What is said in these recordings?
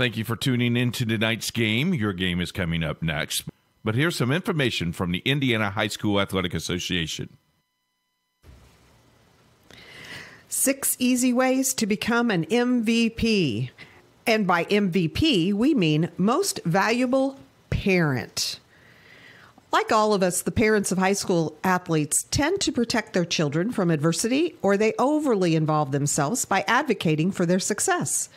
Thank you for tuning in to tonight's game. Your game is coming up next. But here's some information from the Indiana High School Athletic Association. 6 easy ways to become an MVP. And by MVP, we mean most valuable parent. Like all of us, the parents of high school athletes tend to protect their children from adversity, or they overly involve themselves by advocating for their success.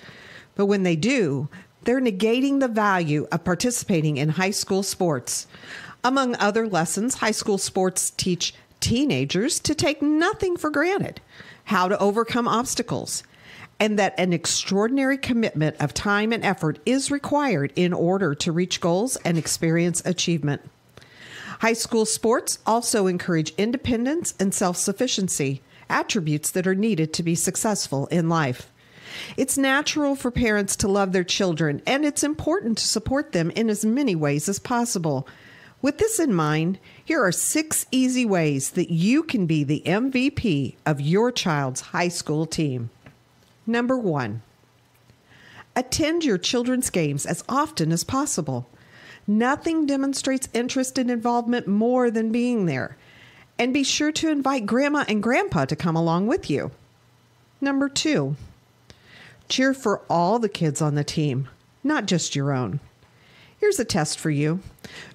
But when they do, they're negating the value of participating in high school sports. Among other lessons, high school sports teach teenagers to take nothing for granted, how to overcome obstacles, and that an extraordinary commitment of time and effort is required in order to reach goals and experience achievement. High school sports also encourage independence and self-sufficiency, attributes that are needed to be successful in life. It's natural for parents to love their children, and it's important to support them in as many ways as possible. With this in mind, here are 6 easy ways that you can be the MVP of your child's high school team. Number 1, attend your children's games as often as possible. Nothing demonstrates interest and involvement more than being there. And be sure to invite Grandma and Grandpa to come along with you. Number 2, cheer for all the kids on the team, not just your own. Here's a test for you.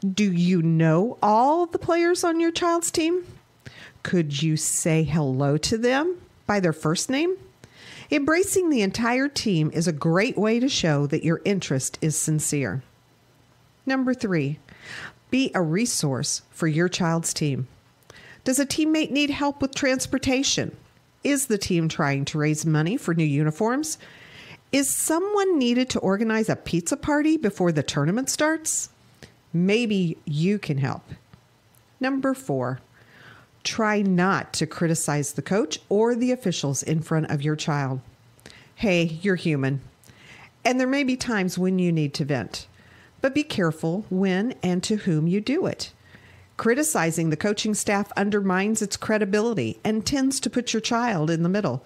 Do you know all the players on your child's team? Could you say hello to them by their first name? Embracing the entire team is a great way to show that your interest is sincere. Number 3, be a resource for your child's team. Does a teammate need help with transportation? Is the team trying to raise money for new uniforms? Is someone needed to organize a pizza party before the tournament starts? Maybe you can help. Number 4, try not to criticize the coach or the officials in front of your child. Hey, you're human, and there may be times when you need to vent. But be careful when and to whom you do it. Criticizing the coaching staff undermines its credibility and tends to put your child in the middle.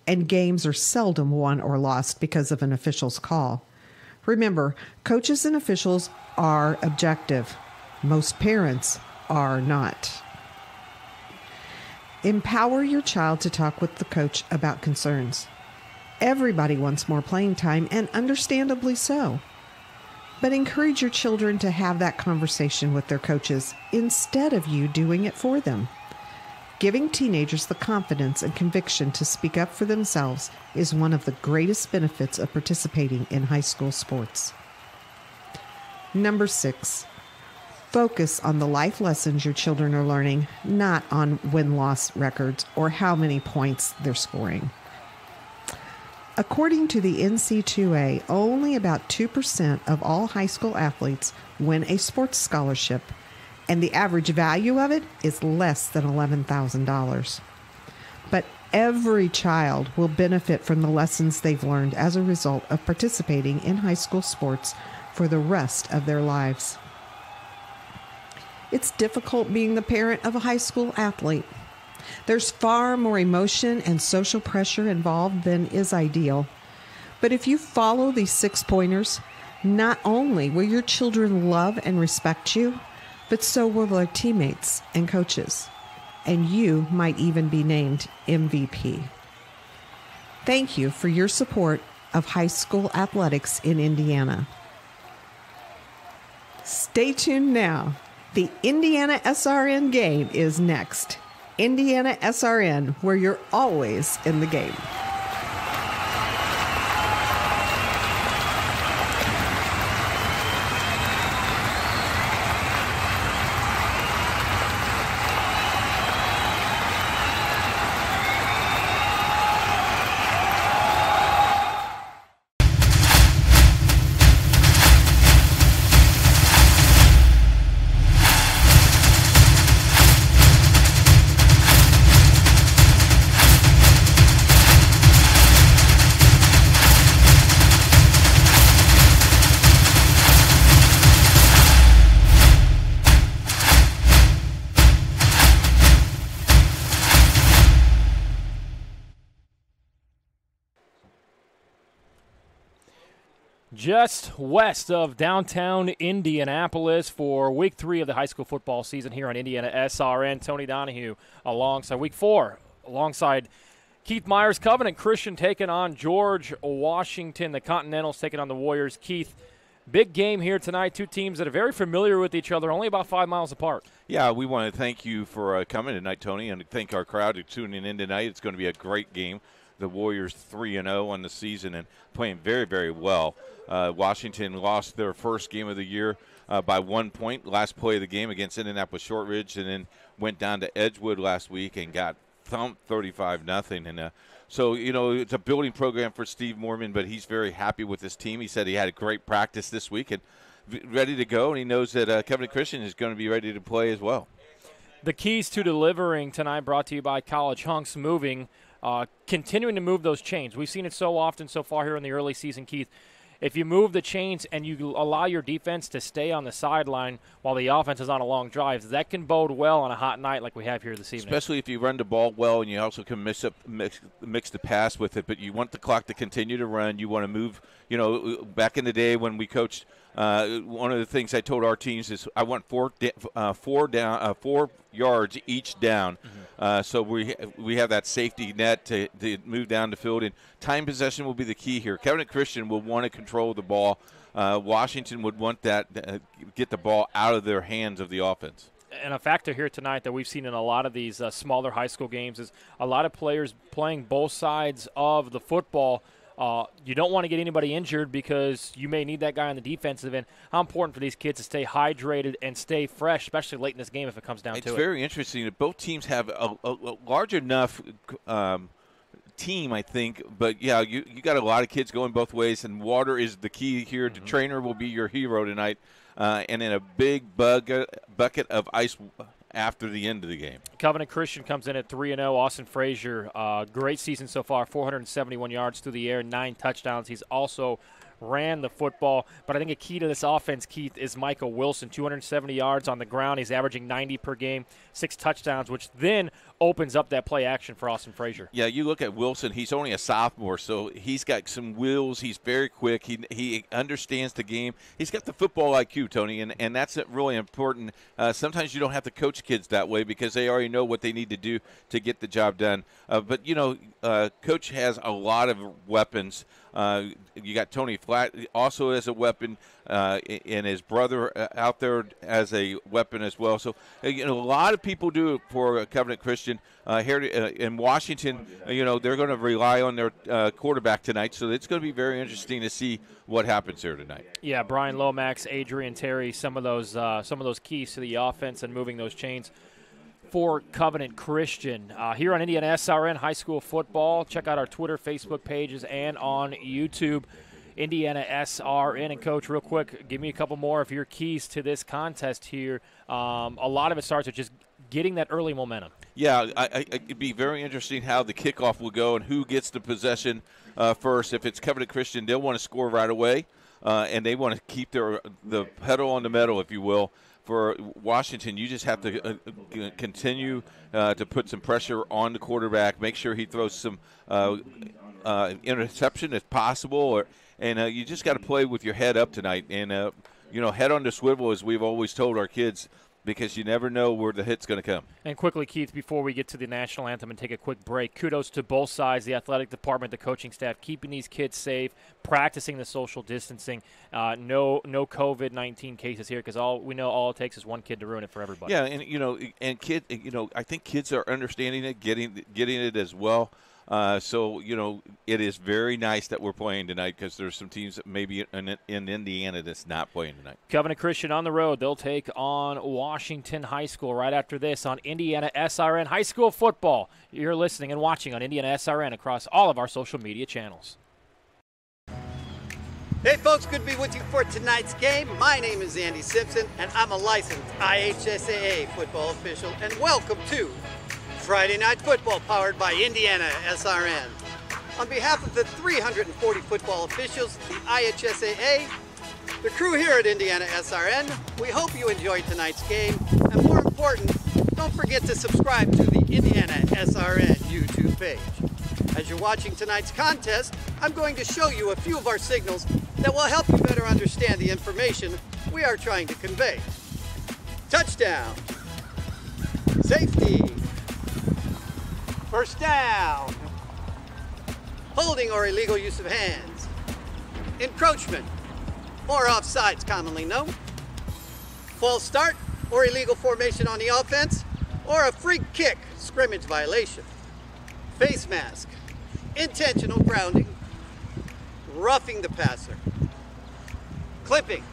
And games are seldom won or lost because of an official's call. Remember, coaches and officials are objective. Most parents are not. Empower your child to talk with the coach about concerns. Everybody wants more playing time, and understandably so. But encourage your children to have that conversation with their coaches instead of you doing it for them. Giving teenagers the confidence and conviction to speak up for themselves is one of the greatest benefits of participating in high school sports. Number 6, focus on the life lessons your children are learning, not on win-loss records or how many points they're scoring. According to the NC2A, only about 2% of all high school athletes win a sports scholarship, and the average value of it is less than $11,000. But every child will benefit from the lessons they've learned as a result of participating in high school sports for the rest of their lives. It's difficult being the parent of a high school athlete. There's far more emotion and social pressure involved than is ideal. But if you follow these 6 pointers, not only will your children love and respect you, but so will their teammates and coaches. And you might even be named MVP. Thank you for your support of high school athletics in Indiana. Stay tuned now. The IndianaSRN game is next. IndianaSRN, where you're always in the game. Just west of downtown Indianapolis for Week 3 of the high school football season here on IndianaSRN. Tony Donahue alongside Week 4, alongside Keith Myers. Covenant Christian taking on George Washington. The Continentals taking on the Warriors. Keith, big game here tonight. Two teams that are very familiar with each other, only about 5 miles apart. Yeah, we want to thank you for coming tonight, Tony, and thank our crowd for tuning in tonight. It's going to be a great game. The Warriors 3-0 on the season and playing very, very well. Washington lost their first game of the year by 1 point, last play of the game against Indianapolis Shortridge, and then went down to Edgewood last week and got thumped 35-0. And so, it's a building program for Steve Mormon, but he's very happy with his team. He said he had a great practice this week and ready to go, and he knows that Covenant Christian is going to be ready to play as well. The keys to delivering tonight brought to you by College Hunks Moving. Continuing to move those chains. We've seen it so often so far here in the early season, Keith. If you move the chains and you allow your defense to stay on the sideline while the offense is on a long drive, that can bode well on a hot night like we have here this evening. Especially if you run the ball well and you also can mix the pass with it. But you want the clock to continue to run. You want to move. Back in the day when we coached, one of the things I told our teams is I want 4 yards each down. Mm-hmm. So we have that safety net to move down the field, and time possession will be the key here. Covenant Christian will want to control the ball. Washington would want that get the ball out of their hands of the offense. And a factor here tonight that we've seen in a lot of these smaller high school games is a lot of players playing both sides of the football. You don't want to get anybody injured because you may need that guy on the defensive end. How important for these kids to stay hydrated and stay fresh, especially late in this game if it comes down to it. It's very interesting that both teams have a large enough team, I think. But, yeah, you got a lot of kids going both ways, and water is the key here. Mm-hmm. The trainer will be your hero tonight, and in a big bucket of ice after the end of the game. Covenant Christian comes in at 3-0. Austin Frazier, great season so far, 471 yards through the air, 9 touchdowns. He's also ran the football. But I think a key to this offense, Keith, is Michael Wilson, 270 yards on the ground. He's averaging 90 per game, 6 touchdowns, which then opens up that play action for Austin Frazier. Yeah, you look at Wilson, he's only a sophomore, so he's got some wheels. He's very quick. He understands the game. He's got the football IQ, Tony, and that's really important. Sometimes you don't have to coach kids that way because they already know what they need to do to get the job done. But, Coach has a lot of weapons. You got Tony Flatt also as a weapon, and his brother out there as a weapon as well. So, a lot of people do it for Covenant Christian. Here in Washington, they're going to rely on their quarterback tonight. So it's going to be very interesting to see what happens here tonight. Yeah, Brian Lomax, Adrian Terry, some of those keys to the offense and moving those chains for Covenant Christian. Here on IndianaSRN High School Football, check out our Twitter, Facebook pages, and on YouTube, IndianaSRN. And, Coach, real quick, give me a couple more of your keys to this contest here. A lot of it starts with just getting that early momentum. Yeah, it'd be very interesting how the kickoff will go and who gets the possession first. If it's Covenant Christian, they'll want to score right away, and they want to keep the pedal on the metal, if you will. For Washington, you just have to continue to put some pressure on the quarterback, make sure he throws some interception if possible, and you just got to play with your head up tonight. And, head on the swivel, as we've always told our kids, because you never know where the hit's going to come. And quickly, Keith, before we get to the national anthem and take a quick break, kudos to both sides, the athletic department, the coaching staff, keeping these kids safe, practicing the social distancing. No COVID-19 cases here because all it takes is one kid to ruin it for everybody. Yeah, and I think kids are understanding it, getting it as well. So it is very nice that we're playing tonight because there's some teams that maybe in Indiana that's not playing tonight. Covenant Christian on the road. They'll take on Washington High School right after this on IndianaSRN High School Football. You're listening and watching on IndianaSRN across all of our social media channels. Hey folks, good to be with you for tonight's game. My name is Andy Simpson and I'm a licensed IHSAA football official, and welcome to Friday Night Football, powered by IndianaSRN. On behalf of the 340 football officials, the IHSAA, the crew here at IndianaSRN, we hope you enjoyed tonight's game, and more important, don't forget to subscribe to the IndianaSRN YouTube page. As you're watching tonight's contest, I'm going to show you a few of our signals that will help you better understand the information we are trying to convey. Touchdown. Safety. First down. Holding or illegal use of hands. Encroachment, or offsides commonly known. False start or illegal formation on the offense, or a free kick, scrimmage violation. Face mask, intentional grounding, roughing the passer, clipping,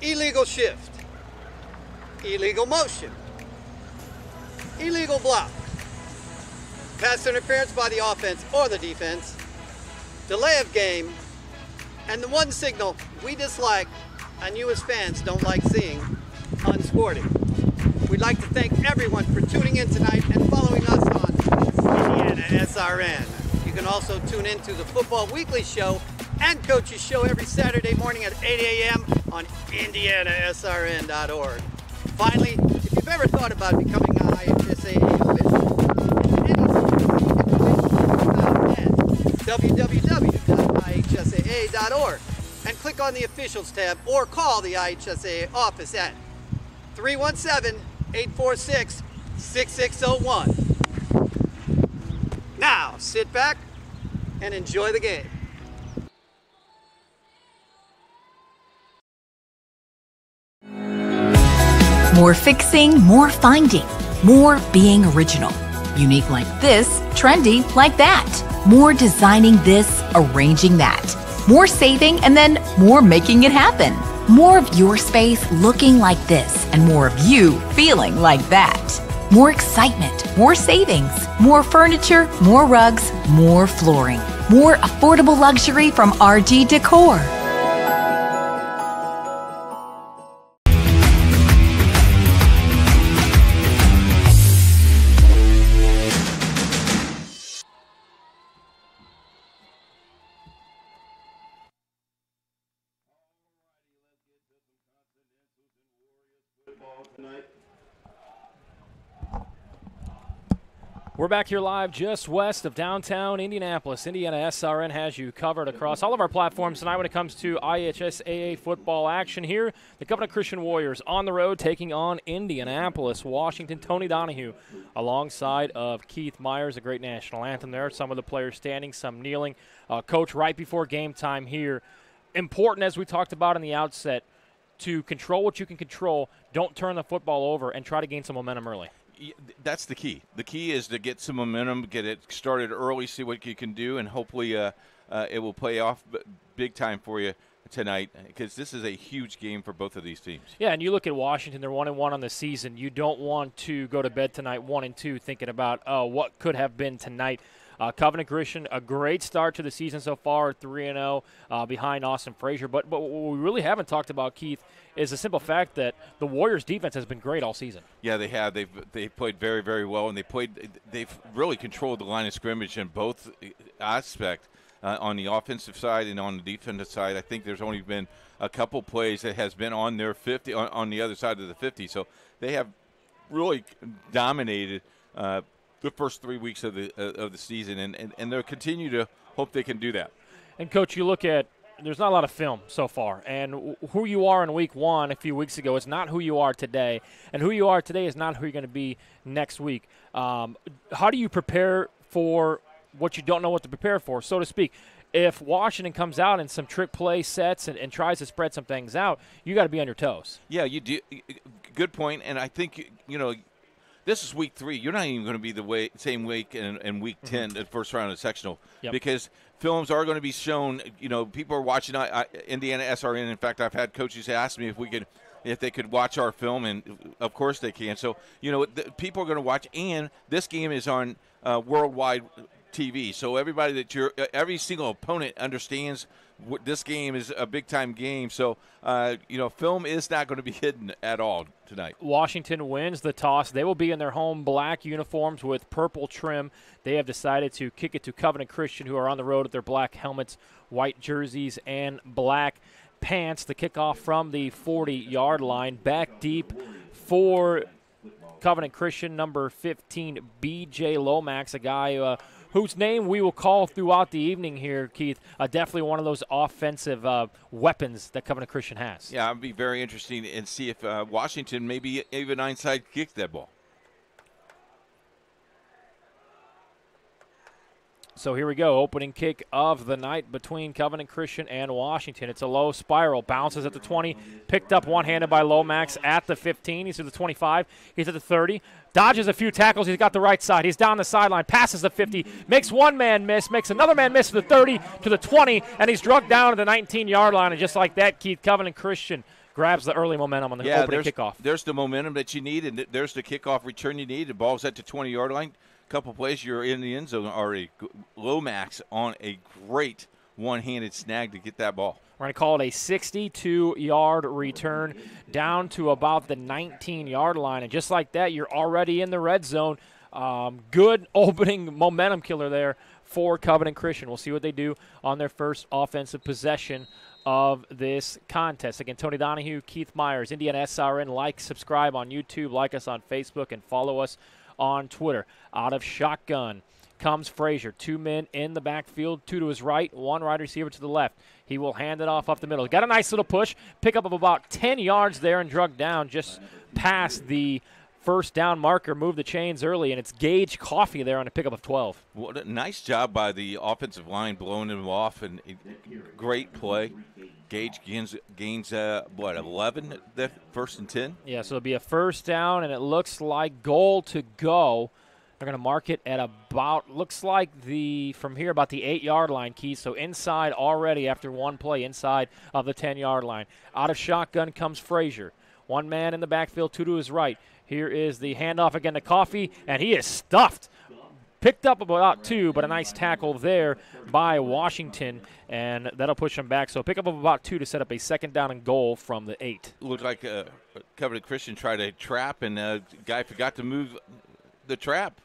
illegal shift, illegal motion, illegal block, pass interference by the offense or the defense, delay of game, and the one signal we dislike and you as fans don't like seeing, unsporting. We'd like to thank everyone for tuning in tonight and following us on IndianaSRN. You can also tune in to the Football Weekly Show and Coach's Show every Saturday morning at 8 a.m. on IndianaSRN.org. Finally, if you've ever thought about becoming an IHSAA official, www.ihsaa.org and click on the Officials tab or call the IHSAA office at 317-846-6601. Now, sit back and enjoy the game. More fixing, more finding, more being original. Unique like this, trendy like that. More designing this, arranging that. More saving, and then more making it happen. More of your space looking like this, and more of you feeling like that. More excitement, more savings, more furniture, more rugs, more flooring. More affordable luxury from RG Decor. We're back here live just west of downtown Indianapolis. IndianaSRN has you covered across all of our platforms tonight when it comes to IHSAA football action here. The Covenant Christian Warriors on the road taking on Indianapolis, Washington. Tony Donahue alongside of Keith Myers, a great national anthem there. Some of the players standing, some kneeling. Coach, right before game time here, important as we talked about in the outset, to control what you can control, don't turn the football over, and try to gain some momentum early. That's the key. The key is to get some momentum, get it started early, see what you can do, and hopefully it will pay off big time for you tonight, because this is a huge game for both of these teams. Yeah, and you look at Washington, they're 1-1 on the season. You don't want to go to bed tonight 1-2 thinking about what could have been tonight. Covenant Christian, a great start to the season so far, 3-0 behind Austin Frazier. But what we really haven't talked about, Keith, is the simple fact that the Warriors' defense has been great all season. Yeah, they have. They've played very, very well, and they've really controlled the line of scrimmage in both aspects, on the offensive side and on the defensive side. I think there's only been a couple plays that has been on their 50, on the other side of the 50. So they have really dominated the first 3 weeks of the season, and they'll continue to hope they can do that. And, Coach, you look at, there's not a lot of film so far, and who you are in week one a few weeks ago is not who you are today, and who you are today is not who you're going to be next week. How do you prepare for what you don't know what to prepare for, so to speak? If Washington comes out in some trick play sets and tries to spread some things out, you got to be on your toes. Yeah, you do. Good point, and I think, this is week 3. You're not even going to be the same week in week 10, the first round of sectional, because films are going to be shown. People are watching IndianaSRN. In fact, I've had coaches ask me if they could watch our film, and of course they can. So, people are going to watch, and this game is on worldwide TV. So every single opponent understands this game is a big-time game. So, film is not going to be hidden at all tonight. Washington wins the toss. They will be in their home black uniforms with purple trim. They have decided to kick it to Covenant Christian, who are on the road with their black helmets, white jerseys, and black pants. The kickoff from the 40-yard line. Back deep for Covenant Christian, number 15, B.J. Lomax, a guy whose name we will call throughout the evening here, Keith. Definitely one of those offensive weapons that Covenant Christian has. Yeah, it'd be very interesting and see if Washington maybe even onside kicked that ball. So here we go, opening kick of the night between Covenant Christian and Washington. It's a low spiral, bounces at the 20, picked up one-handed by Lomax at the 15. He's at the 25, he's at the 30, dodges a few tackles, he's got the right side, he's down the sideline, passes the 50, makes one man miss, makes another man miss to the 30, to the 20, and he's drugged down to the 19-yard line. And just like that, Keith, Covenant Christian grabs the early momentum on the opening kickoff. There's the momentum that you need, and there's the kickoff return you need. The ball's at the 20-yard line. Couple plays, you're in the end zone already. Lomax on a great one-handed snag to get that ball. We're going to call it a 62-yard return down to about the 19-yard line. And just like that, you're already in the red zone. Good opening momentum killer there for Covenant Christian. We'll see what they do on their first offensive possession of this contest. Again, Tony Donahue, Keith Myers, IndianaSRN. Like, subscribe on YouTube, like us on Facebook, and follow us on Twitter. Out of shotgun comes Frazier. 2 men in the backfield, 2 to his right, 1 wide receiver to the left. He will hand it off up the middle. Got a nice little push, pickup of about 10 yards there and drug down just past the first down marker. Move the chains early, and it's Gage Coffey there on a pickup of 12. What a nice job by the offensive line blowing him off, and great play. Gage gains 11, the first and 10? Yeah, so it'll be a first down, and it looks like goal to go. They're going to mark it at about, looks like from here, about the 8-yard line, Keith. So inside already after one play, inside of the 10-yard line. Out of shotgun comes Frazier. 1 man in the backfield, 2 to his right. Here is the handoff again to Coffey, and he is stuffed. Picked up about 2, but a nice tackle there by Washington, and that'll push him back. So pick up of about 2 to set up a second down and goal from the 8. Looked like Covenant Christian tried a trap, and a guy forgot to move the trap.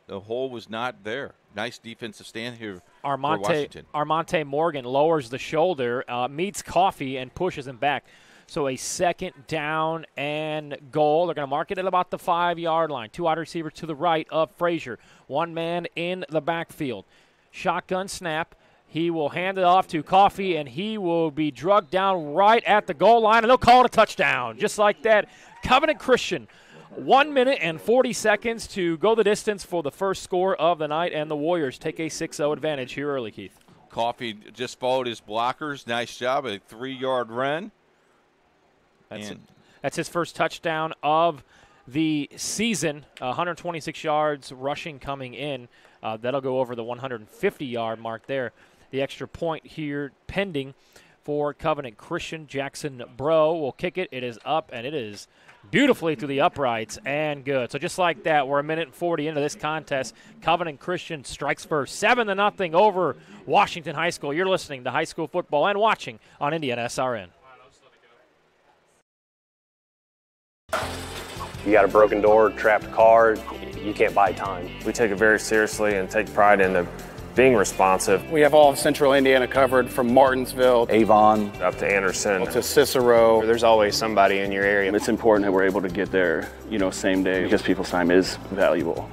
The hole was not there. Nice defensive stand here for Washington. Armonte Morgan lowers the shoulder, meets Coffey, and pushes him back. So a second down and goal. They're going to mark it at about the 5-yard line. 2 wide receivers to the right of Frazier. 1 man in the backfield. Shotgun snap. He will hand it off to Coffey, and he will be drugged down right at the goal line, and they'll call it a touchdown. Just like that. Covenant Christian, 1 minute and 40 seconds to go the distance for the first score of the night, and the Warriors take a 6-0 advantage here early, Keith. Coffey just followed his blockers. Nice job. A 3-yard run. That's his first touchdown of the season. 126 yards rushing coming in. That'll go over the 150-yard mark there. The extra point here pending for Covenant Christian. Jackson Bro will kick it. It is up, and it is beautifully through the uprights and good. So just like that, we're 1 minute and 40 into this contest. Covenant Christian strikes first, 7-0 over Washington High School. You're listening to high school football and watching on IndianaSRN. You got a broken door, trapped car, you can't buy time. We take it very seriously and take pride in being responsive. We have all of Central Indiana covered from Martinsville, Avon, up to Anderson, to Cicero. There's always somebody in your area. It's important that we're able to get there, same day, because people's time is valuable.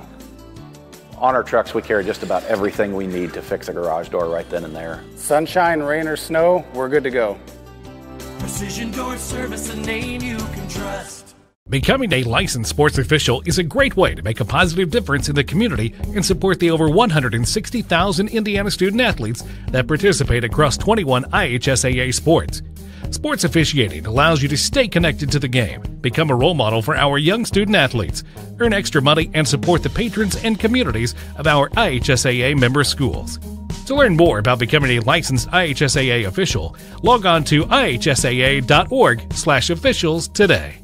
On our trucks, we carry just about everything we need to fix a garage door right then and there. Sunshine, rain, or snow, we're good to go. Precision Door Service, a name you can trust. Becoming a licensed sports official is a great way to make a positive difference in the community and support the over 160,000 Indiana student-athletes that participate across 21 IHSAA sports. Sports officiating allows you to stay connected to the game, become a role model for our young student-athletes, earn extra money, and support the patrons and communities of our IHSAA member schools. To learn more about becoming a licensed IHSAA official, log on to ihsaa.org/officials today.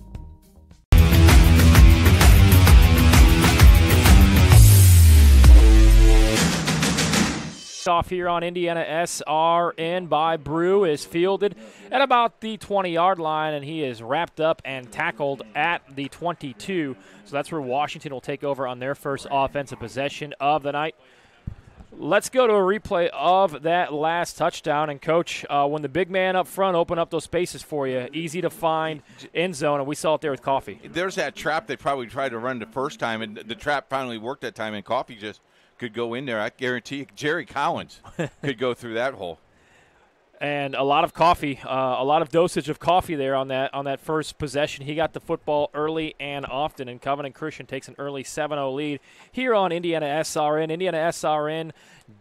Off here on IndianaSRN by Brew is fielded at about the 20-yard line, and he is wrapped up and tackled at the 22. So that's where Washington will take over on their first offensive possession of the night. Let's go to a replay of that last touchdown. And, Coach, when the big man up front opened up those spaces for you, easy to find end zone, and we saw it there with Coffey. There's that trap they probably tried to run the first time, and the trap finally worked that time, and Coffey just could go in there. I guarantee you, Jerry Collins could go through that hole. And a lot of coffee, a lot of dosage of coffee there on that first possession. He got the football early and often, and Covenant Christian takes an early 7-0 lead here on IndianaSRN,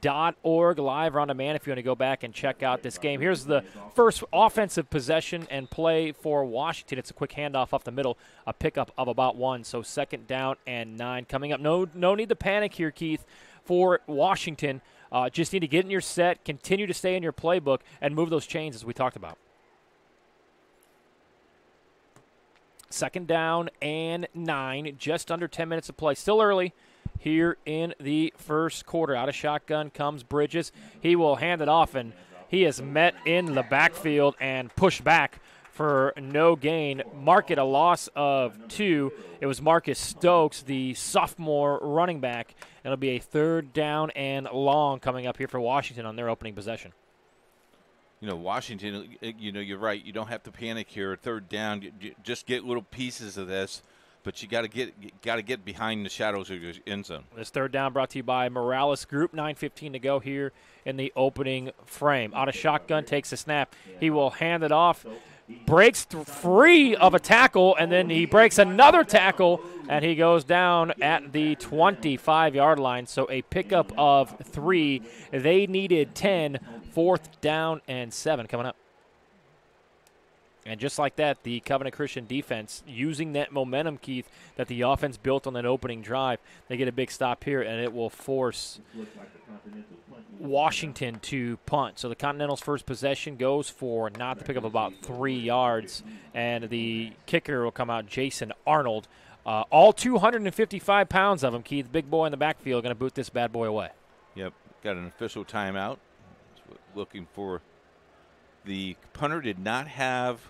IndianaSRN.org, live or on demand if you want to go back and check out this game. Here's the first offensive possession and play for Washington. It's a quick handoff up the middle, a pickup of about 1, so 2nd down and 9 coming up. No need to panic here, Keith, for Washington. Just need to get in your set, continue to stay in your playbook, and move those chains as we talked about. 2nd down and 9, just under 10 minutes of play. Still early here in the first quarter. Out of shotgun comes Bridges. He will hand it off, and he is met in the backfield and pushed back for no gain. Mark it a loss of 2. It was Marcus Stokes, the sophomore running back. It'll be a 3rd down and long coming up here for Washington on their opening possession. Washington, you're right. You don't have to panic here. 3rd down, you just get little pieces of this, but you got to get behind the shadows of your end zone. This 3rd down brought to you by Morales Group. 9:15 to go here in the opening frame. Out of shotgun, takes a snap. He will hand it off. Breaks free of a tackle, and then he breaks another tackle, and he goes down at the 25-yard line. So a pickup of 3. They needed 10. 4th down and 7 coming up. And just like that, the Covenant Christian defense, using that momentum, Keith, that the offense built on that opening drive, they get a big stop here, and it will force Washington to punt. So the Continental's first possession goes for not the pick of about 3 yards, and the kicker will come out, Jason Arnold. All 255 pounds of him, Keith, big boy in the backfield, going to boot this bad boy away. Yep, got an official timeout. Looking for the punter did not have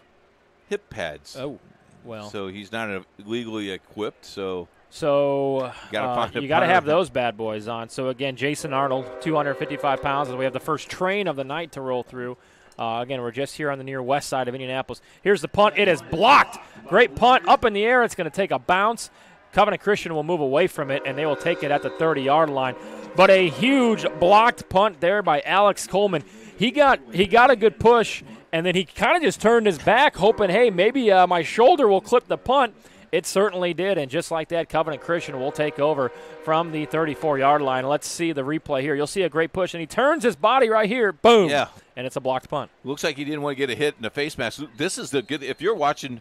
hip pads. Oh, well. So he's not legally equipped, so you got to have those bad boys on. So, again, Jason Arnold, 255 pounds, and we have the first train of the night to roll through. Again, we're just here on the near west side of Indianapolis. Here's the punt. It is blocked. Great punt up in the air. It's going to take a bounce. Covenant Christian will move away from it, and they will take it at the 30-yard line. But a huge blocked punt there by Alex Coleman. He got a good push, and then he kind of just turned his back, hoping, hey, maybe my shoulder will clip the punt. It certainly did, and just like that, Covenant Christian will take over from the 34-yard line. Let's see the replay here. You'll see a great push, and he turns his body right here. Boom. Yeah. And it's a blocked punt. Looks like he didn't want to get a hit in the face mask. This is the good – if you're watching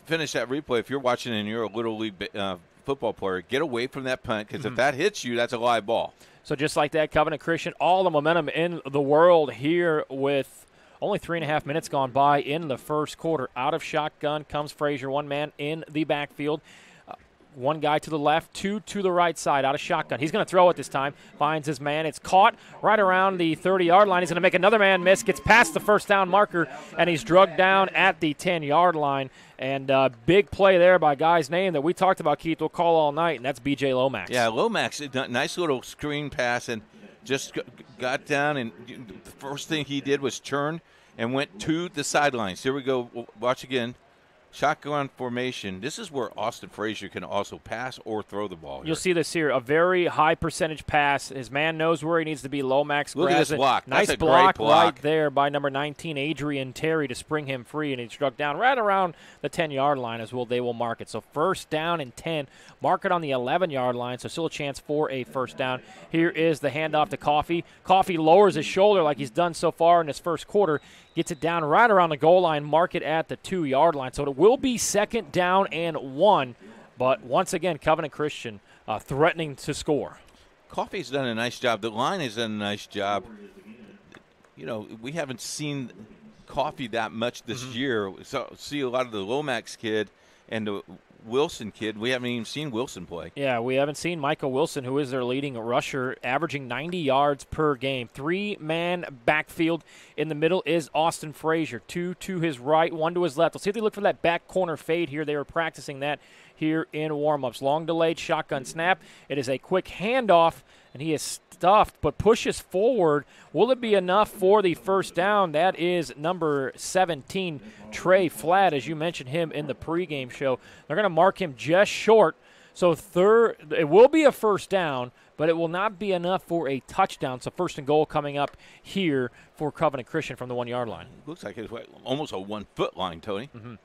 finish that replay, if you're watching and you're a Little League football player, get away from that punt, because if that hits you, that's a live ball. So just like that, Covenant Christian, all the momentum in the world here with only 3.5 minutes gone by in the first quarter. Out of shotgun comes Frazier, one man in the backfield. One guy to the left, 2 to the right side, out of shotgun. He's going to throw it this time, finds his man. It's caught right around the 30-yard line. He's going to make another man miss, gets past the first down marker, and he's drugged down at the 10-yard line. And big play there by a guy's name that we talked about, Keith, we'll call all night, and that's B.J. Lomax. Yeah, Lomax, nice little screen pass, and just got down, and the first thing he did was turn and went to the sidelines. Here we go. Watch again. Shotgun formation. This is where Austin Frazier can also pass or throw the ball. You'll see this here. A very high percentage pass. His man knows where he needs to be. Lomax Look at this block. Nice That's a block great block right there by number 19, Adrian Terry, to spring him free, and he struck down right around the 10-yard line as well. They will mark it. So 1st down and 10. Mark it on the 11-yard line, so still a chance for a 1st down. Here is the handoff to Coffey. Coffey lowers his shoulder like he's done so far in this first quarter. Gets it down right around the goal line, mark it at the 2-yard line. So it will be 2nd down and 1. But once again, Covenant Christian threatening to score. Coffey's done a nice job. The line has done a nice job. We haven't seen Coffey that much this year. So see a lot of the Lomax kid and the Wilson kid. We haven't even seen Wilson play. Yeah, we haven't seen Michael Wilson, who is their leading rusher, averaging 90 yards per game. 3-man backfield. In the middle is Austin Frazier. 2 to his right, 1 to his left. Let's see if they look for that back corner fade here. They were practicing that here in warm-ups. Long delayed shotgun snap. It is a quick handoff, and he is stuffed but pushes forward. Will it be enough for the 1st down? That is number 17, Trey Flatt, as you mentioned him in the pregame show. They're going to mark him just short. So it will be a 1st down, but it will not be enough for a touchdown. So first and goal coming up here for Covenant Christian from the 1-yard line. Looks like it's almost a 1-foot line, Tony. Mm-hmm.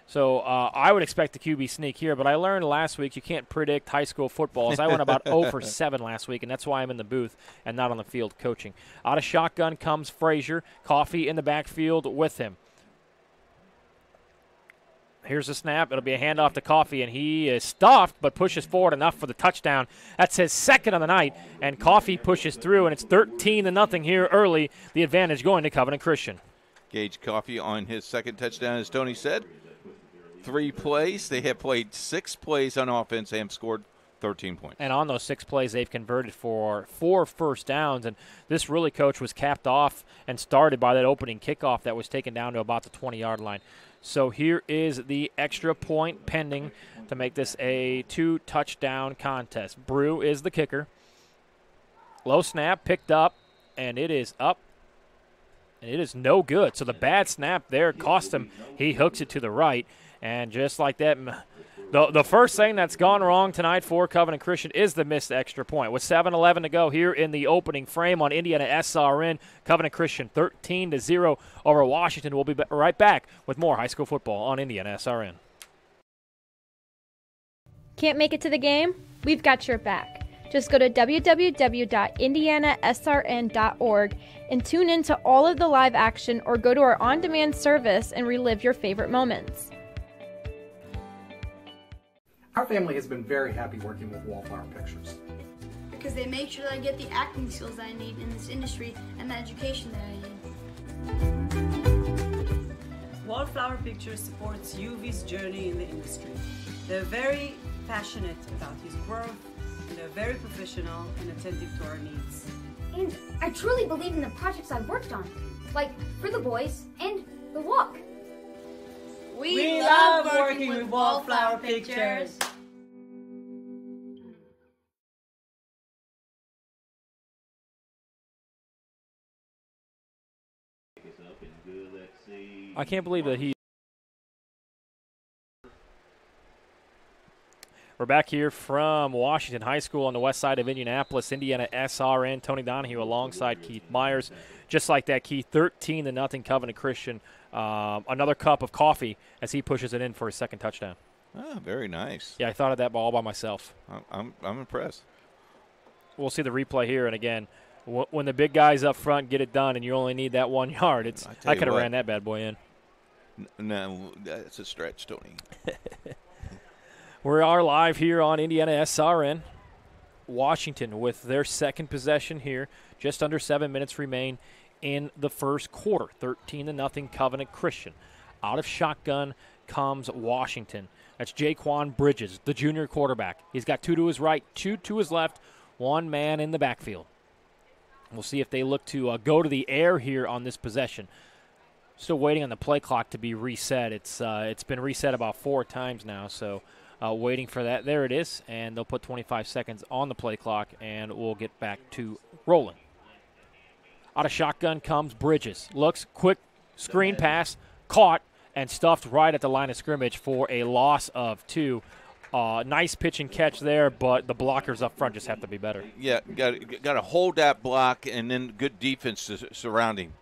So I would expect the QB sneak here, but I learned last week you can't predict high school football. So I went about 0 for 7 last week, and that's why I'm in the booth and not on the field coaching. Out of shotgun comes Frazier. Coffee in the backfield with him. Here's the snap. It'll be a handoff to Coffee, and he is stuffed but pushes forward enough for the touchdown. That's his second of the night, and Coffee pushes through, and it's 13-0 here early. The advantage going to Covenant Christian. Gage Coffee on his second touchdown, as Tony said. 3 plays. They have played 6 plays on offense and scored 13 points. And on those 6 plays, they've converted for 4 first downs. And this really, Coach, was capped off and started by that opening kickoff that was taken down to about the 20-yard line. So here is the extra point pending to make this a 2-touchdown contest. Brew is the kicker. Low snap, picked up, and it is up. And it is no good. So the bad snap there cost him. He hooks it to the right. And just like that, the first thing that's gone wrong tonight for Covenant Christian is the missed extra point. With 7:11 to go here in the opening frame on IndianaSRN, Covenant Christian 13-0 over Washington. We'll be right back with more high school football on IndianaSRN. Can't make it to the game? We've got your back. Just go to www.indianasrn.org and tune in to all of the live action or go to our on-demand service and relive your favorite moments. Our family has been very happy working with Wallflower Pictures. Because they make sure that I get the acting skills that I need in this industry and the education that I need. Wallflower Pictures supports UV's journey in the industry. They're very passionate about his growth, and they're very professional and attentive to our needs. And I truly believe in the projects I've worked on, like For the Boys and The Walk. We love working with Wallflower Pictures. I can't believe that he... We're back here from Washington High School on the west side of Indianapolis. IndianaSRN, Tony Donahue alongside Keith Myers. Just like that, Keith, 13-0 Covenant Christian. Another cup of coffee as he pushes it in for his second touchdown. Oh, very nice. Yeah, I thought of that all by myself. I'm impressed. We'll see the replay here, and again, when the big guys up front get it done and you only need that 1 yard, I could have ran that bad boy in. No, that's a stretch, Tony. We are live here on IndianaSRN. Washington with their second possession here. Just under 7 minutes remain in the first quarter. 13-0 Covenant Christian. Out of shotgun comes Washington. That's Jaquan Bridges, the junior quarterback. He's got 2 to his right, 2 to his left, 1 man in the backfield. We'll see if they look to go to the air here on this possession. Still waiting on the play clock to be reset. It's been reset about 4 times now, so waiting for that. There it is, and they'll put 25 seconds on the play clock, and we'll get back to rolling. Out of shotgun comes Bridges. Looks, quick screen pass, caught, and stuffed right at the line of scrimmage for a loss of 2. Nice pitch and catch there, but the blockers up front just have to be better. Yeah, got to hold that block and then good defense surrounding.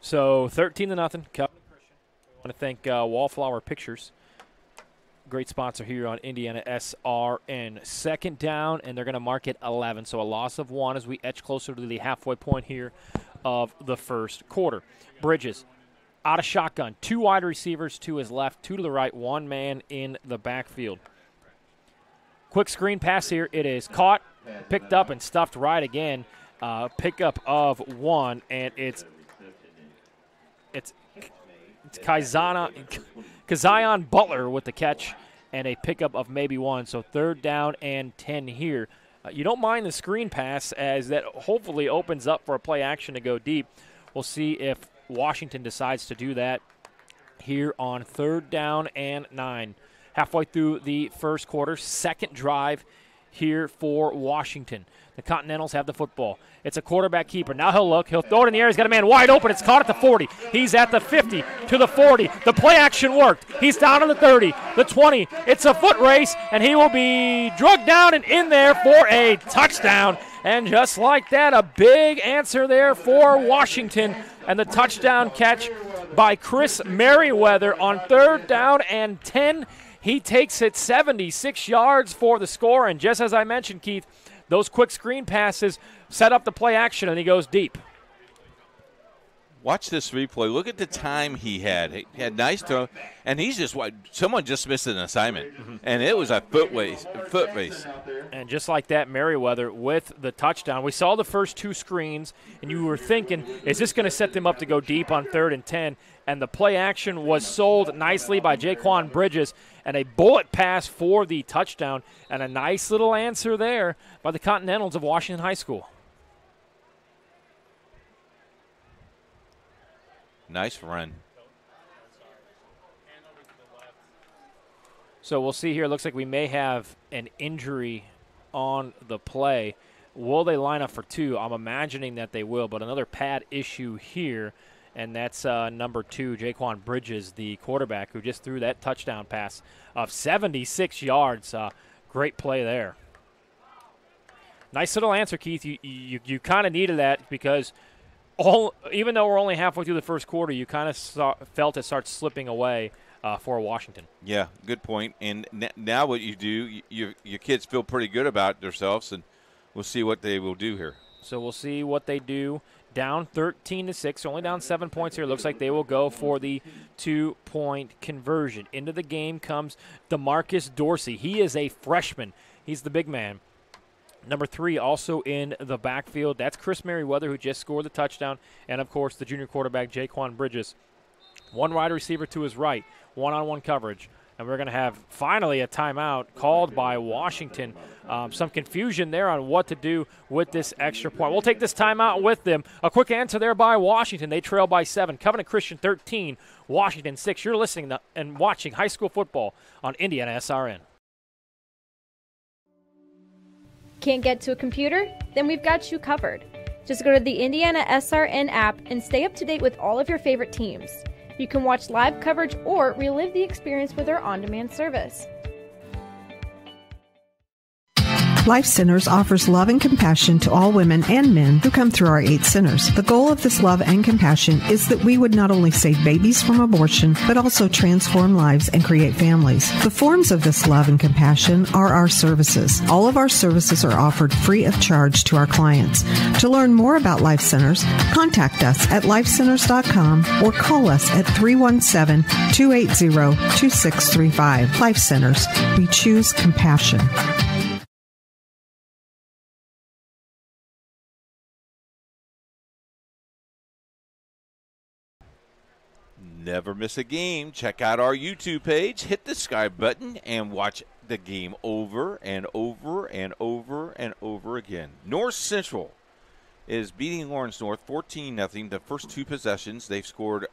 So 13-0. Covenant Christian. I want to thank Wallflower Pictures. Great sponsor here on IndianaSRN. Second down, and they're going to mark it 11. So a loss of 1 as we etch closer to the halfway point here of the first quarter. Bridges out of shotgun. 2 wide receivers to his left, 2 to the right, 1 man in the backfield. Quick screen pass here. It is caught, picked up, and stuffed right again. Pickup of 1, and it's Kezion Butler with the catch and a pickup of maybe 1. So 3rd down and 10 here. You don't mind the screen pass as that hopefully opens up for a play action to go deep. We'll see if Washington decides to do that here on 3rd down and 9. Halfway through the first quarter, second drive here for Washington. The Continentals have the football. It's a quarterback keeper. Now he'll look. He'll throw it in the air. He's got a man wide open. It's caught at the 40. He's at the 50 to the 40. The play action worked. He's down to the 30, the 20. It's a foot race, and he will be drugged down and in there for a touchdown. And just like that, a big answer there for Washington. And the touchdown catch by Chris Merriweather on 3rd down and 10. He takes it 76 yards for the score. And just as I mentioned, Keith, those quick screen passes set up the play action, and he goes deep. Watch this replay. Look at the time he had. He had nice throw, and he's just someone just missed an assignment, and it was a foot race. And just like that, Merriweather with the touchdown. We saw the first 2 screens, and you were thinking, is this going to set them up to go deep on 3rd and 10? And the play action was sold nicely by Jaquan Bridges, and a bullet pass for the touchdown, and a nice little answer there by the Continentals of Washington High School. Nice run. So we'll see here. Looks like we may have an injury on the play. Will they line up for 2? I'm imagining that they will, but another pad issue here, and that's number 2, Jaquan Bridges, the quarterback, who just threw that touchdown pass of 76 yards. Great play there. Nice little answer, Keith. You kind of needed that because even though we're only halfway through the first quarter, you kind of felt it start slipping away for Washington. Yeah, good point. And now what you do, your kids feel pretty good about themselves, and we'll see what they will do here. So we'll see what they do. Down 13-6, only down 7 points here. Looks like they will go for the 2-point conversion. Into the game comes DeMarcus Dorsey. He is a freshman. He's the big man. Number 3 also in the backfield. That's Chris Merriweather, who just scored the touchdown. And, of course, the junior quarterback, Jaquan Bridges. 1 wide receiver to his right, one-on-one coverage. And we're going to have, finally, a timeout called by Washington. Some confusion there on what to do with this extra point. We'll take this timeout with them. A quick answer there by Washington. They trail by 7. Covenant Christian 13, Washington 6. You're listening to and watching high school football on IndianaSRN. Can't get to a computer? Then we've got you covered. Just go to the IndianaSRN app and stay up to date with all of your favorite teams. You can watch live coverage or relive the experience with our on-demand service. Life Centers offers love and compassion to all women and men who come through our 8 centers. The goal of this love and compassion is that we would not only save babies from abortion, but also transform lives and create families. The forms of this love and compassion are our services. All of our services are offered free of charge to our clients. To learn more about Life Centers, contact us at lifecenters.com or call us at 317-280-2635. Life Centers. We choose compassion. Never miss a game. Check out our YouTube page. Hit the subscribe button and watch the game over and over and over and over again. North Central is beating Lawrence North 14-0. The first 2 possessions, they've scored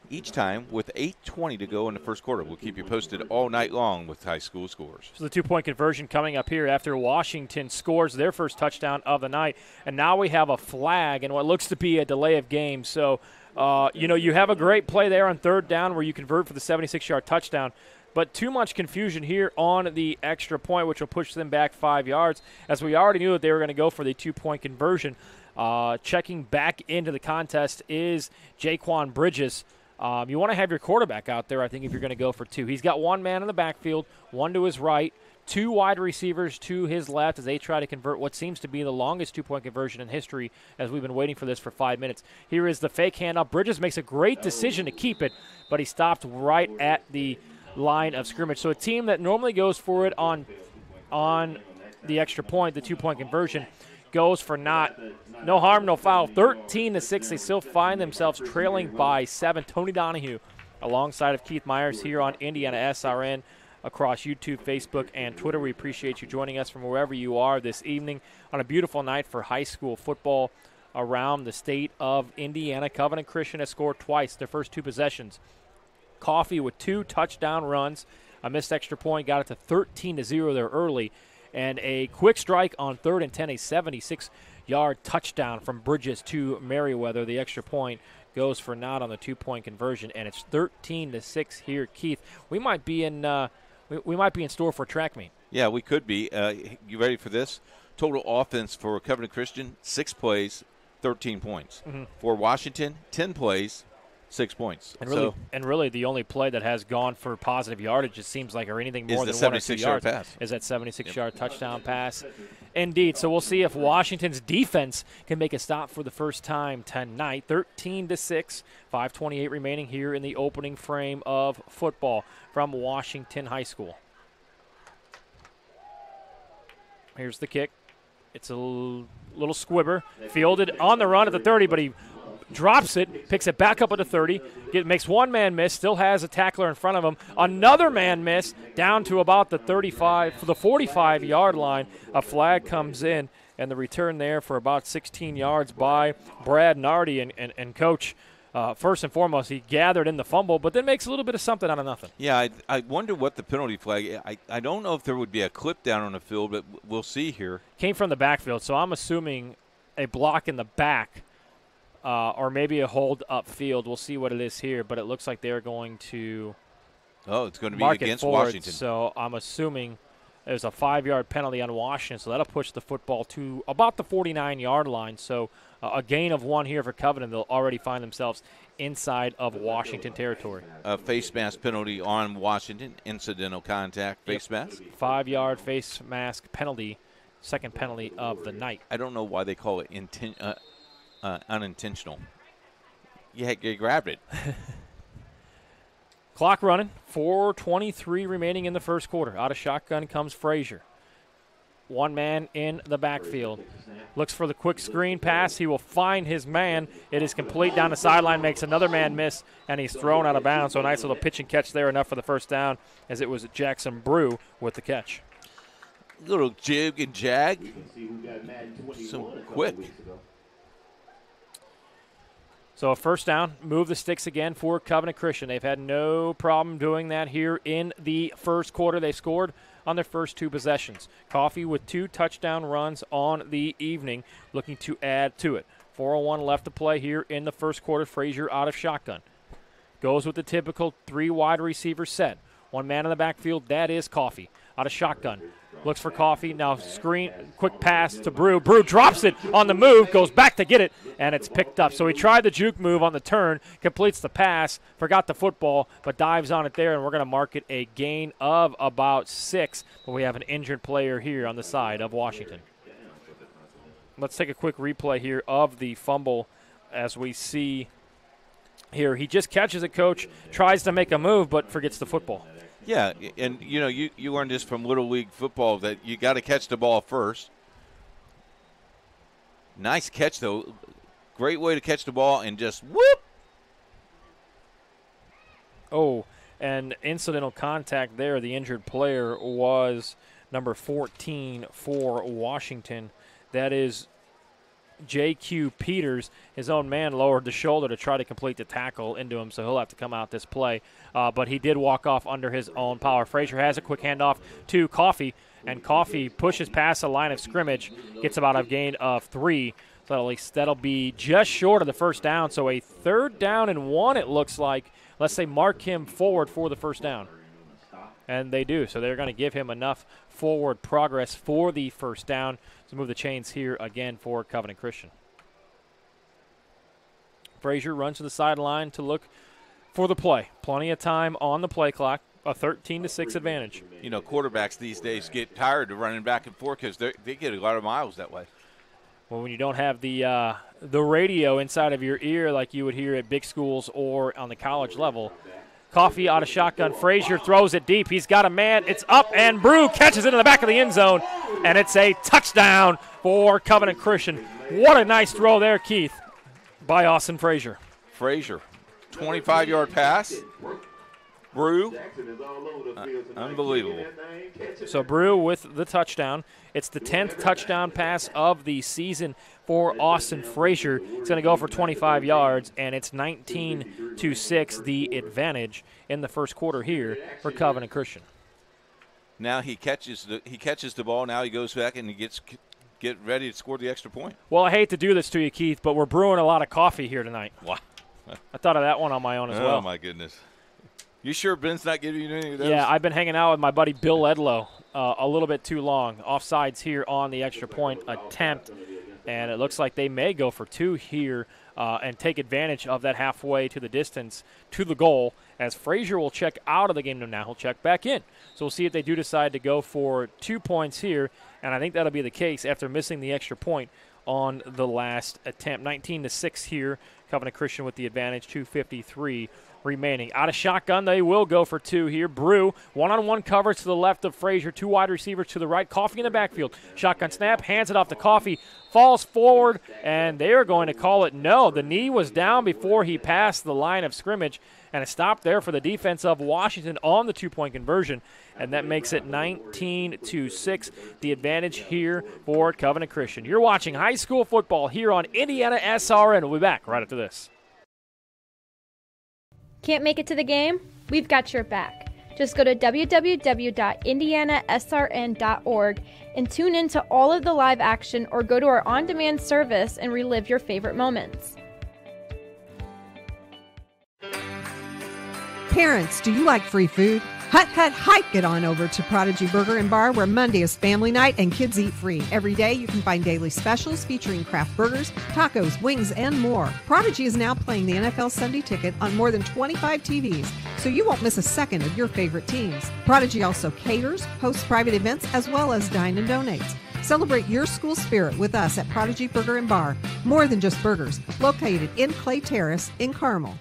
each time with 8:20 to go in the first quarter. We'll keep you posted all night long with high school scores. So the 2-point conversion coming up here after Washington scores their first touchdown of the night. And now we have a flag and what looks to be a delay of game. So you have a great play there on 3rd down where you convert for the 76-yard touchdown, but too much confusion here on the extra point, which will push them back 5 yards, as we already knew that they were going to go for the 2-point conversion. Checking back into the contest is Jaquan Bridges. You want to have your quarterback out there, I think, if you're going to go for 2. He's got 1 man in the backfield, 1 to his right, 2 wide receivers to his left as they try to convert what seems to be the longest 2-point conversion in history, as we've been waiting for this for 5 minutes. Here is the fake handoff. Bridges makes a great decision to keep it, but he stopped right at the line of scrimmage. So a team that normally goes for it on the extra point, the 2-point conversion, goes for no harm, no foul. 13-6. They still find themselves trailing by 7. Tony Donahue alongside of Keith Myers here on IndianaSRN. Across YouTube, Facebook, and Twitter. We appreciate you joining us from wherever you are this evening on a beautiful night for high school football around the state of Indiana. Covenant Christian has scored twice, their first 2 possessions. Coffee with 2 touchdown runs, a missed extra point, got it to 13-0 there early. And a quick strike on 3rd and 10, a 76-yard touchdown from Bridges to Merriweather. The extra point goes for naught on the 2-point conversion, and it's 13-6 here. Keith, we might be in store for a track meet. Yeah, we could be. You ready for this? Total offense for Covenant Christian, 6 plays, 13 points. For Washington, 10 plays, 6 points. And really the only play that has gone for positive yardage, it seems like, or anything more than 1 or 2 yards, pass. is that 76-yard touchdown pass. Indeed. So we'll see if Washington's defense can make a stop for the first time tonight. 13-6, 5:28 remaining here in the opening frame of football from Washington High School. Here's the kick. It's a little squibber. Fielded on the run at the 30, but he drops it, picks it back up at the 30, makes one man miss, still has a tackler in front of him. Another man miss down to about the 35, for the 45-yard line. A flag comes in, and the return there for about 16 yards by Brad Nardi. And Coach, first and foremost, he gathered in the fumble, but then makes a little bit of something out of nothing. Yeah, I wonder what the penalty flag, I don't know if there would be a clip down on the field, but we'll see here. Came from the backfield, so I'm assuming a block in the back. Or maybe a hold upfield. We'll see what it is here, but it looks like they're going to it's going to be against Washington. So I'm assuming there's a 5-yard penalty on Washington, so that'll push the football to about the 49-yard line. So a gain of 1 here for Covenant. They'll already find themselves inside of Washington territory. A face mask penalty on Washington, incidental contact face mask. 5-yard face mask penalty, second penalty of the night. I don't know why they call it unintentional. Yeah, you grabbed it. Clock running. 4:23 remaining in the first quarter. Out of shotgun comes Frazier. One man in the backfield. Looks for the quick screen pass. He will find his man. It is complete down the sideline, makes another man miss, and he's thrown out of bounds. So a nice little pitch and catch there, enough for the first down, as it was Jackson Brew with the catch. Little jig and jag. Some quick. So a first down, move the sticks again for Covenant Christian. They've had no problem doing that here in the first quarter. They scored on their first 2 possessions. Coffee with 2 touchdown runs on the evening, looking to add to it. 4:01 left to play here in the first quarter. Frazier out of shotgun. Goes with the typical 3 wide receiver set. One man in the backfield, that is Coffee. Out of shotgun. Looks for Coffee. Now screen, quick pass to Brew. Brew drops it on the move, goes back to get it, and it's picked up. So he tried the juke move on the turn, completes the pass, forgot the football, but dives on it there, and we're going to mark it a gain of about 6. But we have an injured player here on the side of Washington. Let's take a quick replay here of the fumble as we see here. He just catches it, Coach, tries to make a move, but forgets the football. Yeah, and, you learned this from Little League football, that you got to catch the ball first. Nice catch, though. Great way to catch the ball and just whoop. Oh, and incidental contact there. The injured player was number 14 for Washington. That is J.Q. Peters. His own man lowered the shoulder to try to complete the tackle into him, so he'll have to come out this play. But he did walk off under his own power. Frazier has a quick handoff to Coffee, and Coffee pushes past the line of scrimmage, gets about a gain of 3. So that'll be just short of the first down. So a 3rd down and 1, it looks like. Let's say mark him forward for the first down. And they do. So they're going to give him enough forward progress for the first down to move the chains here again for Covenant Christian. Frazier runs to the sideline to look for the play. Plenty of time on the play clock. A 13-6 advantage. Quarterbacks these days get tired of running back and forth because they get a lot of miles that way. Well, when you don't have the radio inside of your ear like you would hear at big schools or on the college level. Coffee out of shotgun. Frazier throws it deep. He's got a man. It's up, and Brew catches it in the back of the end zone, and it's a touchdown for Covenant Christian. What a nice throw there, Keith, by Austin Frazier. Frazier, 25-yard pass. Brew, unbelievable. So Brew with the touchdown. It's the 10th touchdown pass of the season for Austin Frazier. It's going to go for 25 yards, and it's 19-6, the advantage in the first quarter here for Covenant Christian. Now he catches the ball. Now he goes back and he get ready to score the extra point. Well, I hate to do this to you, Keith, but we're brewing a lot of coffee here tonight. Wow. I thought of that one on my own as well. Oh, my goodness. You sure Ben's not giving you any of those? Yeah, I've been hanging out with my buddy Bill Edlow a little bit too long. Offsides here on the extra point attempt, and it looks like they may go for 2 here and take advantage of that halfway to the distance to the goal, as Frazier will check out of the game now. He'll check back in. So we'll see if they do decide to go for 2 points here, and I think that'll be the case after missing the extra point on the last attempt. 19-6 here. Covenant Christian with the advantage, 2:53 remaining. Out of shotgun, they will go for 2 here. Brew, one-on-one coverage to the left of Frazier, 2 wide receivers to the right. Coffee in the backfield. Shotgun snap, hands it off to Coffee, falls forward, and they are going to call it no. The knee was down before he passed the line of scrimmage, and a stop there for the defense of Washington on the 2-point conversion, and that makes it 19-6, the advantage here for Covenant Christian. You're watching high school football here on IndianaSRN. We'll be back right after this. Can't make it to the game? We've got your back. Just go to www.indianasrn.org and tune in to all of the live action, or go to our on-demand service and relive your favorite moments. Parents, do you like free food? Hut, hike it on over to Prodigy Burger and Bar, where Monday is family night and kids eat free. Every day you can find daily specials featuring craft burgers, tacos, wings, and more. Prodigy is now playing the NFL Sunday Ticket on more than 25 TVs, so you won't miss a second of your favorite teams. Prodigy also caters, hosts private events, as well as dine and donates. Celebrate your school spirit with us at Prodigy Burger and Bar. More than just burgers, located in Clay Terrace in Carmel.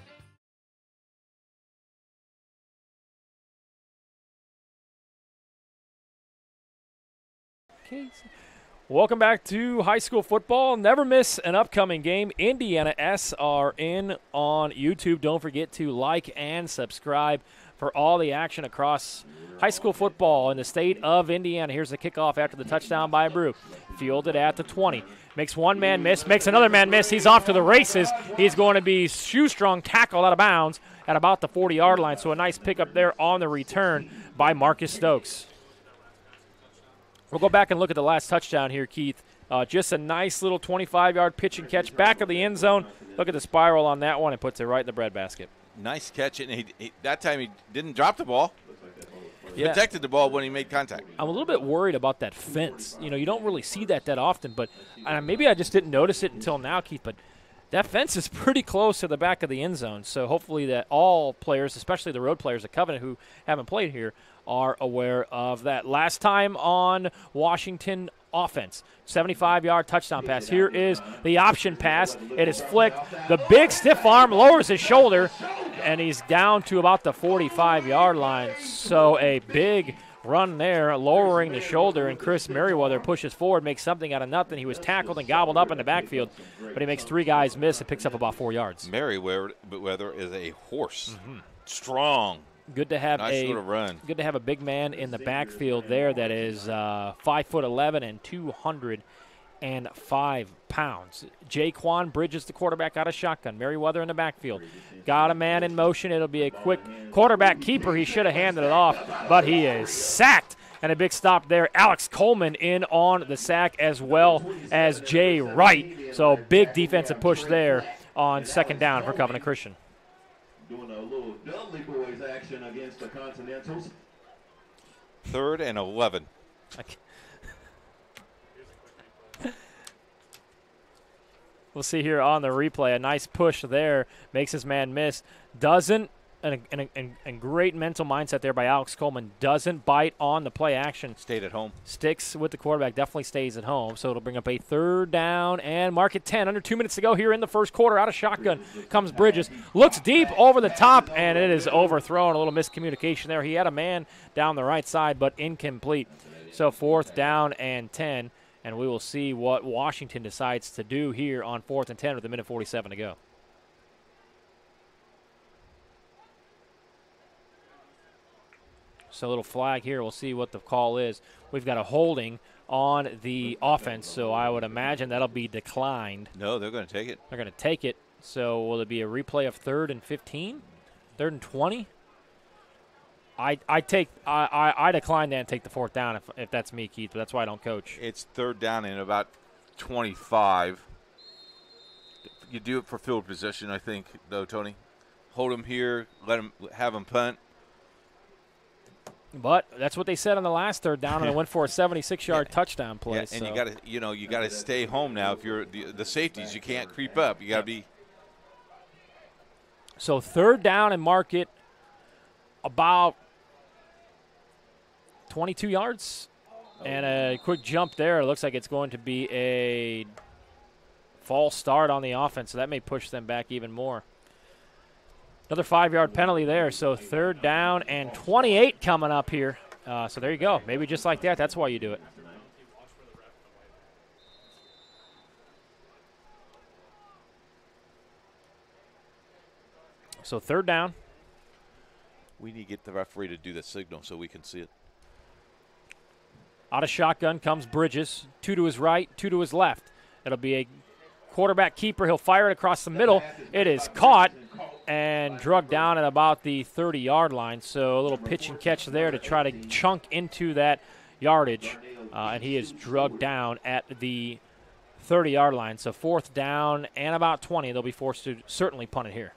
Welcome back to high school football. Never miss an upcoming game. IndianaSRN on YouTube. Don't forget to like and subscribe for all the action across high school football in the state of Indiana. Here's the kickoff after the touchdown by Brew. Fielded at the 20. Makes one man miss, makes another man miss. He's off to the races. He's going to be shoestrung, tackled out of bounds at about the 40-yard line. So a nice pickup there on the return by Marcus Stokes. We'll go back and look at the last touchdown here, Keith. Just a nice little 25-yard pitch and catch back of the end zone. Look at the spiral on that one and puts it right in the breadbasket. Nice catch, and that time he didn't drop the ball. He protected the ball when he made contact. I'm a little bit worried about that fence. You know, you don't really see that often, but maybe I just didn't notice it until now, Keith, but that fence is pretty close to the back of the end zone. So hopefully that all players, especially the road players at Covenant who haven't played here, are aware of that. Last time on Washington offense, 75-yard touchdown pass. Here is the option pass. It is flicked. The big stiff arm lowers his shoulder, and he's down to about the 45-yard line. So a big run there, lowering the shoulder, and Chris Merriweather pushes forward, makes something out of nothing. He was tackled and gobbled up in the backfield, but he makes 3 guys miss and picks up about 4 yards. Merriweather is a horse. Strong. Good to have nice little run. Good to have a big man in the backfield there that is 5'11" and 205 pounds. Jaquan Bridges, the quarterback, out of shotgun. Merriweather in the backfield. Got a man in motion. It'll be a quick quarterback keeper. He should have handed it off, but he is sacked. And a big stop there. Alex Coleman in on the sack, as well as Jay Wright. So big defensive push there on second down for Covenant Christian. Doing a little Dudley Boys action against the Continentals. 3rd and 11. We'll see here on the replay. A nice push there. Makes his man miss. Doesn't, and great mental mindset there by Alex Coleman. Doesn't bite on the play action. Stayed at home. Sticks with the quarterback. Definitely stays at home. So it'll bring up a 3rd down and mark it 10. Under 2 minutes to go here in the first quarter. Out of shotgun comes Bridges. Looks deep over the top, and it is overthrown. A little miscommunication there. He had a man down the right side, but incomplete. So 4th down and 10. And we will see what Washington decides to do here on 4th and 10 with 1:47 to go. So a little flag here. We'll see what the call is. We've got a holding on the offense, so I would imagine that'll be declined. No, they're going to take it. They're going to take it. So will it be a replay of 3rd and 15? 3rd and 20? I decline that and take the fourth down if that's me, Keith, but that's why I don't coach. It's third down in about 25. You do it for field position, I think, though, Tony. Hold him here, have him punt. But that's what they said on the last third down, and they went for a 76-yard touchdown play. Yeah, and you got to stay home now. If you're the safeties, you can't creep up. You got to be. So third down and mark it about 22 yards, and a quick jump there. It looks like it's going to be a false start on the offense, so that may push them back even more. Another 5-yard penalty there, so third down and 28 coming up here. So there you go. Maybe just like that, that's why you do it. So third down. We need to get the referee to do the signal so we can see it. Out of shotgun comes Bridges. 2 to his right, 2 to his left. It'll be a quarterback keeper. He'll fire it across the middle. It is caught and drugged down at about the 30-yard line. So a little pitch and catch there to try to chunk into that yardage. And he is drugged down at the 30-yard line. So fourth down and about 20. They'll be forced to certainly punt it here.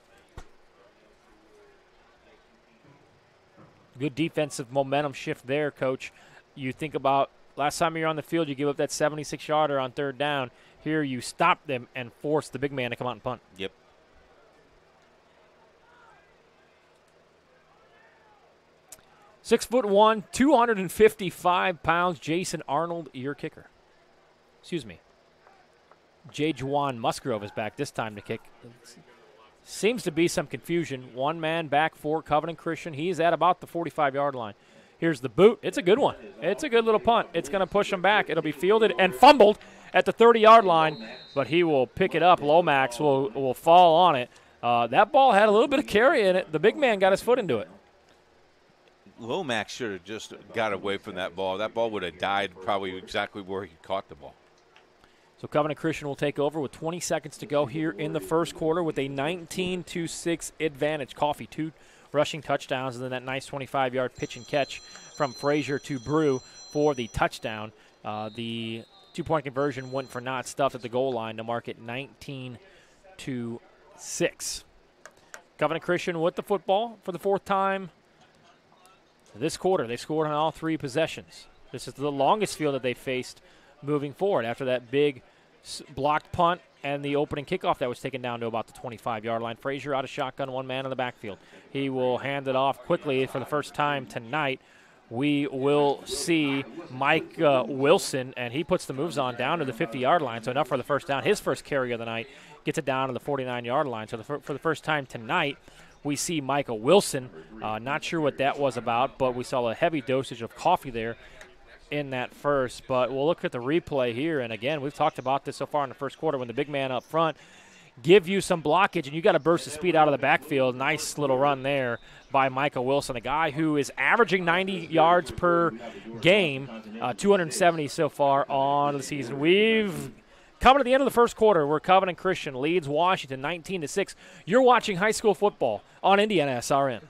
Good defensive momentum shift there, Coach. You think about last time you were on the field, you give up that 76-yarder on third down. Here you stop them and force the big man to come out and punt. Yep. (6'1", 255 pounds, Jason Arnold, your kicker. Excuse me. J. Juwan Musgrove is back this time to kick. Seems to be some confusion. One man back for Covenant Christian. He's at about the 45-yard line. Here's the boot. It's a good one. It's a good little punt. It's going to push him back. It'll be fielded and fumbled at the 30-yard line, but he will pick it up. Lomax will fall on it. That ball had a little bit of carry in it. The big man got his foot into it. Lomax should have just got away from that ball. That ball would have died probably exactly where he caught the ball. So Covenant Christian will take over with 20 seconds to go here in the first quarter with a 19-6 advantage. Coffee, 2 rushing touchdowns, and then that nice 25-yard pitch and catch from Frazier to Brew for the touchdown. The 2-point conversion went for naught, stuffed at the goal line to mark it 19-6. Covenant Christian with the football for the fourth time this quarter. They scored on all 3 possessions. This is the longest field that they faced moving forward after that big blocked punt and the opening kickoff that was taken down to about the 25-yard line. Frazier out of shotgun, one man in the backfield. He will hand it off quickly for the first time tonight. We will see Mike Wilson, and he puts the moves on down to the 50-yard line, so enough for the first down. His first carry of the night gets it down to the 49-yard line. So for the first time tonight, we see Michael Wilson. Not sure what that was about, but we saw a heavy dosage of coffee there in that first. But we'll look at the replay here, and again, we've talked about this so far in the first quarter when the big man up front give you some blockage and you got to burst the speed out of the backfield. Nice little run there by Michael Wilson, a guy who is averaging 90 yards per game, 270 so far on the season. We've come to the end of the first quarter where Covenant Christian leads Washington 19-6. You're watching high school football on IndianaSRN.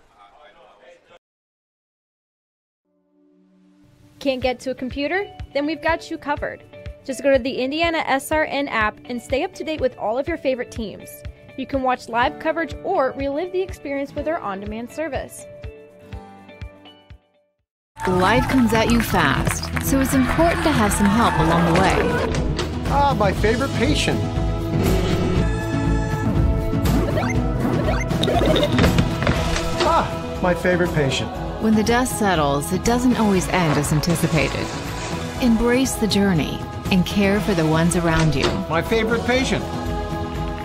Can't get to a computer? Then we've got you covered. Just go to the IndianaSRN app and stay up to date with all of your favorite teams. You can watch live coverage or relive the experience with our on-demand service. Life comes at you fast, so it's important to have some help along the way. Ah, my favorite patient. Ah, my favorite patient. When the dust settles, it doesn't always end as anticipated. Embrace the journey and care for the ones around you. My favorite patient.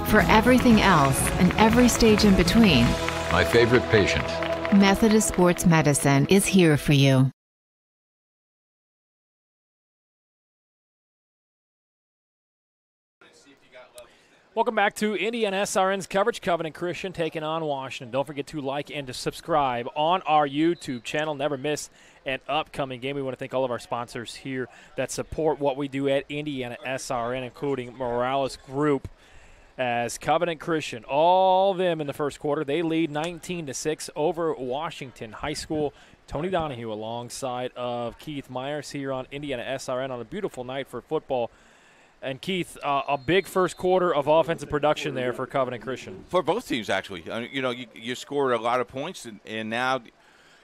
For everything else and every stage in between, my favorite patient. Methodist Sports Medicine is here for you. Welcome back to IndianaSRN's coverage. Covenant Christian taking on Washington. Don't forget to like and to subscribe on our YouTube channel. Never miss an upcoming game. We want to thank all of our sponsors here that support what we do at IndianaSRN, including Morales Group. as Covenant Christian, all of them in the first quarter, they lead 19-6 over Washington High School. Tony Donahue alongside of Keith Myers here on Indiana SRN on a beautiful night for football. And, Keith, a big first quarter of offensive production there for Covenant Christian. For both teams, actually. You scored a lot of points, and now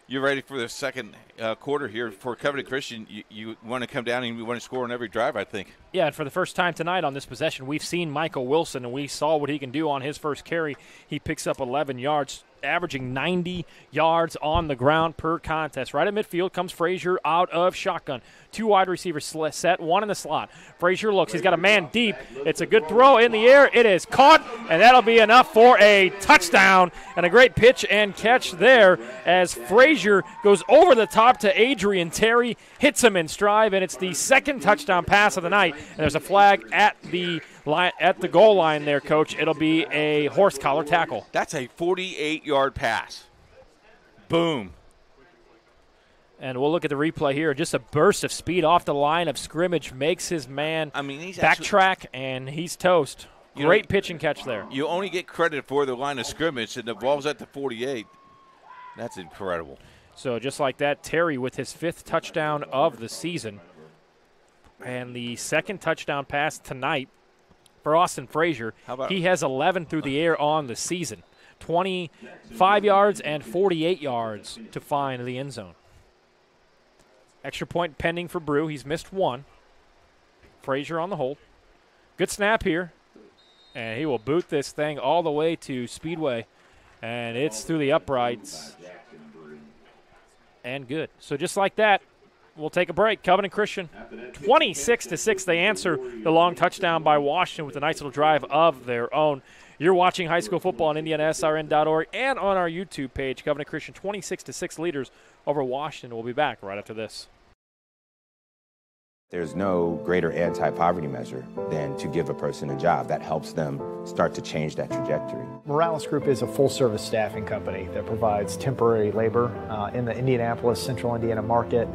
you're ready for the second quarter here. For Covenant Christian, you want to come down and you want to score on every drive, I think. Yeah, and for the first time tonight on this possession, we've seen Michael Wilson, and we saw what he can do on his first carry. He picks up 11 yards, averaging 90 yards on the ground per contest. Right at midfield comes Frazier out of shotgun. 2 wide receivers set, 1 in the slot. Frazier looks. He's got a man deep. It's a good throw in the air. It is caught, and that'll be enough for a touchdown. And a great pitch and catch there as Frazier goes over the top to Adrian Terry, hits him in stride, and it's the second touchdown pass of the night. And there's a flag at the goal line there, Coach. It'll be a horse collar tackle. That's a 48-yard pass. Boom. And we'll look at the replay here. Just a burst of speed off the line of scrimmage makes his man backtrack, and he's toast. Great pitch and catch there. You only get credit for the line of scrimmage, and the ball's at the 48. That's incredible. So just like that, Terry with his 5th touchdown of the season. And the second touchdown pass tonight for Austin Frazier. He has 11 through the air on the season. 25 yards and 48 yards to find the end zone. Extra point pending for Brew. He's missed 1. Frazier on the hold. Good snap here. And he will boot this thing all the way to Speedway. And it's through the uprights. And good. So just like that, we'll take a break. Covenant Christian, 26-6. They answer the long touchdown by Washington with a nice little drive of their own. You're watching high school football on IndianaSRN.org and on our YouTube page. Covenant Christian, 26-6 leaders over Washington. We'll be back right after this. There's no greater anti-poverty measure than to give a person a job. That helps them start to change that trajectory. Morales Group is a full-service staffing company that provides temporary labor in the Indianapolis, Central Indiana market.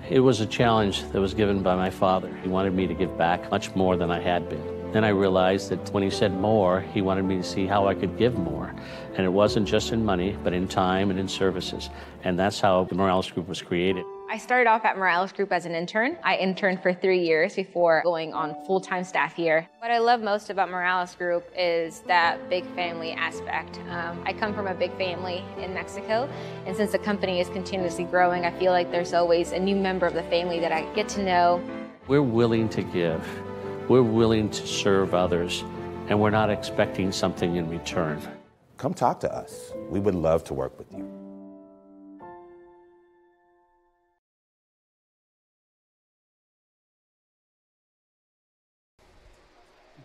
It was a challenge that was given by my father. He wanted me to give back much more than I had been. Then I realized that when he said more, he wanted me to see how I could give more. And it wasn't just in money, but in time and in services. And that's how the Morales Group was created. I started off at Morales Group as an intern. I interned for 3 years before going on full-time staff here. What I love most about Morales Group is that big family aspect. I come from a big family in Mexico, and since the company is continuously growing, I feel like there's always a new member of the family that I get to know. We're willing to give. We're willing to serve others, and we're not expecting something in return. Come talk to us. We would love to work with you.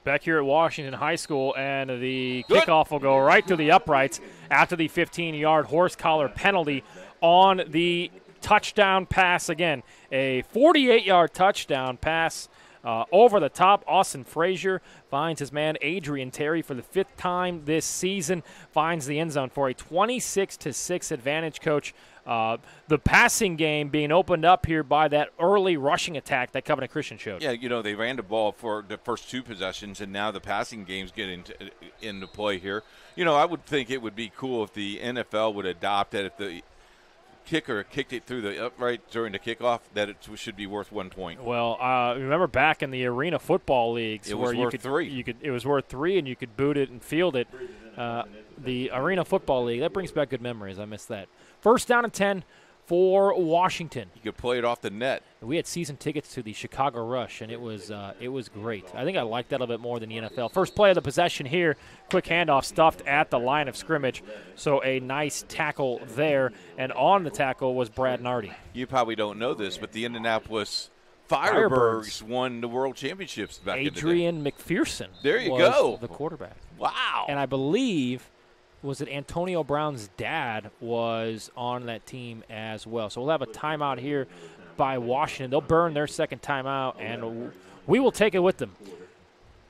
Back here at Washington High School, and the kickoff will go right to the uprights after the 15-yard horse collar penalty on the touchdown pass. Again, a 48-yard touchdown pass over the top. Austin Frazier finds his man Adrian Terry for the 5th time this season, finds the end zone for a 26-6 advantage, Coach. The passing game being opened up here by that early rushing attack that Covenant Christian showed. Yeah, they ran the ball for the first 2 possessions, and now the passing game's getting into play here. I would think it would be cool if the NFL would adopt that if the kicker kicked it through the upright during the kickoff, that it should be worth 1 point. Well, remember back in the Arena Football Leagues, it was worth 3. It was worth 3, and you could boot it and field it. The Arena Football League, that brings back good memories. I missed that. First down and 10 for Washington. You could play it off the net. We had season tickets to the Chicago Rush, and it was great. I think I liked that a little bit more than the NFL. First play of the possession here, quick handoff stuffed at the line of scrimmage. So a nice tackle there, and on the tackle was Brad Nardi. You probably don't know this, but the Indianapolis Firebirds won the World Championships back in the day. Adrian McPherson. There you go. The quarterback. Wow. And I believe, was it Antonio Brown's dad was on that team as well. So we'll have a timeout here by Washington. They'll burn their second timeout, and we will take it with them.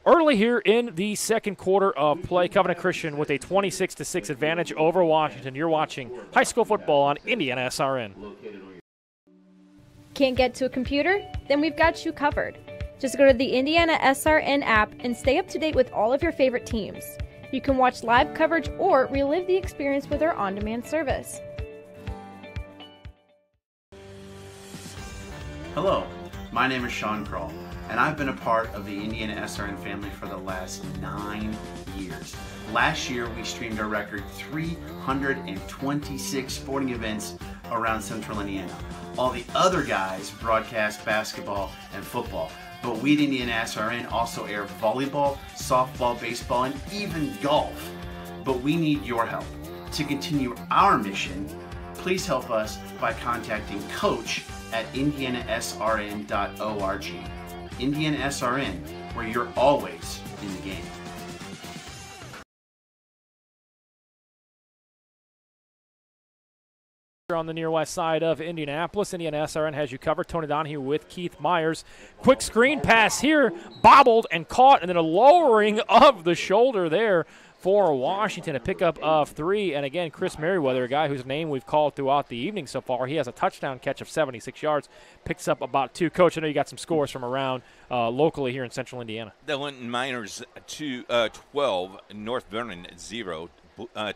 Early here in the second quarter of play, Covenant Christian with a 26-6 advantage over Washington. You're watching high school football on IndianaSRN. Can't get to a computer? Then we've got you covered. Just go to the IndianaSRN app and stay up to date with all of your favorite teams. You can watch live coverage or relive the experience with our on-demand service. Hello, my name is Sean Kroll, and I've been a part of the IndianaSRN family for the last 9 years. Last year, we streamed a record 326 sporting events around Central Indiana. All the other guys broadcast basketball and football, but we at IndianaSRN also air volleyball, softball, baseball, and even golf. But we need your help. To continue our mission, please help us by contacting Coach at IndianaSRN.org. IndianaSRN, where you're always in the game. On the near west side of Indianapolis, IndianaSRN has you covered. Tony Donahue with Keith Myers. Quick screen pass here, bobbled and caught, and then a lowering of the shoulder there for Washington. A pickup of 3, and again, Chris Merriweather, a guy whose name we've called throughout the evening so far. He has a touchdown catch of 76 yards, picks up about 2. Coach, I know you got some scores from around locally here in Central Indiana. The Linton Miners 12, North Vernon 0,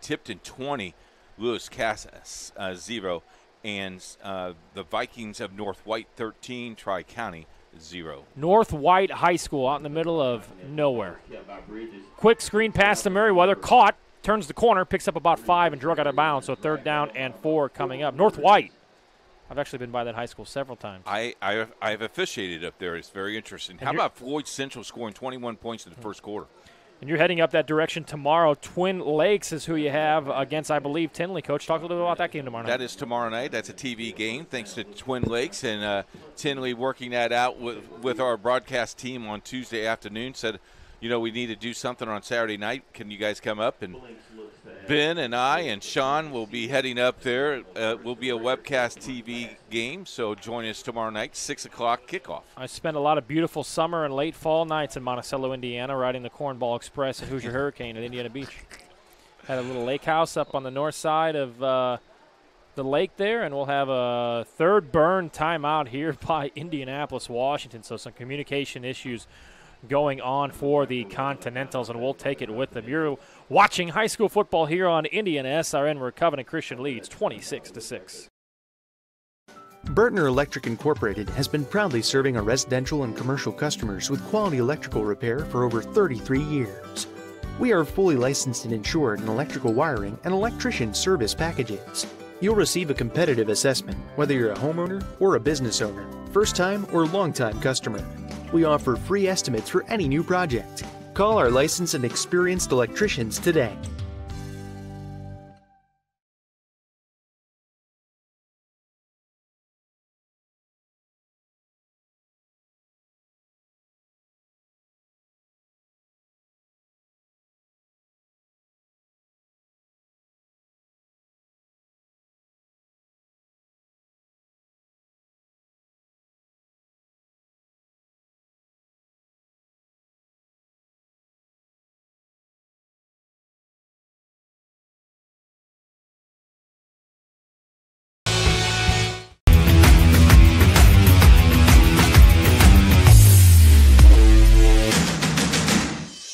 Tipton 20. Lewis Cass 0, and the Vikings of North White 13, Tri-County 0. North White High School out in the middle of nowhere. Quick screen pass to Merriweather, caught, turns the corner, picks up about 5 and drug out of bounds, so 3rd down and 4 coming up. North White, I've actually been by that high school several times. I've officiated up there. It's very interesting. How about Floyd Central scoring 21 points in the first quarter? And you're heading up that direction tomorrow. Twin Lakes is who you have against, I believe, Tinley. Coach, talk a little bit about that game tomorrow night. That is tomorrow night. That's a TV game thanks to Twin Lakes. And Tinley working that out with our broadcast team on Tuesday afternoon. Said, we need to do something on Saturday night. Can you guys come up? And Ben and I and Sean will be heading up there. Will be a webcast TV game, so join us tomorrow night, 6 o'clock kickoff. I spent a lot of beautiful summer and late fall nights in Monticello, Indiana, riding the Cornball Express at Hoosier Hurricane at Indiana Beach. Had a little lake house up on the north side of the lake there, and we'll have a 3rd burn timeout here by Indianapolis, Washington, so some communication issues going on for the Continentals, and we'll take it with them. You're watching high school football here on IndianaSRN, where Covenant Christian leads 26-6. Burtner Electric Incorporated has been proudly serving our residential and commercial customers with quality electrical repair for over 33 years. We are fully licensed and insured in electrical wiring and electrician service packages. You'll receive a competitive assessment, whether you're a homeowner or a business owner, first-time or long-time customer. We offer free estimates for any new project. Call our licensed and experienced electricians today.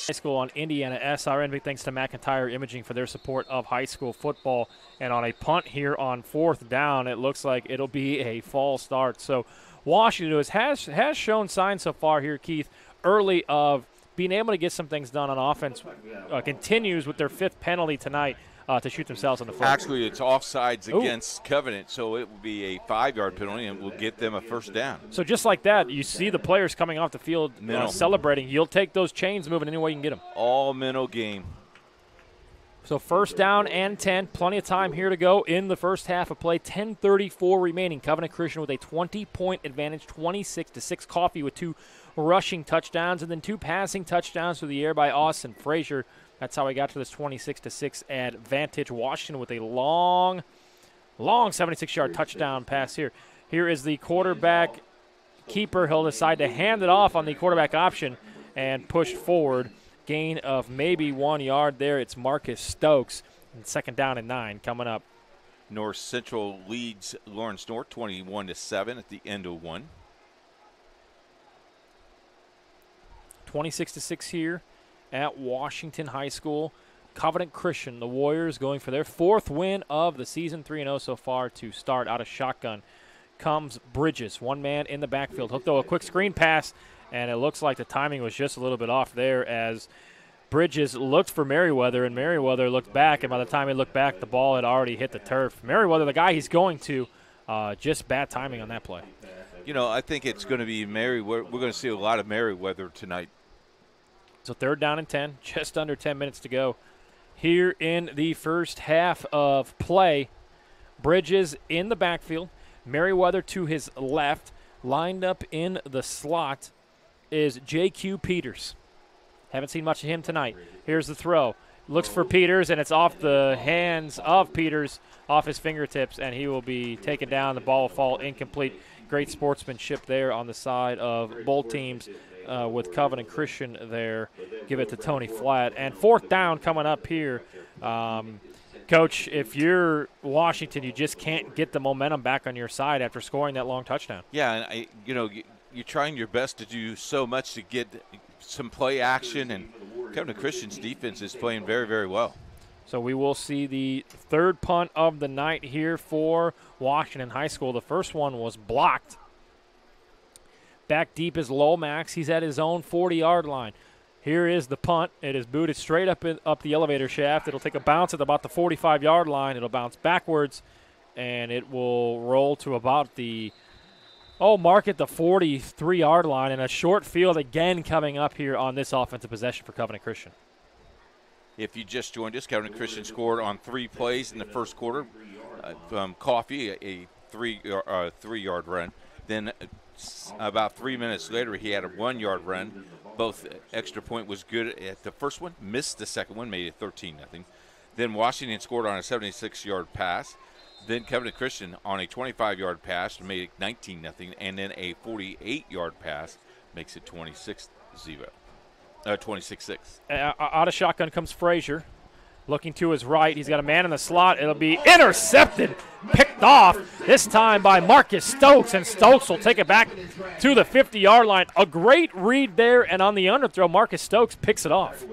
High school on IndianaSRN. Big thanks to McIntyre Imaging for their support of high school football. And on a punt here on 4th down, it looks like it'll be a false start. So Washington has shown signs so far here, Keith, early of being able to get some things done on offense. Continues with their 5th penalty tonight to shoot themselves in the foot. Actually, it's offsides against Covenant, so it will be a 5-yard penalty and will get them a 1st down. So just like that, you see the players coming off the field celebrating. You'll take those chains moving any way you can get them. All mental game. So 1st down and 10. Plenty of time here to go in the first half of play. 10:34 remaining. Covenant Christian with a 20-point advantage, 26-6. Coffee with 2 rushing touchdowns and then 2 passing touchdowns through the air by Austin Frazier. That's how we got to this 26-6 advantage. Washington with a long 76-yard touchdown pass here. Here is the quarterback keeper. He'll decide to hand it off on the quarterback option and push forward. Gain of maybe 1 yard there. It's Marcus Stokes. And 2nd down and 9 coming up. North Central leads Lawrence North 21-7 at the end of 1. 26-6 here at Washington High School. Covenant Christian, the Warriors, going for their 4th win of the season, 3-0 so far to start. Out of shotgun comes Bridges, one man in the backfield. He'll throw a quick screen pass, and it looks like the timing was just a little bit off there as Bridges looked for Merriweather, and Merriweather looked back, and by the time he looked back, the ball had already hit the turf. Merriweather, the guy he's going to, just bad timing on that play. You know, I think it's going to be Merriweather. We're going to see a lot of Merriweather tonight. So 3rd down and 10, just under 10 minutes to go here in the first half of play. Bridges in the backfield. Merriweather to his left. Lined up in the slot is J.Q. Peters. Haven't seen much of him tonight. Here's the throw. Looks for Peters, and it's off the hands of Peters, off his fingertips, and he will be taken down. The ball will fall incomplete. Great sportsmanship there on the side of both teams with Covenant Christian there. Give it to Tony Flatt. And 4th down coming up here. Coach, if you're Washington, you just can't get the momentum back on your side after scoring that long touchdown. Yeah, and you're trying your best to do so much to get some play action, and Covenant Christian's defense is playing very, very well. So we will see the 3rd punt of the night here for Washington High School. The first one was blocked. Back deep is Lomax. He's at his own 40-yard line. Here is the punt. It is booted straight up the elevator shaft. It'll take a bounce at about the 45-yard line. It'll bounce backwards, and it will roll to about the mark at the 43-yard line. And a short field again coming up here on this offensive possession for Covenant Christian. If you just joined us, Covenant Christian scored on 3 plays in the first quarter. Coffee, a 3-yard run. Then about 3 minutes later, he had a 1-yard run. Both extra point was good at the first one, missed the second one, made it 13-0. Then Washington scored on a 76-yard pass. Then Covenant Christian on a 25-yard pass made it 19-0, and then a 48-yard pass makes it 26-6. Out of shotgun comes Frazier. Looking to his right. He's got a man in the slot. It'll be intercepted, picked off, this time by Marcus Stokes, and Stokes will take it back to the 50-yard line. A great read there, and on the underthrow, Marcus Stokes picks it off.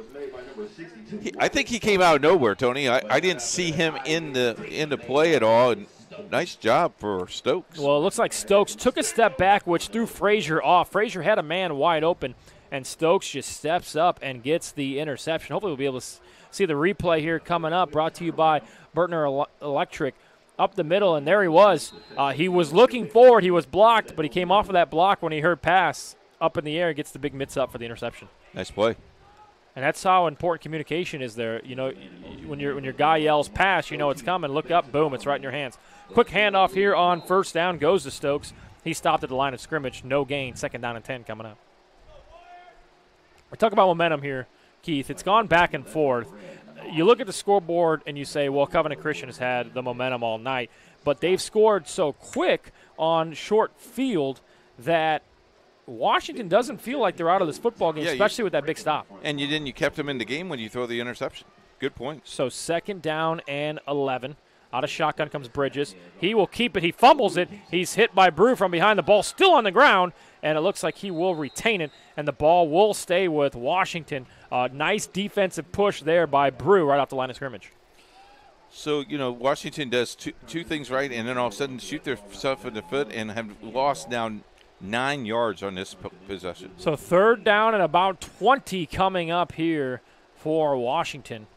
I think he came out of nowhere, Tony. I didn't see him in the play at all. And nice job for Stokes. Well, it looks like Stokes took a step back, which threw Frazier off. Frazier had a man wide open, and Stokes just steps up and gets the interception. Hopefully we'll be able to see the replay here coming up, brought to you by Bertner Electric. Up the middle, and there he was. He was looking forward. He was blocked, but he came off of that block when he heard pass. Up in the air, gets the big mitts up for the interception. Nice play. And that's how important communication is there. You know, when your guy yells pass, you know it's coming. Look up, boom, it's right in your hands. Quick handoff here on 1st down goes to Stokes. He stopped at the line of scrimmage. No gain. 2nd down and 10 coming up. We talk about momentum here, Keith. It's gone back and forth. You look at the scoreboard and you say, well, Covenant Christian has had the momentum all night. But they've scored so quick on short field that Washington doesn't feel like they're out of this football game, especially with that big stop. And you kept them in the game when you throw the interception. Good point. So 2nd down and 11. Out of shotgun comes Bridges. He will keep it. He fumbles it. He's hit by Brew from behind. The ball still on the ground, and it looks like he will retain it, and the ball will stay with Washington. Nice defensive push there by Brew right off the line of scrimmage. So, Washington does two things right, and then all of a sudden shoot themselves in the foot and have lost now 9 yards on this possession. So 3rd down and about 20 coming up here for Washington.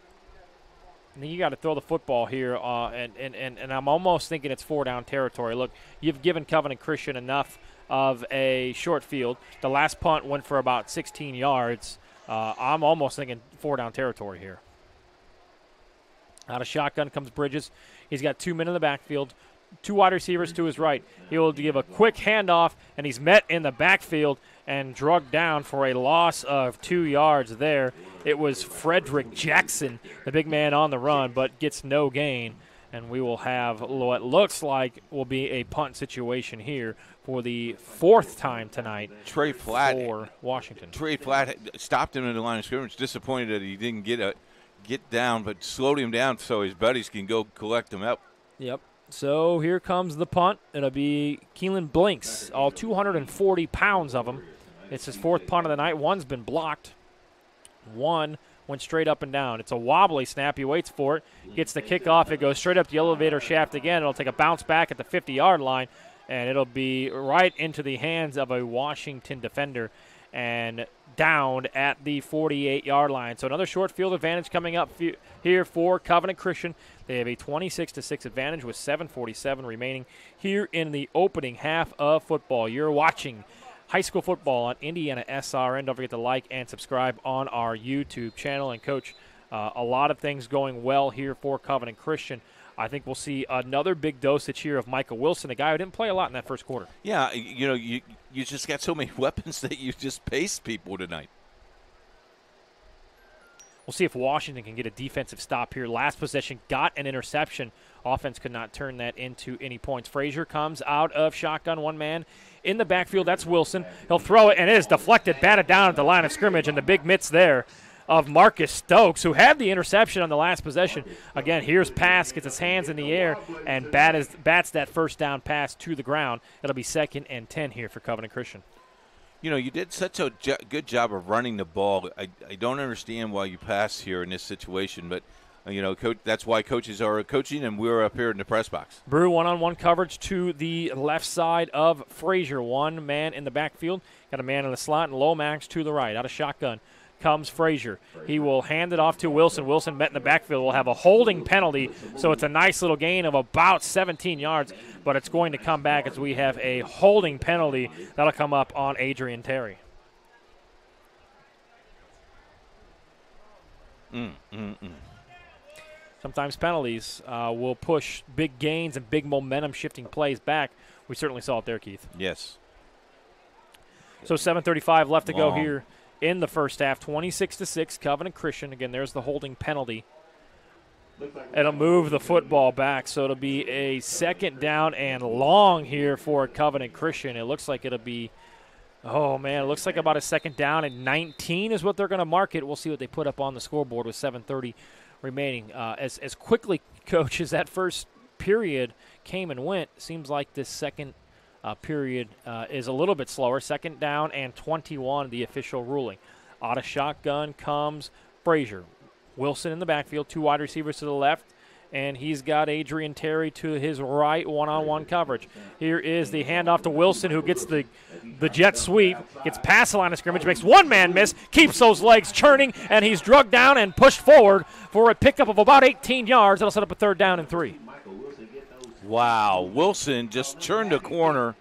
I think you got to throw the football here, and I'm almost thinking it's 4-down territory. Look, you've given Covenant Christian enough of a short field. The last punt went for about 16 yards. I'm almost thinking 4-down territory here. Out of shotgun comes Bridges. He's got 2 men in the backfield, 2 wide receivers to his right. He'll give a quick handoff, and he's met in the backfield and drugged down for a loss of 2 yards there. It was Frederick Jackson, the big man on the run, but gets no gain. And we will have what looks like will be a punt situation here for the 4th time tonight. Trey Flatt for Washington. Trey Flatt stopped him in the line of scrimmage. Disappointed that he didn't get down, but slowed him down so his buddies can go collect him up. Yep. So here comes the punt. It'll be Keelan Blinks, all 240 pounds of him, It's his 4th punt of the night. One's been blocked. One went straight up and down. It's a wobbly snap. He waits for it, gets the kickoff. It goes straight up the elevator shaft again. It'll take a bounce back at the 50-yard line, and it'll be right into the hands of a Washington defender and downed at the 48-yard line. So another short field advantage coming up here for Covenant Christian. They have a 26-6 advantage with 7:47 remaining here in the opening half of football. You're watching high school football on IndianaSRN. Don't forget to like and subscribe on our YouTube channel. And, Coach, a lot of things going well here for Covenant Christian. I think we'll see another big dosage here of Michael Wilson, a guy who didn't play a lot in that first quarter. Yeah, you just got so many weapons that you just pace people tonight. We'll see if Washington can get a defensive stop here. Last possession got an interception. Offense could not turn that into any points. Frazier comes out of shotgun, one man in the backfield. That's Wilson. He'll throw it, and it is deflected, batted down at the line of scrimmage, and the big mitts there of Marcus Stokes, who had the interception on the last possession. Again, here's pass, gets his hands in the air, and bats that first down pass to the ground. It'll be 2nd and 10 here for Covenant Christian. You did such a good job of running the ball. I don't understand why you pass here in this situation, but, Coach, that's why coaches are coaching, and we're up here in the press box. Brew one-on-one coverage to the left side of Frazier. One man in the backfield. Got a man in the slot, and Lomax to the right. Out of shotgun comes Frazier. He will hand it off to Wilson. Wilson met in the backfield. Will have a holding penalty, so it's a nice little gain of about 17 yards, but it's going to come back as we have a holding penalty. That'll come up on Adrian Terry. Sometimes penalties will push big gains and big momentum-shifting plays back. We certainly saw it there, Keith. Yes. So 7:35 left to go here in the first half. 26-6, Covenant Christian. Again, there's the holding penalty. It'll move the football back, so it'll be a 2nd down and long here for Covenant Christian. It looks like it'll be, it looks like about a 2nd down and 19 is what they're going to mark it. We'll see what they put up on the scoreboard with 7:30 remaining. As quickly, Coach, as that first period came and went, seems like this second period is a little bit slower. 2nd down and 21, the official ruling. Out of shotgun comes Frazier. Wilson in the backfield, 2 wide receivers to the left, and he's got Adrian Terry to his right, one-on-one coverage. Here is the handoff to Wilson, who gets the jet sweep, gets past the line of scrimmage, makes one man miss, keeps those legs churning, and he's drugged down and pushed forward for a pickup of about 18 yards. That'll set up a 3rd down and 3. Wow, Wilson just turned a corner,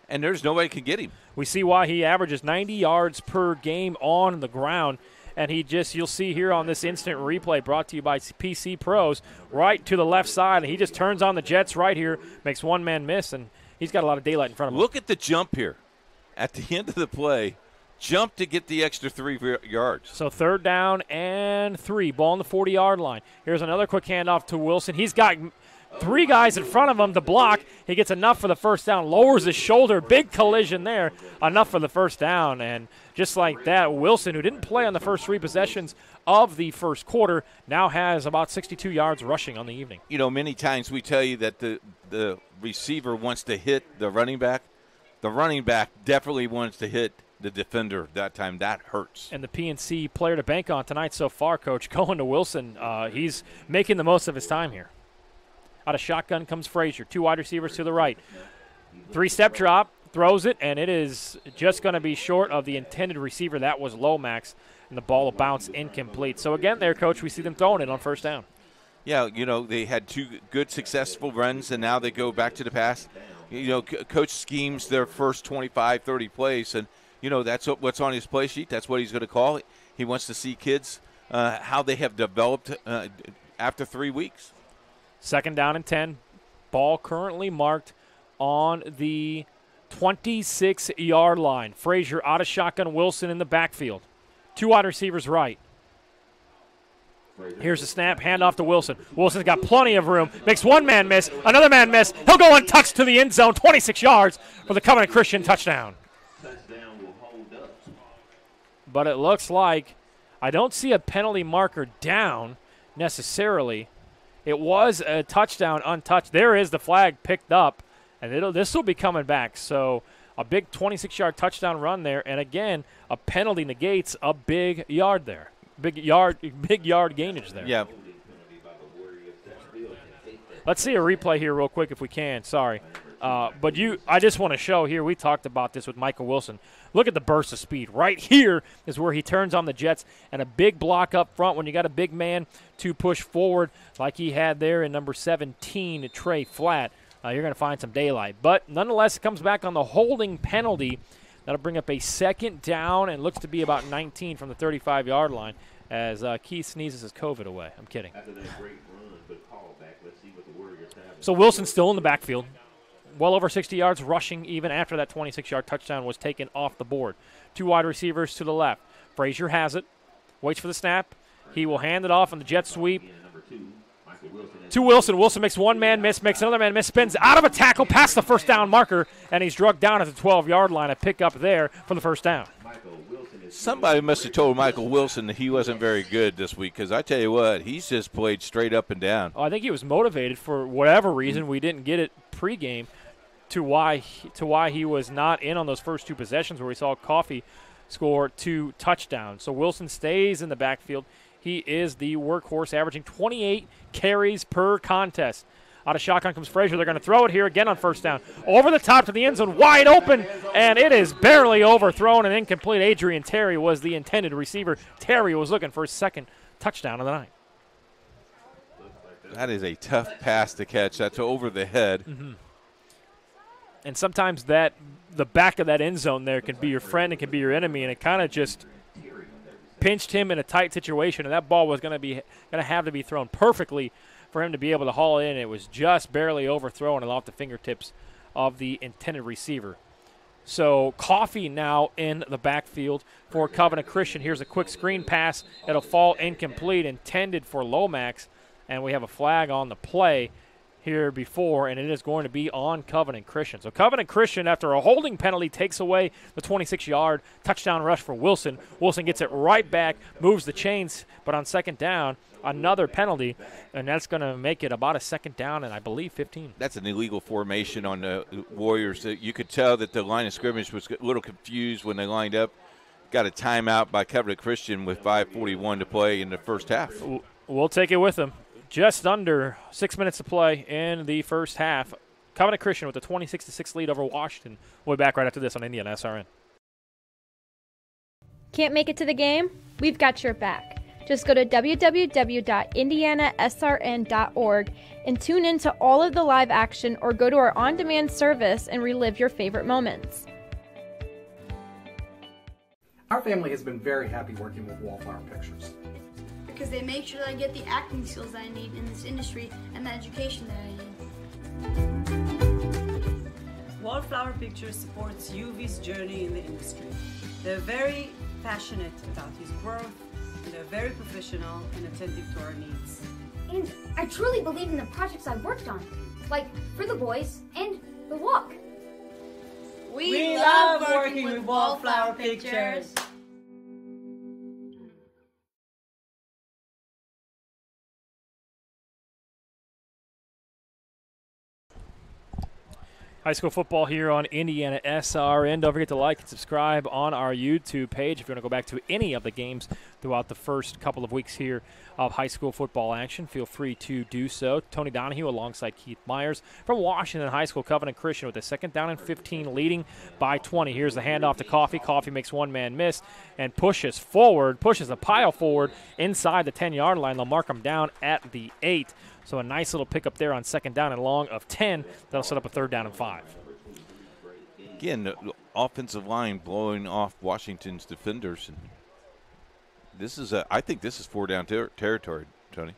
and there's nobody can get him. We see why he averages 90 yards per game on the ground, and you'll see here on this instant replay brought to you by PC Pros, right to the left side, and he just turns on the jets right here, makes one man miss, and he's got a lot of daylight in front of him. Look at the jump here. At the end of the play, jump to get the extra 3 yards. So 3rd down and 3, ball on the 40-yard line. Here's another quick handoff to Wilson. He's got 3 guys in front of him to block. He gets enough for the first down, lowers his shoulder, big collision there, enough for the first down. And just like that, Wilson, who didn't play on the first 3 possessions of the first quarter, now has about 62 yards rushing on the evening. Many times we tell you that the receiver wants to hit the running back. The running back definitely wants to hit the defender that time. That hurts. And the PNC player to bank on tonight so far, Coach, going to Wilson. He's making the most of his time here. Out of shotgun comes Frazier. 2 wide receivers to the right. 3-step drop, throws it, and it is just going to be short of the intended receiver. That was Lomax, and the ball will bounce incomplete. So again there, Coach, we see them throwing it on first down. Yeah, they had 2 good successful runs, and now they go back to the pass. Coach schemes their first 25, 30 plays, and, that's what's on his play sheet. That's what he's going to call it. He wants to see kids how they have developed after 3 weeks. 2nd down and 10. Ball currently marked on the 26-yard line. Frazier out of shotgun, Wilson in the backfield. 2 wide receivers right. Here's the snap, handoff to Wilson. Wilson's got plenty of room. Makes one man miss, another man miss. He'll go untouched to the end zone, 26 yards for the Covenant Christian touchdown. But it looks like I don't see a penalty marker down necessarily. It was a touchdown untouched. There is the flag picked up, and this will be coming back. So A big 26-yard touchdown run there, and again, a penalty negates a big yard there. Big yard gainage there. Yeah. Let's see a replay here real quick if we can. Sorry. But I just want to show here, we talked about this with Michael Wilson. Look at the burst of speed. Right here is where he turns on the Jets, and a big block up front when you got a big man to push forward like he had there in number 17, Trey Flatt. You're going to find some daylight. But nonetheless, it comes back on the holding penalty. That'll bring up a second down and looks to be about 19 from the 35-yard line as Keith sneezes his COVID away. I'm kidding. So Wilson's still in the backfield. Well over 60 yards rushing even after that 26-yard touchdown was taken off the board. 2 wide receivers to the left. Frazier has it. Waits for the snap. He will hand it off on the jet sweep to Wilson. Wilson makes one man miss, makes another man miss, spins out of a tackle past the first down marker, and he's drugged down at the 12-yard line. A pick up there for the first down. Somebody must have told Michael Wilson that he wasn't very good this week, because I tell you what, he's just played straight up and down. Oh, I think he was motivated for whatever reason. We didn't get it pregame to why he was not in on those first 2 possessions where we saw Coffee score 2 touchdowns. So Wilson stays in the backfield. He is the workhorse, averaging 28 carries per contest. Out of shotgun comes Frazier. They're going to throw it here again on first down. Over the top to the end zone, wide open, and it is barely overthrown and incomplete. Adrian Terry was the intended receiver. Terry was looking for his second touchdown of the night. That is a tough pass to catch. That's over the head. Mm-hmm. And sometimes the back of that end zone there can be your friend, it can be your enemy, and it kind of just pinched him in a tight situation, and that ball was going to have to be thrown perfectly for him to be able to haul it in. It was just barely overthrown and off the fingertips of the intended receiver. So Coffee now in the backfield for Covenant Christian. Here's a quick screen pass. It'll fall incomplete, intended for Lomax, and we have a flag on the play here before, and it is going to be on Covenant Christian. So Covenant Christian, after a holding penalty, takes away the 26-yard touchdown rush for Wilson. Wilson gets it right back, moves the chains, but on second down, another penalty, and that's going to make it about a second down and I believe 15. That's an illegal formation on the Warriors. You could tell that the line of scrimmage was a little confused when they lined up. Got a timeout by Covenant Christian with 5:41 to play in the first half. We'll take it with them. Just under 6 minutes to play in the first half. Covenant Christian with a 26-6 lead over Washington. We'll be back right after this on IndianaSRN. Can't make it to the game? We've got your back. Just go to www.IndianaSRN.org and tune in to all of the live action, or go to our on-demand service and relive your favorite moments. Our family has been very happy working with Wallflower Pictures, because they make sure that I get the acting skills that I need in this industry and the education that I need. Wallflower Pictures supports UV's journey in the industry. They're very passionate about his growth, and they're very professional and attentive to our needs. And I truly believe in the projects I've worked on, like For the Boys and The Walk. We love working with Wallflower Pictures. High school football here on IndianaSRN. Don't forget to like and subscribe on our YouTube page if you want to go back to any of the games throughout the first couple of weeks here of high school football action. Feel free to do so. Tony Donahue alongside Keith Myers from Washington High School. Covenant Christian with a second down and 15, leading by 20. Here's the handoff to Coffee. Coffee makes one man miss and pushes a pile forward inside the 10-yard line. They'll mark him down at the 8. So a nice little pickup there on second down and long of 10. That'll set up a third down and 5. Again, the offensive line blowing off Washington's defenders. And I think this is four-down territory, Tony.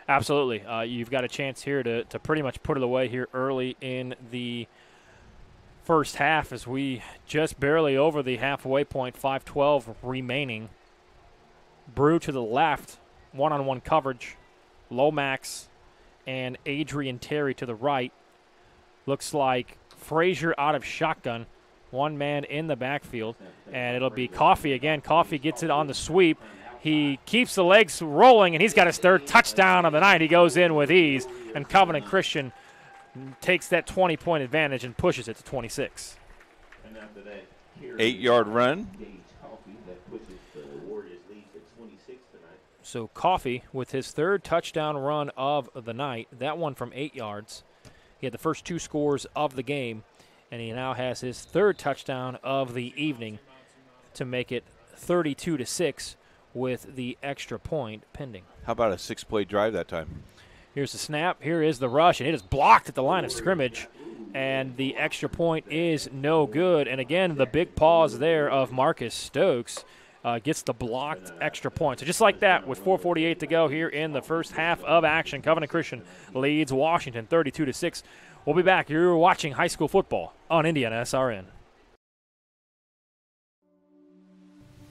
Absolutely. You've got a chance here to pretty much put it away here early in the first half, as we just barely over the halfway point, 5:12 remaining. Brew to the left, one-on-one coverage. Lomax and Adrian Terry to the right. Looks like Frazier out of shotgun. One man in the backfield, and it'll be Coffee again. Coffee gets it on the sweep. He keeps the legs rolling, and he's got his third touchdown of the night. He goes in with ease, and Covenant Christian takes that 20-point advantage and pushes it to 26. And after that, 8-yard run. that pushes the Warriors lead to 26 tonight. So Coffee with his third touchdown run of the night, that one from 8 yards. He had the first 2 scores of the game, and he now has his third touchdown of the evening to make it 32-6 with the extra point pending. How about a 6-play drive that time? Here's the snap. Here is the rush, and it is blocked at the line of scrimmage, and the extra point is no good. And again, the big pause there of Marcus Stokes gets the blocked extra point. So just like that, with 4:48 to go here in the first half of action, Covenant Christian leads Washington 32-6. We'll be back. You're watching high school football on IndianaSRN.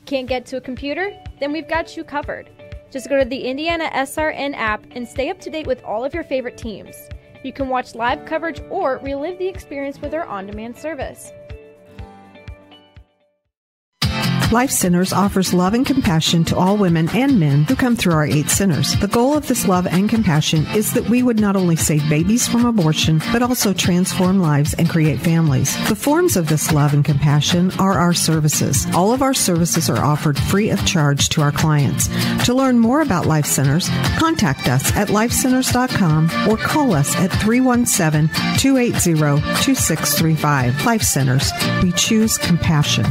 Can't get to a computer? Then we've got you covered. Just go to the IndianaSRN app and stay up to date with all of your favorite teams. You can watch live coverage or relive the experience with our on-demand service. Life Centers offers love and compassion to all women and men who come through our 8 centers. The goal of this love and compassion is that we would not only save babies from abortion, but also transform lives and create families. The forms of this love and compassion are our services. All of our services are offered free of charge to our clients. To learn more about Life Centers, contact us at lifecenters.com or call us at 317-280-2635. Life Centers. We choose compassion.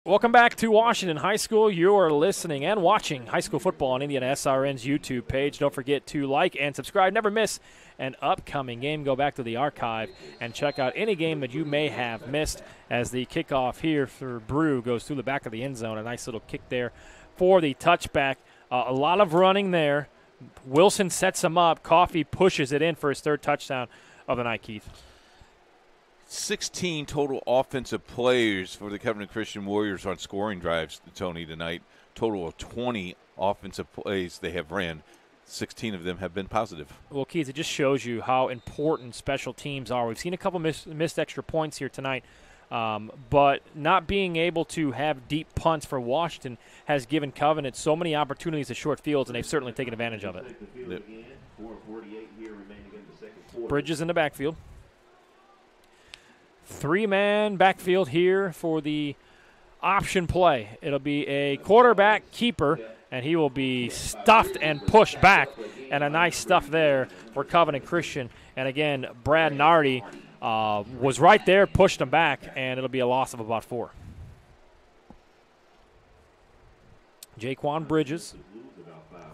Welcome back to Washington High School. You are listening and watching high school football on IndianaSRN's YouTube page. Don't forget to like and subscribe. Never miss an upcoming game. Go back to the archive and check out any game that you may have missed as the kickoff here for Brew goes through the back of the end zone. A nice little kick there for the touchback. A lot of running there. Wilson sets him up. Coffee pushes it in for his third touchdown of the night, Keith. 16 total offensive players for the Covenant Christian Warriors on scoring drives, Tony, tonight. Total of 20 offensive plays they have ran. 16 of them have been positive. Well, Keith, it just shows you how important special teams are. We've seen a couple missed extra points here tonight, but not being able to have deep punts for Washington has given Covenant so many opportunities at short fields, and they've certainly taken advantage of it. Yep. Bridges in the backfield. 3-man backfield here for the option play. It'll be a quarterback keeper, and he will be stuffed and pushed back. And a nice stuff there for Covenant Christian. And again, Brad Nardi was right there, pushed him back, and it'll be a loss of about 4. Jaquan Bridges,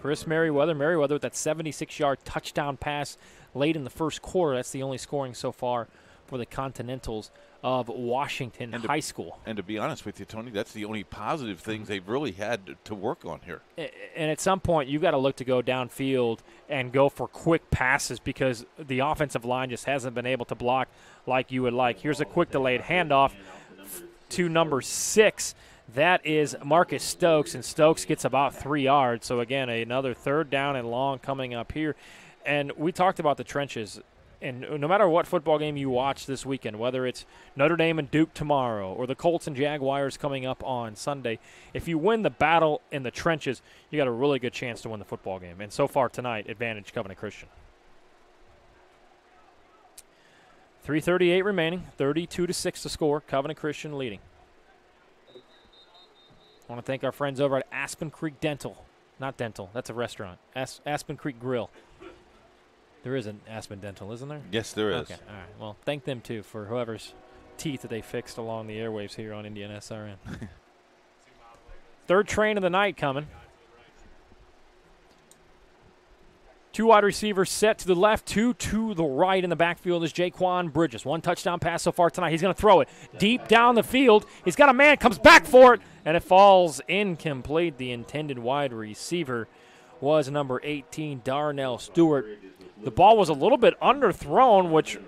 Chris Merriweather with that 76-yard touchdown pass late in the first quarter. That's the only scoring so far for the Continentals of Washington High School. And to be honest with you, Tony, that's the only positive things they've really had to work on here. And at some point, you've got to look to go downfield and go for quick passes because the offensive line just hasn't been able to block like you would like. Here's a quick delayed handoff to number 6. That is Marcus Stokes, and Stokes gets about 3 yards. So, again, another third down and long coming up here. And we talked about the trenches. And no matter what football game you watch this weekend, whether it's Notre Dame and Duke tomorrow or the Colts and Jaguars coming up on Sunday, if you win the battle in the trenches, you got a really good chance to win the football game. And so far tonight, advantage Covenant Christian. 3:38 remaining, 32-6 to score. Covenant Christian leading. I want to thank our friends over at Aspen Creek Dental. Not Dental, that's a restaurant. Aspen Creek Grill. There is an Aspen Dental, isn't there? Yes, there is. Okay, all right. Well, thank them, too, for whoever's teeth that they fixed along the airwaves here on IndianaSRN. Third train of the night coming. 2 wide receivers set to the left, 2 to the right in the backfield is Jaquan Bridges. 1 touchdown pass so far tonight. He's going to throw it deep down the field. He's got a man, comes back for it, and it falls incomplete. The intended wide receiver was number 18, Darnell Stewart. The ball was a little bit underthrown, which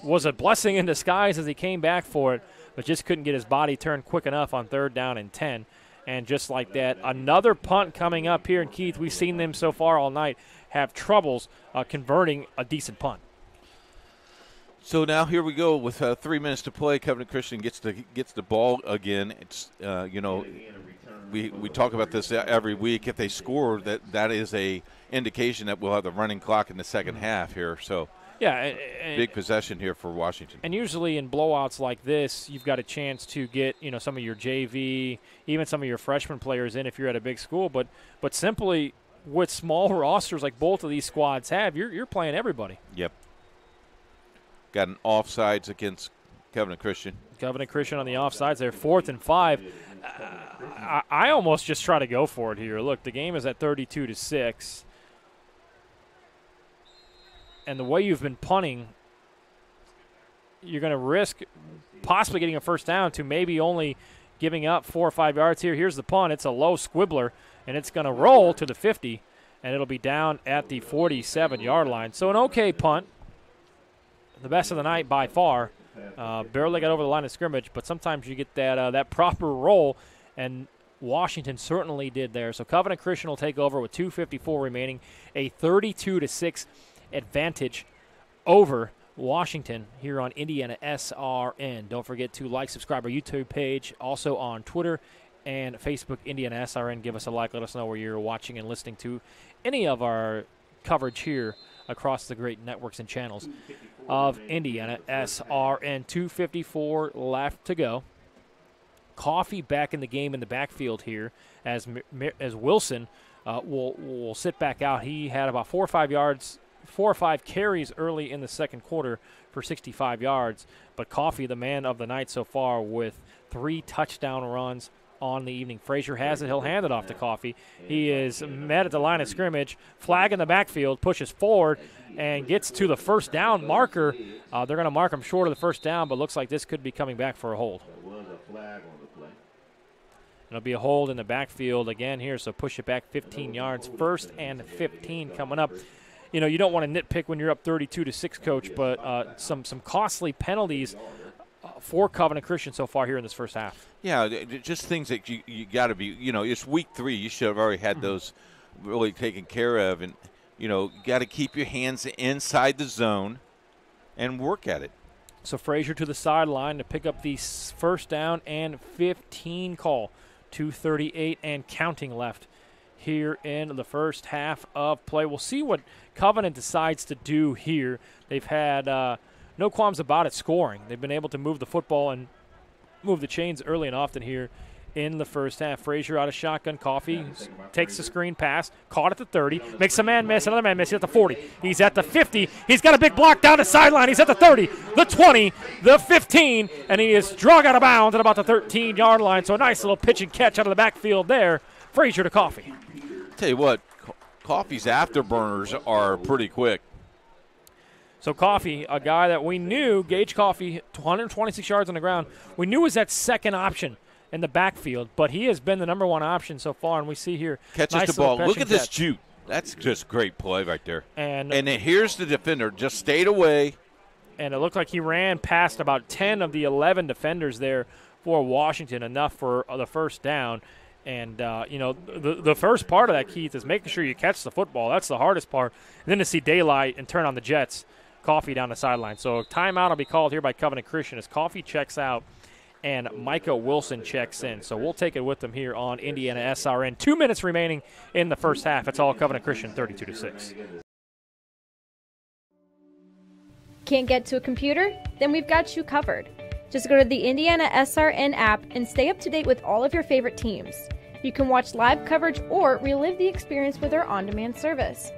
was a blessing in disguise as he came back for it, but just couldn't get his body turned quick enough on 3rd down and 10. And just like that, another punt coming up here. And, Keith, we've seen them so far all night have troubles converting a decent punt. So now here we go with 3 minutes to play. Covenant Christian gets the ball again. It's we talk about this every week. If they score, that is a indication that we'll have the running clock in the second half here. So yeah, big possession here for Washington. And usually in blowouts like this, you've got a chance to get some of your JV, even some of your freshman players in if you're at a big school. But simply with small rosters like both of these squads have, you're playing everybody. Yep. Got an offsides against Covenant Christian. Covenant Christian on the offsides. They're 4th and 5. I almost just try to go for it here. Look, the game is at 32-6. And the way you've been punting, you're going to risk possibly getting a first down to maybe only giving up 4 or 5 yards here. Here's the punt. It's a low squibbler, and it's going to roll to the 50, and it'll be down at the 47-yard line. So an okay punt. The best of the night by far. Barely got over the line of scrimmage, but sometimes you get that proper roll, and Washington certainly did there. So Covenant Christian will take over with 2:54 remaining, a 32-6 advantage over Washington here on IndianaSRN. Don't forget to like, subscribe our YouTube page, also on Twitter and Facebook, IndianaSRN. Give us a like. Let us know where you're watching and listening to any of our coverage here across the great networks and channels of IndianaSRN. 2:54 left to go. Coffee back in the game in the backfield here as Wilson will sit back out. He had about 4 or 5 carries early in the second quarter for 65 yards. But Coffee, the man of the night so far, with 3 touchdown runs on the evening. Frazier has it. He'll hand it off to Coffee. He is met at the line of scrimmage. Flag in the backfield, pushes forward, and gets to the first down marker. They're going to mark him short of the first down, but looks like this could be coming back for a hold. It'll be a hold in the backfield again here, so push it back 15 yards. 1st and 15 coming up. You don't want to nitpick when you're up 32-6, Coach, but some costly penalties for Covenant Christian so far here in this first half. Yeah, just things that you got to be, it's week 3. You should have already had those really taken care of. And, you got to keep your hands inside the zone and work at it. So Frazier to the sideline to pick up the first down and 15 call. 2:38 and counting left here in the first half of play. We'll see what Covenant decides to do here. They've had no qualms about it scoring. They've been able to move the football and move the chains early and often here in the first half. Frazier out of shotgun. Coffee takes the screen pass, caught at the 30, makes a man miss, another man miss. He's at the 40. He's at the 50. He's got a big block down the sideline. He's at the 30, the 20, the 15, and he is dragged out of bounds at about the 13-yard line. So a nice little pitch and catch out of the backfield there. Frazier to Coffee. Tell you what, Coffee's afterburners are pretty quick. So Coffee, a guy that we knew, Gage Coffee, 126 yards on the ground, we knew was that second option in the backfield, but he has been the number 1 option so far, and we see here. Catches nice the ball. Look at this catch. shoot. That's just great play right there. And then here's the defender. Just stayed away. And it looked like he ran past about 10 of the 11 defenders there for Washington, enough for the first down. And, the first part of that, Keith, is making sure you catch the football. That's the hardest part. And then to see daylight and turn on the Jets. Coffee down the sideline. So timeout will be called here by Covenant Christian as Coffee checks out and Micah Wilson checks in. So we'll take it with them here on IndianaSRN. 2 minutes remaining in the first half. It's all Covenant Christian, 32-6. Can't get to a computer? Then we've got you covered. Just go to the IndianaSRN app and stay up to date with all of your favorite teams. You can watch live coverage or relive the experience with our on-demand service.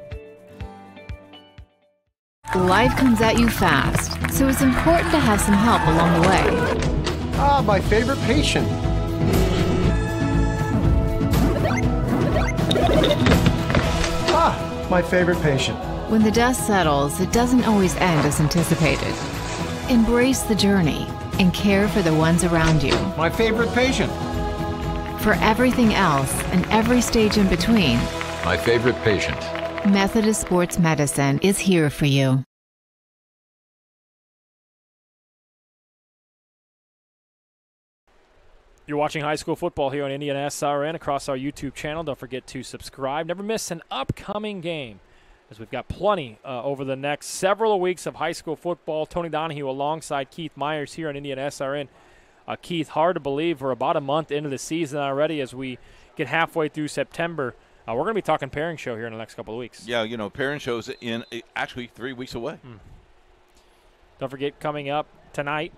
Life comes at you fast, so it's important to have some help along the way. Ah, my favorite patient. Ah, my favorite patient. When the dust settles, it doesn't always end as anticipated. Embrace the journey and care for the ones around you. My favorite patient. For everything else and every stage in between, my favorite patient. Methodist Sports Medicine is here for you. You're watching high school football here on IndianaSRN across our YouTube channel. Don't forget to subscribe. Never miss an upcoming game, as we've got plenty over the next several weeks of high school football. Tony Donahue alongside Keith Myers here on IndianaSRN. Keith, hard to believe we're about a month into the season already as we get halfway through September. We're going to be talking pairing show here in the next couple of weeks. Yeah, pairing show's in actually 3 weeks away. Don't forget, coming up tonight,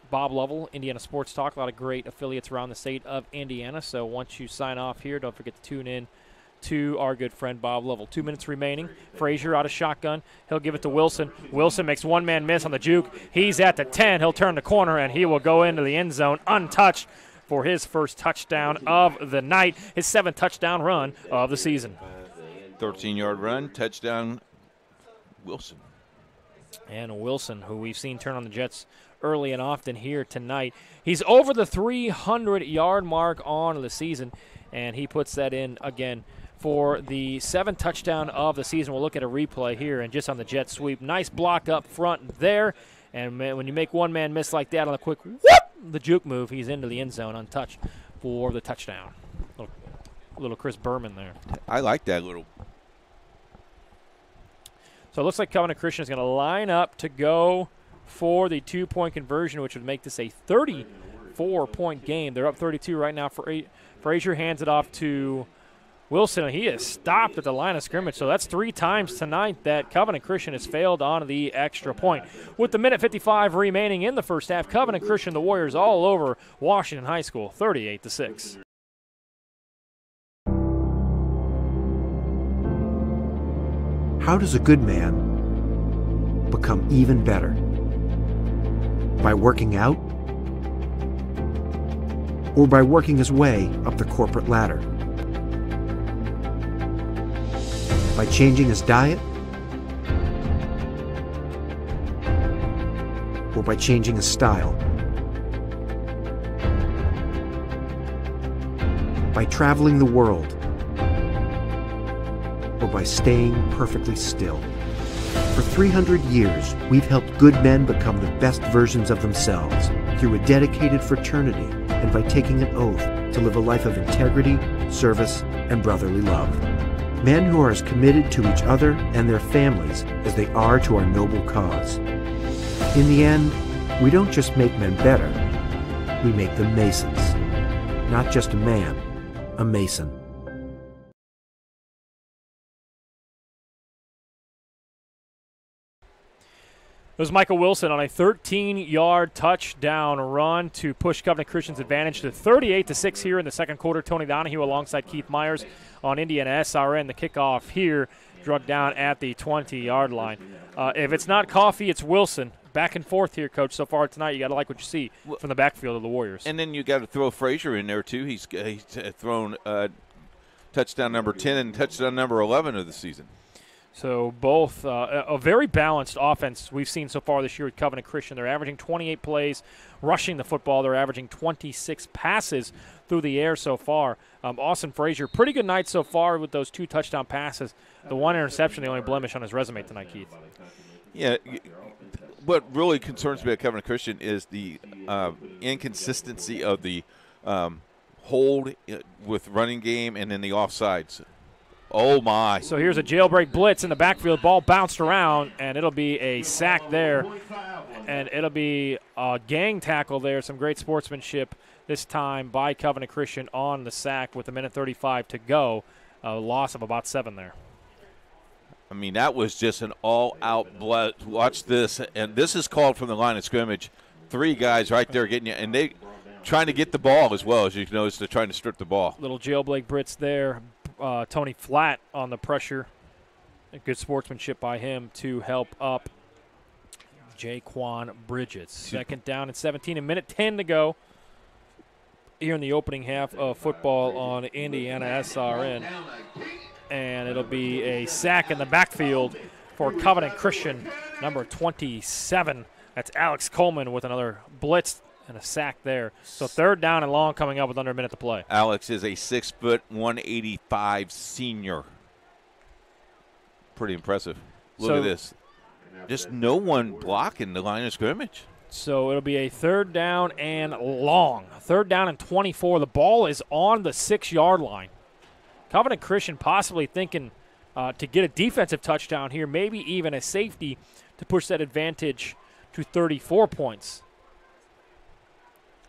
Bob Lovell, Indiana Sports Talk. A lot of great affiliates around the state of Indiana. So once you sign off here, don't forget to tune in to our good friend Bob Lovell. 2 minutes remaining. Frazier out of shotgun. He'll give it to Wilson. Wilson makes one-man miss on the juke. He's at the 10. He'll turn the corner, and he will go into the end zone untouched for his first touchdown of the night, his 7th touchdown run of the season. 13-yard run, touchdown, Wilson. And Wilson, who we've seen turn on the Jets early and often here tonight. He's over the 300-yard mark on the season, and he puts that in again for the 7th touchdown of the season. We'll look at a replay here and just on the jet sweep. Nice block up front there, and when you make one man miss like that on a quick whoop, the juke move, he's into the end zone untouched for the touchdown. Little Chris Berman there. I like that little. So it looks like Covenant Christian is going to line up to go for the 2-point conversion, which would make this a 34-point game. They're up 32 right now. Frazier hands it off to Wilson, and he is stopped at the line of scrimmage. So that's 3 times tonight that Covenant Christian has failed on the extra point. With the minute 55 remaining in the first half, Covenant Christian, the Warriors all over Washington High School, 38-6. How does a good man become even better? By working out? Or by working his way up the corporate ladder? By changing his diet? Or by changing his style? By traveling the world? Or by staying perfectly still? For 300 years, we've helped good men become the best versions of themselves through a dedicated fraternity and by taking an oath to live a life of integrity, service, and brotherly love. Men who are as committed to each other and their families as they are to our noble cause. In the end, we don't just make men better, we make them Masons. Not just a man, a Mason. It was Michael Wilson on a 13-yard touchdown run to push Covenant Christian's advantage to 38-6 here in the second quarter. Tony Donahue alongside Keith Myers on IndianaSRN. The kickoff here drug down at the 20-yard line. If it's not Coffee, it's Wilson. Back and forth here, Coach. So far tonight, you got to like what you see from the backfield of the Warriors. And then you got to throw Frazier in there too. He's thrown touchdown number 10 and touchdown number 11 of the season. So both a very balanced offense we've seen so far this year with Covenant Christian. They're averaging 28 plays rushing the football. They're averaging 26 passes through the air so far. Austin Frazier, pretty good night so far with those 2 touchdown passes. The 1 interception, the only blemish on his resume tonight, Keith. Yeah, what really concerns me about Covenant Christian is the inconsistency of the hold with running game and then the offsides. Oh, my. So here's a jailbreak blitz in the backfield. Ball bounced around, and it'll be a sack there. And it'll be a gang tackle there. Some great sportsmanship this time by Covenant Christian on the sack with 1:35 to go. A loss of about 7 there. I mean, that was just an all-out blood. Watch this. And this is called from the line of scrimmage. 3 guys right there getting you. And they trying to get the ball as well. As you notice, they're trying to strip the ball. Little jailbreak blitz there. Tony Flatt on the pressure. Good sportsmanship by him to help up Jaquan Bridges. Second down and 17, a minute 10 to go here in the opening half of football on IndianaSRN. And it'll be a sack in the backfield for Covenant Christian, number 27. That's Alex Coleman with another blitz and a sack there. So third down and long coming up with under a minute to play. Alex is a 6', 185 senior. Pretty impressive. Look at this. Just no one blocking the line of scrimmage. So it'll be a third down and long. Third down and 24. The ball is on the 6-yard line. Covenant Christian possibly thinking to get a defensive touchdown here, maybe even a safety to push that advantage to 34 points.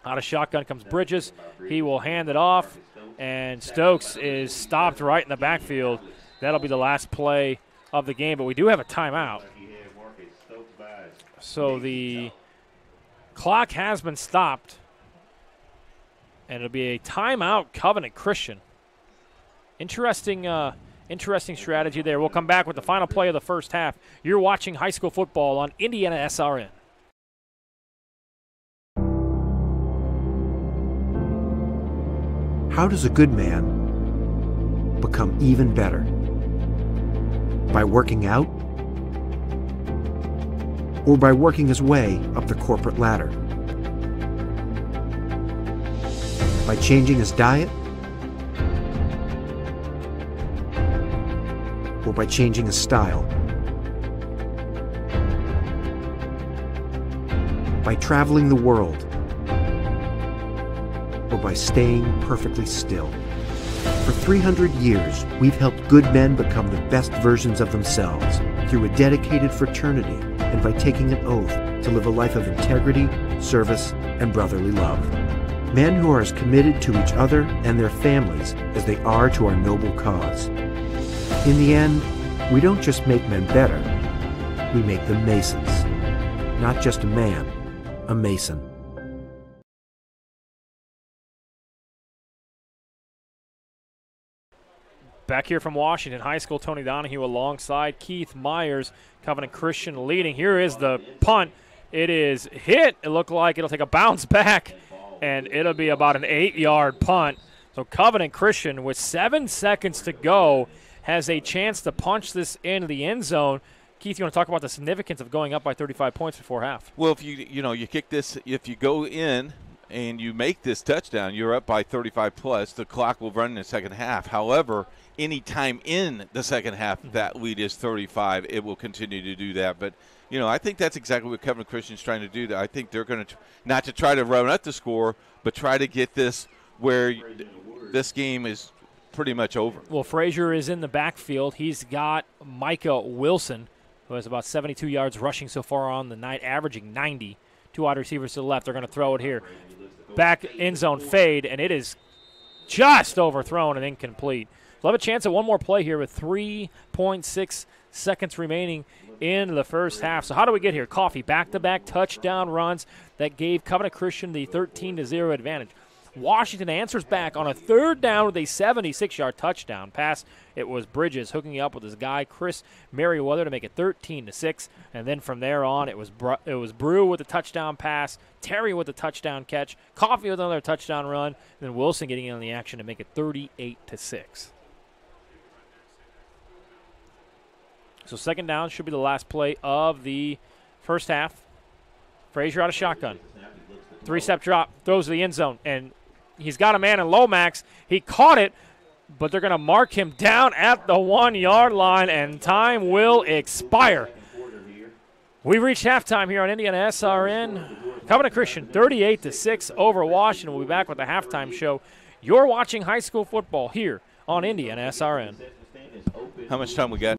Out of shotgun comes Bridges. He will hand it off, and Stokes is stopped right in the backfield. That'll be the last play of the game, but we do have a timeout. So the clock has been stopped, and it'll be a timeout, Covenant Christian. Interesting strategy there. We'll come back with the final play of the first half. You're watching high school football on IndianaSRN. How does a good man become even better? By working out? Or by working his way up the corporate ladder? By changing his diet? Or by changing his style? By traveling the world? Or by staying perfectly still? For 300 years, we've helped good men become the best versions of themselves through a dedicated fraternity and by taking an oath to live a life of integrity, service, and brotherly love. Men who are as committed to each other and their families as they are to our noble cause. In the end, we don't just make men better, we make them Masons. Not just a man, a Mason. Back here from Washington High School, Tony Donahue alongside Keith Myers, Covenant Christian leading. Here is the punt. It is hit. It looked like it'll take a bounce back, and it'll be about an 8-yard punt. So Covenant Christian, with 7 seconds to go, has a chance to punch this into the end zone. Keith, you want to talk about the significance of going up by 35 points before half? Well, if you kick this, if you go in and you make this touchdown, you're up by 35 plus. The clock will run in the second half. However, any time in the second half that lead is 35, it will continue to do that. But, I think that's exactly what Covenant Christian's trying to do. I think they're going to not to try to run up the score, but try to get this where this game is pretty much over. Well, Frazier is in the backfield. He's got Micah Wilson, who has about 72 yards rushing so far on the night, averaging 90. Two wide receivers to the left. They're going to throw it here. Back end zone fade, and it is just overthrown and incomplete. We'll have a chance at one more play here with 3.6 seconds remaining in the first half. So how do we get here? Coffee, back-to-back touchdown runs that gave Covenant Christian the 13-0 advantage. Washington answers back on a third down with a 76-yard touchdown pass. It was Bridges hooking up with his guy Chris Merriweather to make it 13-6, and then from there on it was Brew with a touchdown pass, Terry with a touchdown catch, Coffee with another touchdown run, and then Wilson getting in on the action to make it 38-6. So second down should be the last play of the first half. Frazier out of shotgun. 3-step drop, throws to the end zone, and he's got a man in Lomax. He caught it, but they're going to mark him down at the 1-yard line, and time will expire. We reached halftime here on IndianaSRN. Covenant Christian 38-6 over Washington. We'll be back with the halftime show. You're watching high school football here on IndianaSRN. How much time we got?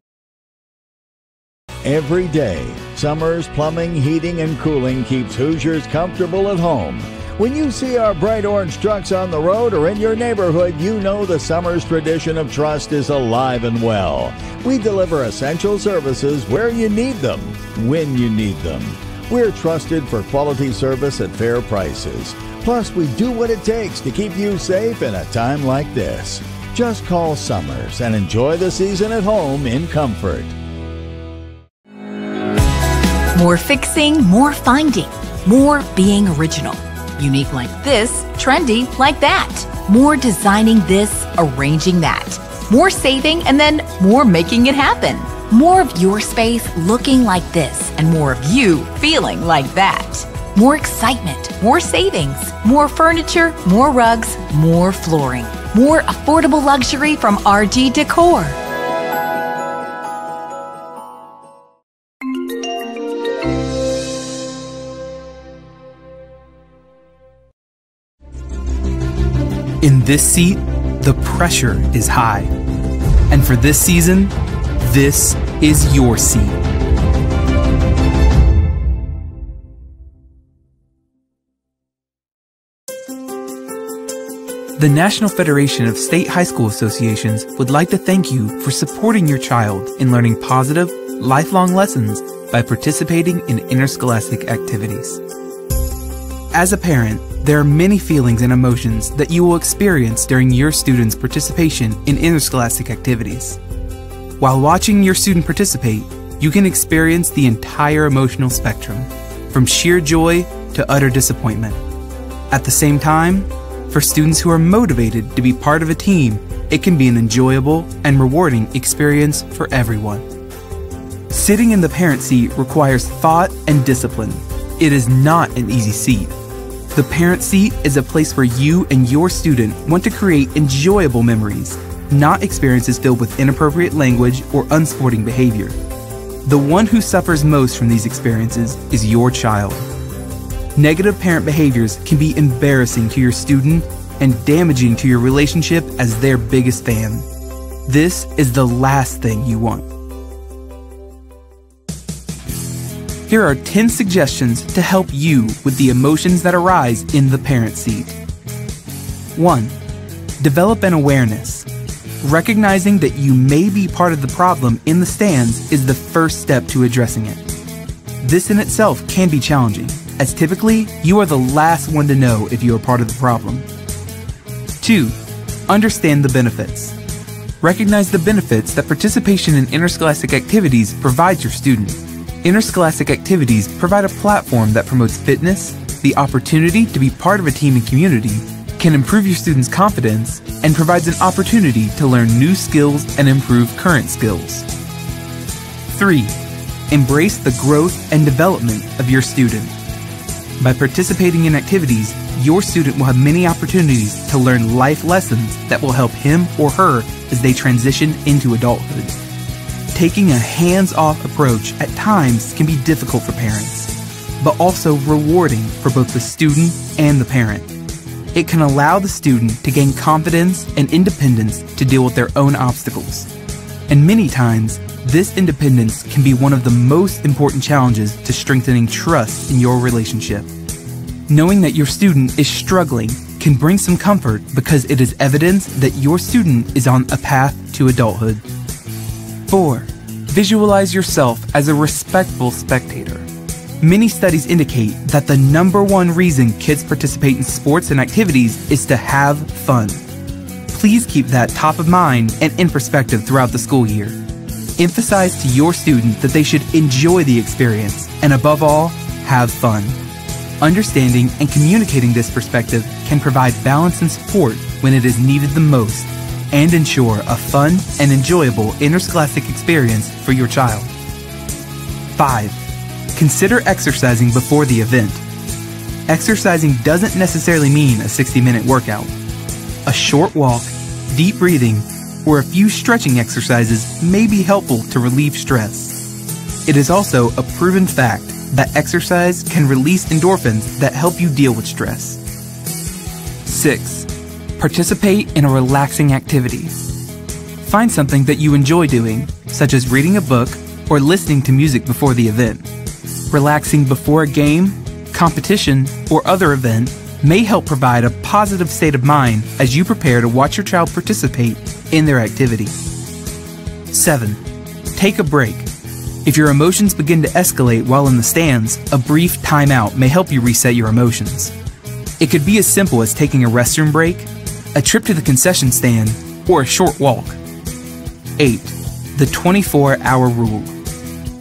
Every day, Summers Plumbing, Heating, and Cooling keeps Hoosiers comfortable at home. When you see our bright orange trucks on the road or in your neighborhood, you know the Summers tradition of trust is alive and well. We deliver essential services where you need them, when you need them. We're trusted for quality service at fair prices. Plus, we do what it takes to keep you safe in a time like this. Just call Summers and enjoy the season at home in comfort. More fixing, more finding, more being original. Unique like this, trendy like that. More designing this, arranging that. More saving, and then more making it happen. More of your space looking like this, and more of you feeling like that. More excitement, more savings, more furniture, more rugs, more flooring. More affordable luxury from RG Decor. In this seat, the pressure is high. And for this season, this is your seat. The National Federation of State High School Associations would like to thank you for supporting your child in learning positive, lifelong lessons by participating in interscholastic activities. As a parent, there are many feelings and emotions that you will experience during your student's participation in interscholastic activities. While watching your student participate, you can experience the entire emotional spectrum, from sheer joy to utter disappointment. At the same time, for students who are motivated to be part of a team, it can be an enjoyable and rewarding experience for everyone. Sitting in the parent seat requires thought and discipline. It is not an easy seat. The parent seat is a place where you and your student want to create enjoyable memories, not experiences filled with inappropriate language or unsporting behavior. The one who suffers most from these experiences is your child. Negative parent behaviors can be embarrassing to your student and damaging to your relationship as their biggest fan. This is the last thing you want. Here are 10 suggestions to help you with the emotions that arise in the parent seat. 1. Develop an awareness. Recognizing that you may be part of the problem in the stands is the first step to addressing it. This in itself can be challenging, as typically you are the last one to know if you are part of the problem. 2. Understand the benefits. Recognize the benefits that participation in interscholastic activities provides your student. Interscholastic activities provide a platform that promotes fitness, the opportunity to be part of a team and community, can improve your students' confidence, and provides an opportunity to learn new skills and improve current skills. 3. Embrace the growth and development of your student. By participating in activities, your student will have many opportunities to learn life lessons that will help him or her as they transition into adulthood. Taking a hands-off approach at times can be difficult for parents, but also rewarding for both the student and the parent. It can allow the student to gain confidence and independence to deal with their own obstacles. And many times, this independence can be one of the most important challenges to strengthening trust in your relationship. Knowing that your student is struggling can bring some comfort because it is evidence that your student is on a path to adulthood. 4. Visualize yourself as a respectful spectator. Many studies indicate that the #1 reason kids participate in sports and activities is to have fun. Please keep that top of mind and in perspective throughout the school year. Emphasize to your student that they should enjoy the experience and, above all, have fun. Understanding and communicating this perspective can provide balance and support when it is needed the most and ensure a fun and enjoyable interscholastic experience for your child. 5. Consider exercising before the event. Exercising doesn't necessarily mean a 60-minute workout. A short walk, deep breathing, or a few stretching exercises may be helpful to relieve stress. It is also a proven fact that exercise can release endorphins that help you deal with stress. 6. Participate in a relaxing activity. Find something that you enjoy doing, such as reading a book or listening to music before the event. Relaxing before a game, competition, or other event may help provide a positive state of mind as you prepare to watch your child participate in their activity. 7. Take a break. If your emotions begin to escalate while in the stands, a brief timeout may help you reset your emotions. It could be as simple as taking a restroom break, a trip to the concession stand, or a short walk. 8. The 24-hour rule.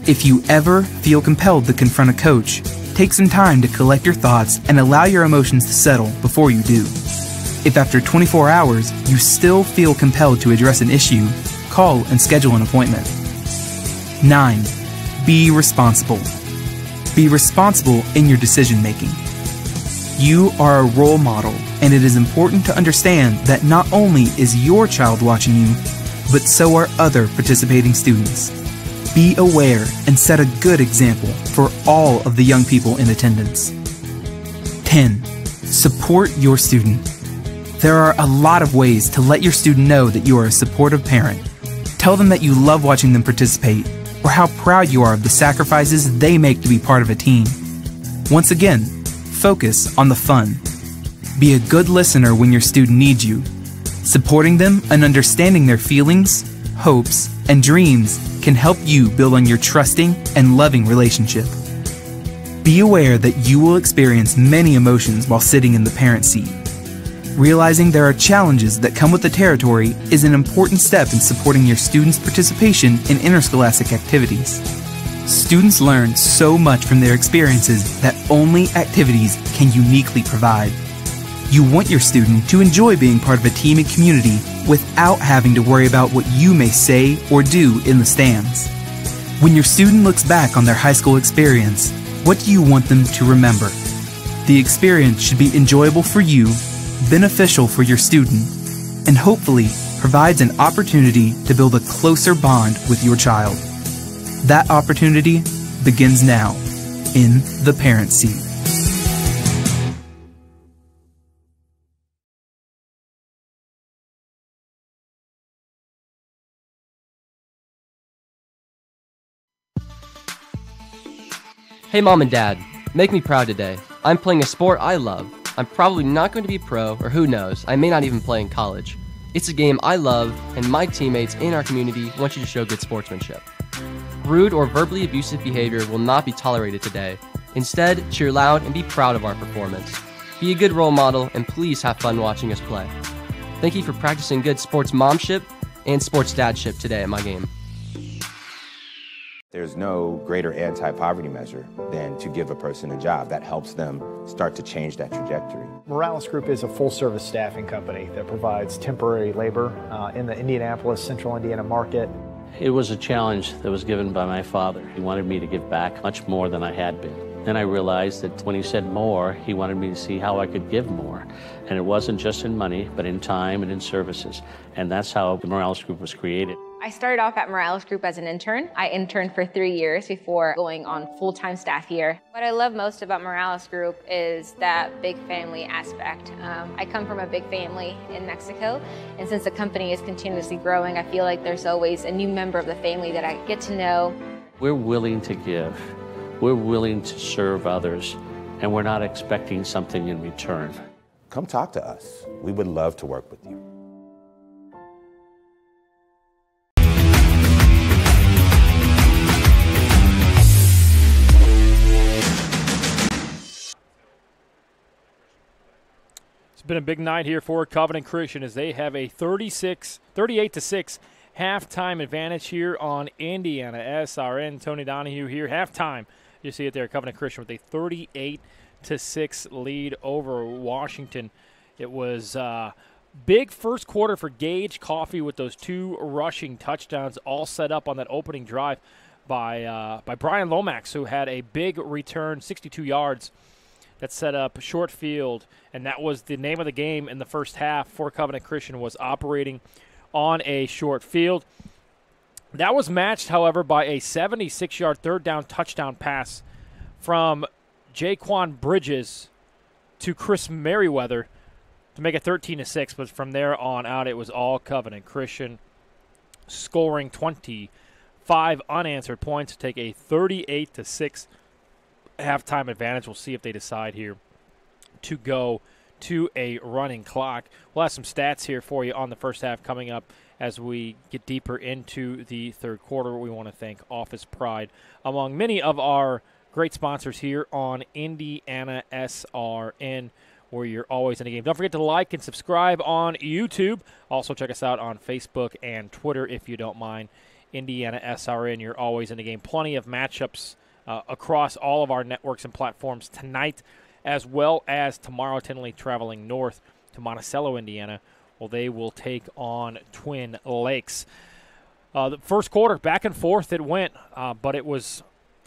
If you ever feel compelled to confront a coach, take some time to collect your thoughts and allow your emotions to settle before you do. If after 24 hours you still feel compelled to address an issue, call and schedule an appointment. 9. Be responsible. Be responsible in your decision making. You are a role model, and it is important to understand that not only is your child watching you, but so are other participating students. Be aware and set a good example for all of the young people in attendance. 10. Support your student. There are a lot of ways to let your student know that you are a supportive parent. Tell them that you love watching them participate, or how proud you are of the sacrifices they make to be part of a team. Once again, focus on the fun. Be a good listener when your student needs you. Supporting them and understanding their feelings, hopes, and dreams can help you build on your trusting and loving relationship. Be aware that you will experience many emotions while sitting in the parent seat. Realizing there are challenges that come with the territory is an important step in supporting your students' participation in interscholastic activities. Students learn so much from their experiences that only activities can uniquely provide. You want your student to enjoy being part of a team and community without having to worry about what you may say or do in the stands. When your student looks back on their high school experience, what do you want them to remember? The experience should be enjoyable for you, beneficial for your student, and hopefully provides an opportunity to build a closer bond with your child. That opportunity begins now, in the parent seat. Hey Mom and Dad, make me proud today. I'm playing a sport I love. I'm probably not going to be pro, or who knows, I may not even play in college. It's a game I love, and my teammates in our community want you to show good sportsmanship. Rude or verbally abusive behavior will not be tolerated today. Instead, cheer loud and be proud of our performance. Be a good role model, and please have fun watching us play. Thank you for practicing good sports momship and sports dadship today at my game. There's no greater anti-poverty measure than to give a person a job. That helps them start to change that trajectory. Morales Group is a full-service staffing company that provides temporary labor in the Indianapolis, Central Indiana market. It was a challenge that was given by my father. He wanted me to give back much more than I had been. Then I realized that when he said more, he wanted me to see how I could give more. And it wasn't just in money, but in time and in services. And that's how the Morales Group was created. I started off at Morales Group as an intern. I interned for 3 years before going on full-time staff here. What I love most about Morales Group is that big family aspect. I come from a big family in Mexico, and since the company is continuously growing, I feel like there's always a new member of the family that I get to know. We're willing to give. We're willing to serve others, and we're not expecting something in return. Come talk to us. We would love to work with you. It's been a big night here for Covenant Christian as they have a 38-6 halftime advantage here on IndianaSRN. Tony Donahue here. Halftime, you see it there, Covenant Christian with a 38-6 lead over Washington. It was big first quarter for Gage Coffey with those 2 rushing touchdowns all set up on that opening drive by Brian Lomax, who had a big return, 62 yards. That set up short field, and that was the name of the game in the first half for Covenant Christian, was operating on a short field. That was matched, however, by a 76-yard third down touchdown pass from Jaquan Bridges to Chris Merriweather to make it 13-6, but from there on out it was all Covenant Christian, scoring 25 unanswered points to take a 38-6 halftime advantage. We'll see if they decide here to go to a running clock. We'll have some stats here for you on the first half coming up as we get deeper into the third quarter. We want to thank Office Pride, among many of our great sponsors here on IndianaSRN, where you're always in the game. Don't forget to like and subscribe on YouTube. Also check us out on Facebook and Twitter if you don't mind. IndianaSRN, you're always in the game. Plenty of matchups across all of our networks and platforms tonight, as well as tomorrow. Tinley traveling north to Monticello, Indiana. Well, they will take on Twin Lakes. The first quarter, back and forth it went, but it was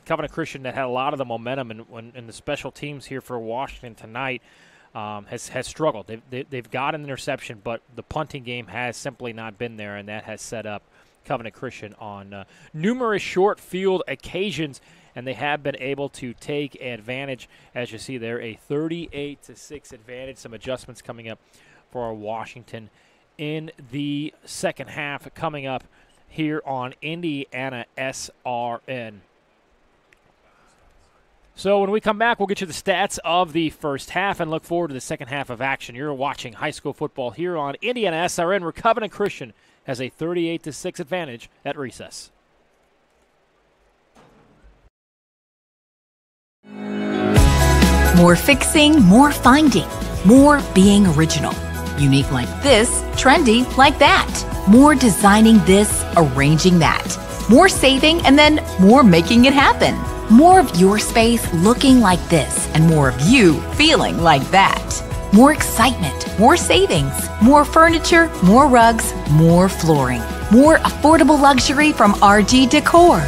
Covenant Christian that had a lot of the momentum, and the special teams here for Washington tonight has struggled. They've got an interception, but the punting game has simply not been there, and that has set up Covenant Christian on numerous short field occasions, and they have been able to take advantage. As you see there, a 38-6 advantage. Some adjustments coming up for Washington in the second half coming up here on IndianaSRN. So when we come back, we'll get you the stats of the first half and look forward to the second half of action. You're watching high school football here on IndianaSRN, where Covenant Christian has a 38-6 advantage at recess. More fixing, more finding, more being original. Unique like this, trendy like that. More designing this, arranging that. More saving, and then more making it happen. More of your space looking like this, and more of you feeling like that. More excitement, more savings, more furniture, more rugs, more flooring. More affordable luxury from RG Decor.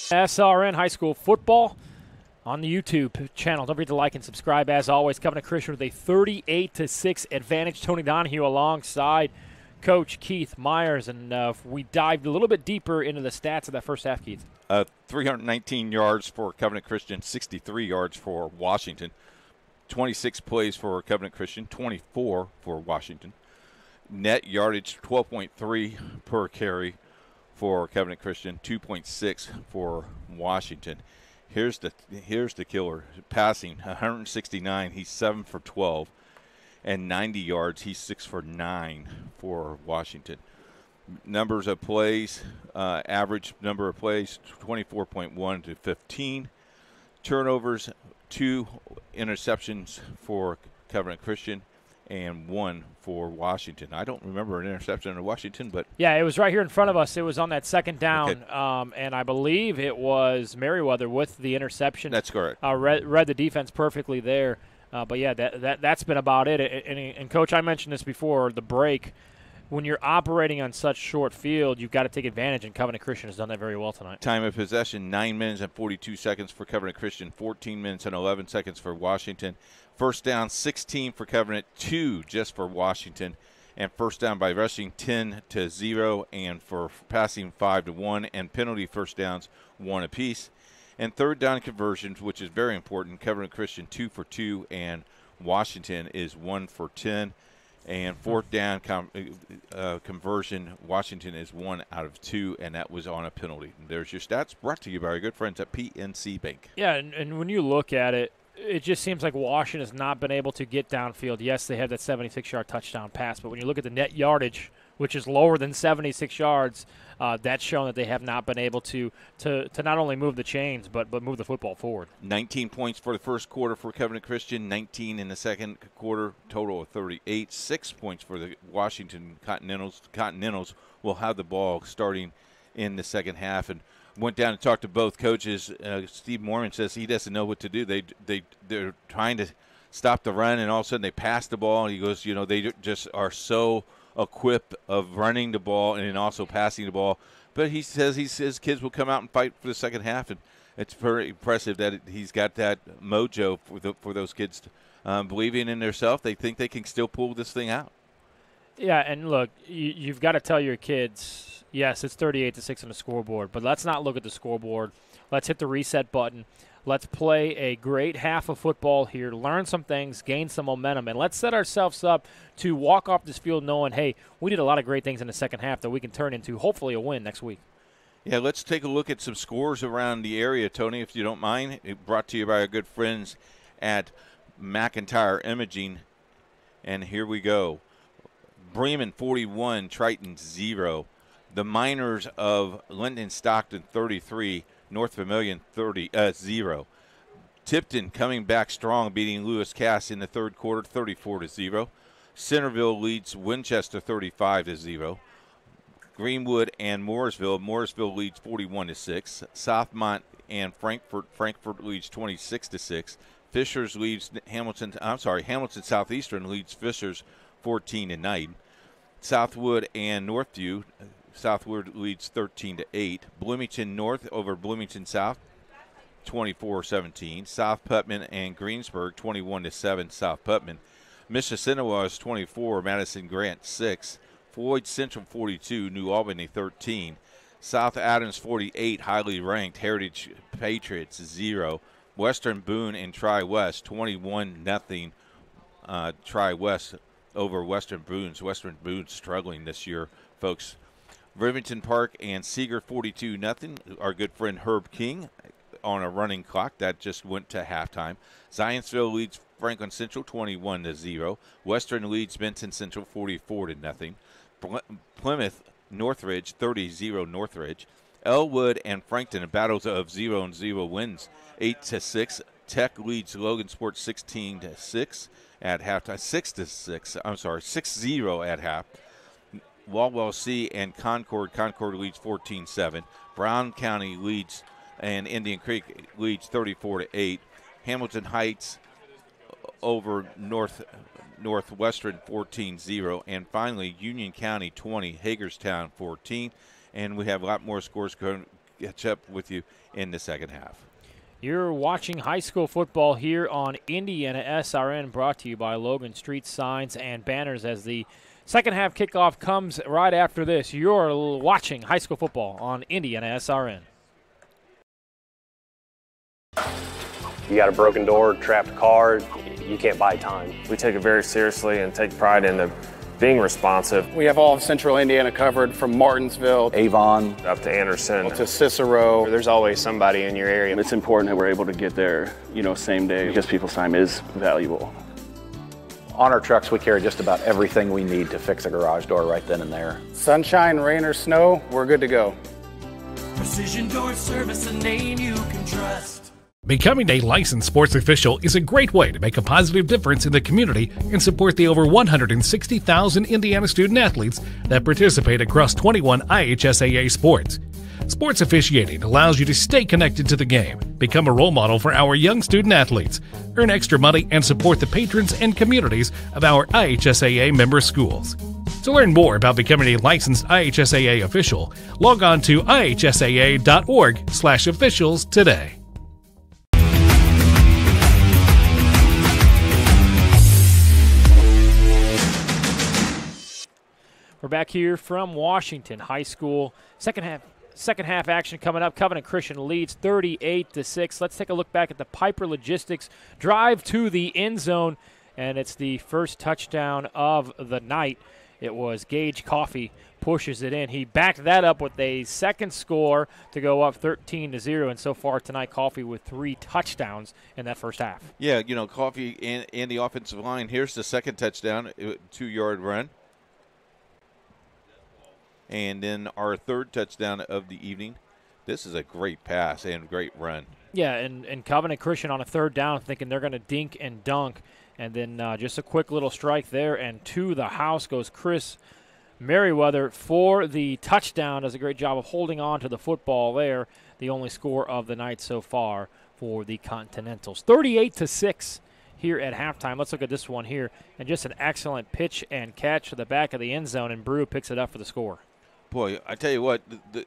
SRN High School Football on the YouTube channel. Don't forget to like and subscribe. As always, Covenant Christian with a 38-6 advantage. Tony Donahue alongside Coach Keith Myers. And we dived a little bit deeper into the stats of that first half, Keith. 319 yards for Covenant Christian, 63 yards for Washington. 26 plays for Covenant Christian, 24 for Washington. Net yardage, 12.3 per carry for Covenant Christian, 2.6 for Washington. Here's the killer. Passing, 169. He's 7 for 12. And 90 yards, he's 6 for 9 for Washington. Numbers of plays, average number of plays, 24.1 to 15. Turnovers, 2 interceptions for Covenant Christian and 1 for Washington. I don't remember an interception in Washington, but yeah, it was right here in front of us. It was on that second down, okay. And I believe it was Merriweather with the interception. That's correct. Read the defense perfectly there. But yeah, that's been about it. And Coach, I mentioned this before the break. When you're operating on such short field, you've got to take advantage, and Covenant Christian has done that very well tonight. Time of possession, 9 minutes and 42 seconds for Covenant Christian, 14 minutes and 11 seconds for Washington. First down, 16 for Covenant, 2 just for Washington. And first down by rushing, 10-0, and for passing, 5-1, and penalty first downs, 1 apiece. And third down conversions, which is very important, Covenant Christian 2 for 2, and Washington is 1 for 10. And fourth down conversion, Washington is 1 out of 2, and that was on a penalty. And there's your stats, brought to you by our good friends at PNC Bank. Yeah, and when you look at it, it just seems like Washington has not been able to get downfield. Yes, they had that 76-yard touchdown pass, but when you look at the net yardage, which is lower than 76 yards, that's shown that they have not been able to not only move the chains, but move the football forward. 19 points for the first quarter for Covenant Christian, 19 in the second quarter, total of 38. 6 points for the Washington Continentals. Continentals will have the ball starting in the second half. And went down and talked to both coaches. Steve Mormon says he doesn't know what to do. They're trying to stop the run, and all of a sudden they pass the ball. And he goes, they just are so equipped of running the ball and then also passing the ball. But he says his kids will come out and fight for the second half, and it's very impressive that he's got that mojo for those kids believing in themselves. They think they can still pull this thing out. Yeah, and look, you've got to tell your kids, yes, it's 38-6 on the scoreboard, but let's not look at the scoreboard. Let's hit the reset button. Let's play a great half of football here, learn some things, gain some momentum, and let's set ourselves up to walk off this field knowing, hey, we did a lot of great things in the second half that we can turn into hopefully a win next week. Yeah, let's take a look at some scores around the area, Tony, if you don't mind. Brought to you by our good friends at McIntyre Imaging. And here we go. Bremen 41, Triton 0. The Miners of Linden Stockton 33, North Vermilion 0. Tipton coming back strong, beating Lewis Cass in the third quarter 34-0. Centerville leads Winchester 35-0. Greenwood and Morrisville leads 41-6. Southmont and Frankfort leads 26-6. Fishers leads Hamilton Southeastern leads Fishers 14-9. Southwood and Northview, Southwood leads 13-8. Bloomington North over Bloomington South, 24-17. South Putman and Greensburg, 21-7. South Putman. Mississinawa is 24. Madison Grant 6. Floyd Central 42. New Albany 13. South Adams 48. Highly ranked. Heritage Patriots 0. Western Boone and Tri-West 21-0. Tri-West over Western Boones. Western Boone's struggling this year, folks. Rivington Park and Seeger 42-0. Our good friend Herb King on a running clock. That just went to halftime. Zionsville leads Franklin Central 21-0. Western leads Benton Central 44-0. Plymouth Northridge 30-0 Northridge. Elwood and Frankton battles of 0-0 wins 8-6. Tech leads Logan Sports 16-6 at halftime. 6-0 at half. Waldwell C and Concord. Concord leads 14-7. Brown County leads and Indian Creek leads 34-8. Hamilton Heights over Northwestern 14-0. And finally, Union County 20, Hagerstown 14. And we have a lot more scores going to catch up with you in the second half. You're watching high school football here on IndianaSRN, brought to you by Logan Street Signs and Banners as the second half kickoff comes right after this. You're watching high school football on IndianaSRN. You got a broken door, trapped car, you can't buy time. We take it very seriously and take pride in being responsive. We have all of Central Indiana covered from Martinsville, Avon, up to Anderson, to Cicero. There's always somebody in your area. It's important that we're able to get there, same day, because people's time is valuable. On our trucks, we carry just about everything we need to fix a garage door right then and there. Sunshine, rain, or snow, we're good to go. Precision Door Service, a name you can trust. Becoming a licensed sports official is a great way to make a positive difference in the community and support the over 160,000 Indiana student athletes that participate across 21 IHSAA sports. Sports officiating allows you to stay connected to the game, become a role model for our young student athletes, earn extra money, and support the patrons and communities of our IHSAA member schools. To learn more about becoming a licensed IHSAA official, log on to ihsaa.org/officials today. We're back here from Washington High School. Second half action coming up. Covenant Christian leads 38-6. Let's take a look back at the Piper Logistics drive to the end zone, and it's the first touchdown of the night. It was Gage Coffey pushes it in. He backed that up with a second score to go up 13-0, and so far tonight, Coffey with 3 touchdowns in that first half. Yeah, Coffey and the offensive line. Here's the second touchdown, 2-yard run. And then our third touchdown of the evening. This is a great pass and great run. Yeah, and Covenant Christian on a third down thinking they're going to dink and dunk. And then just a quick little strike there, and to the house goes Chris Merriweather for the touchdown. Does a great job of holding on to the football there. The only score of the night so far for the Continentals. 38-6 here at halftime. Let's look at this one here. And just an excellent pitch and catch to the back of the end zone, and Brew picks it up for the score. Boy, I tell you what,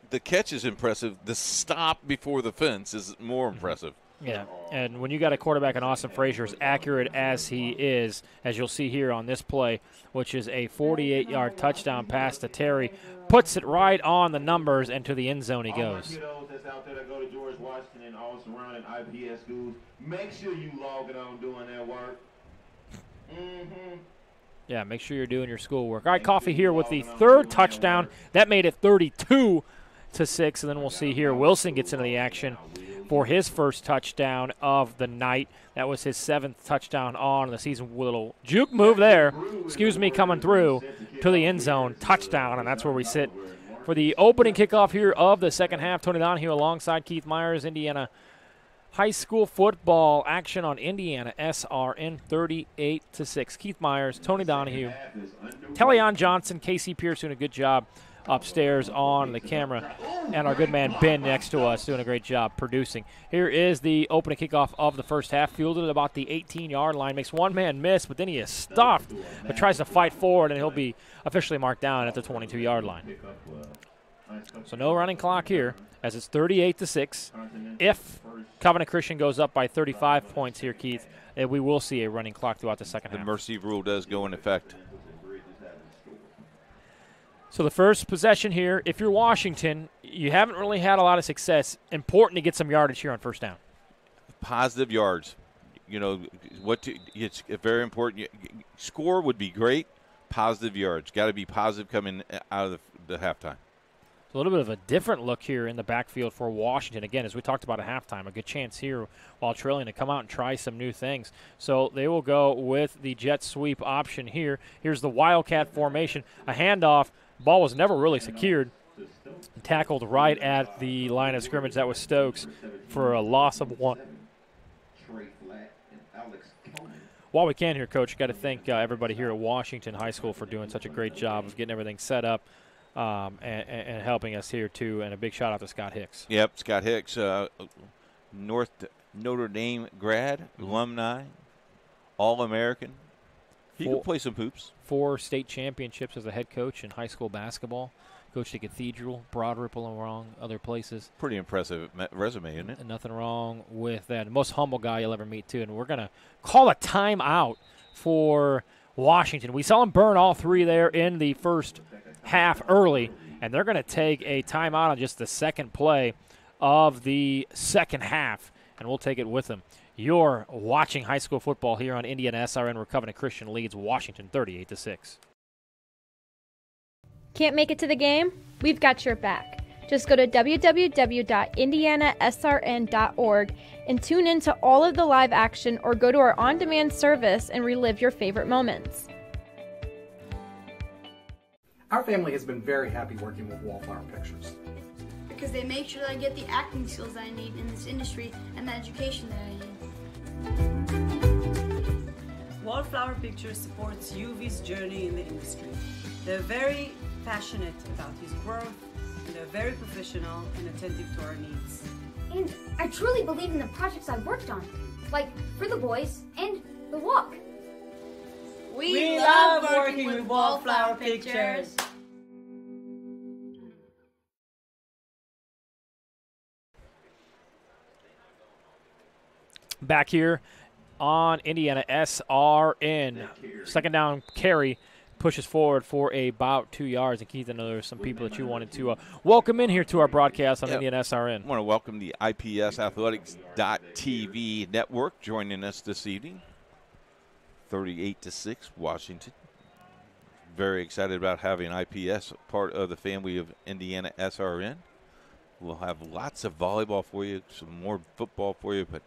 the catch is impressive. The stop before the fence is more impressive. Yeah, and when you got a quarterback in Austin Frazier as accurate as he is, as you'll see here on this play, which is a 48-yard touchdown pass to Terry, puts it right on the numbers, and to the end zone he goes. That's out there that go to George Washington and all surrounding IPS schools, make sure you log it on doing that work. Yeah, make sure you're doing your schoolwork. All right, Coffey here with the third touchdown. That made it 32-6, and then we'll see here Wilson gets into the action for his first touchdown of the night. That was his 7th touchdown on the season. Little juke move there, coming through to the end zone. Touchdown, and that's where we sit for the opening kickoff here of the second half. Tony Donahue alongside Keith Myers, Indiana high school football action on IndianaSRN 38-6. Keith Myers, Tony Donahue, Kellyanne Johnson, Casey Pierce doing a good job upstairs on the camera, and our good man Ben next to us doing a great job producing. Here is the opening kickoff of the first half, fielded at about the 18-yard line, makes one man miss, but then he is stuffed, but tries to fight forward, and he'll be officially marked down at the 22-yard line. So no running clock here, as it's 38-6. If Covenant Christian goes up by 35 points here, Keith, we will see a running clock throughout the second half. The mercy rule does go in effect. So the first possession here, if you're Washington, you haven't really had a lot of success. Important to get some yardage here on first down. Positive yards. It's very important. Score would be great, positive yards. Got to be positive coming out of the halftime. A little bit of a different look here in the backfield for Washington. Again, as we talked about at halftime, a good chance here while trailing to come out and try some new things. So they will go with the jet sweep option here. Here's the Wildcat formation. A handoff. Ball was never really secured. Tackled right at the line of scrimmage. That was Stokes for a loss of 1. While we can here, Coach, got to thank everybody here at Washington High School for doing such a great job of getting everything set up. And helping us here, too. And a big shout-out to Scott Hicks. Yep, Scott Hicks, North Notre Dame grad, alumni, All-American. He can play some hoops. 4 state championships as a head coach in high school basketball. Coached at Cathedral, Broad Ripple, along other places. Pretty impressive resume, isn't it? And nothing wrong with that. Most humble guy you'll ever meet, too. And we're going to call a timeout for Washington. We saw him burn all 3 there in the first half early, and they're going to take a timeout on just the second play of the second half, and we'll take it with them. You're watching high school football here on IndianaSRN, where Covenant Christian leads Washington 38-6. Can't make it to the game? We've got your back. Just go to www.indianasrn.org and tune in to all of the live action, or go to our on-demand service and relive your favorite moments. Our family has been very happy working with Wallflower Pictures, because they make sure that I get the acting skills that I need in this industry and the education that I need. Wallflower Pictures supports UV's journey in the industry. They're very passionate about his growth, and they're very professional and attentive to our needs. And I truly believe in the projects I've worked on, like For the Boys and The Walk. We love working with Wallflower Pictures. Back here on IndianaSRN. Second down carry pushes forward for about 2 yards. And Keith, I know there's some people that you wanted to welcome in here to our broadcast on IndianaSRN. I want to welcome the IPSathletics.tv network joining us this evening. 38-6, Washington. Very excited about having IPS part of the family of IndianaSRN. We'll have lots of volleyball for you, some more football for you, but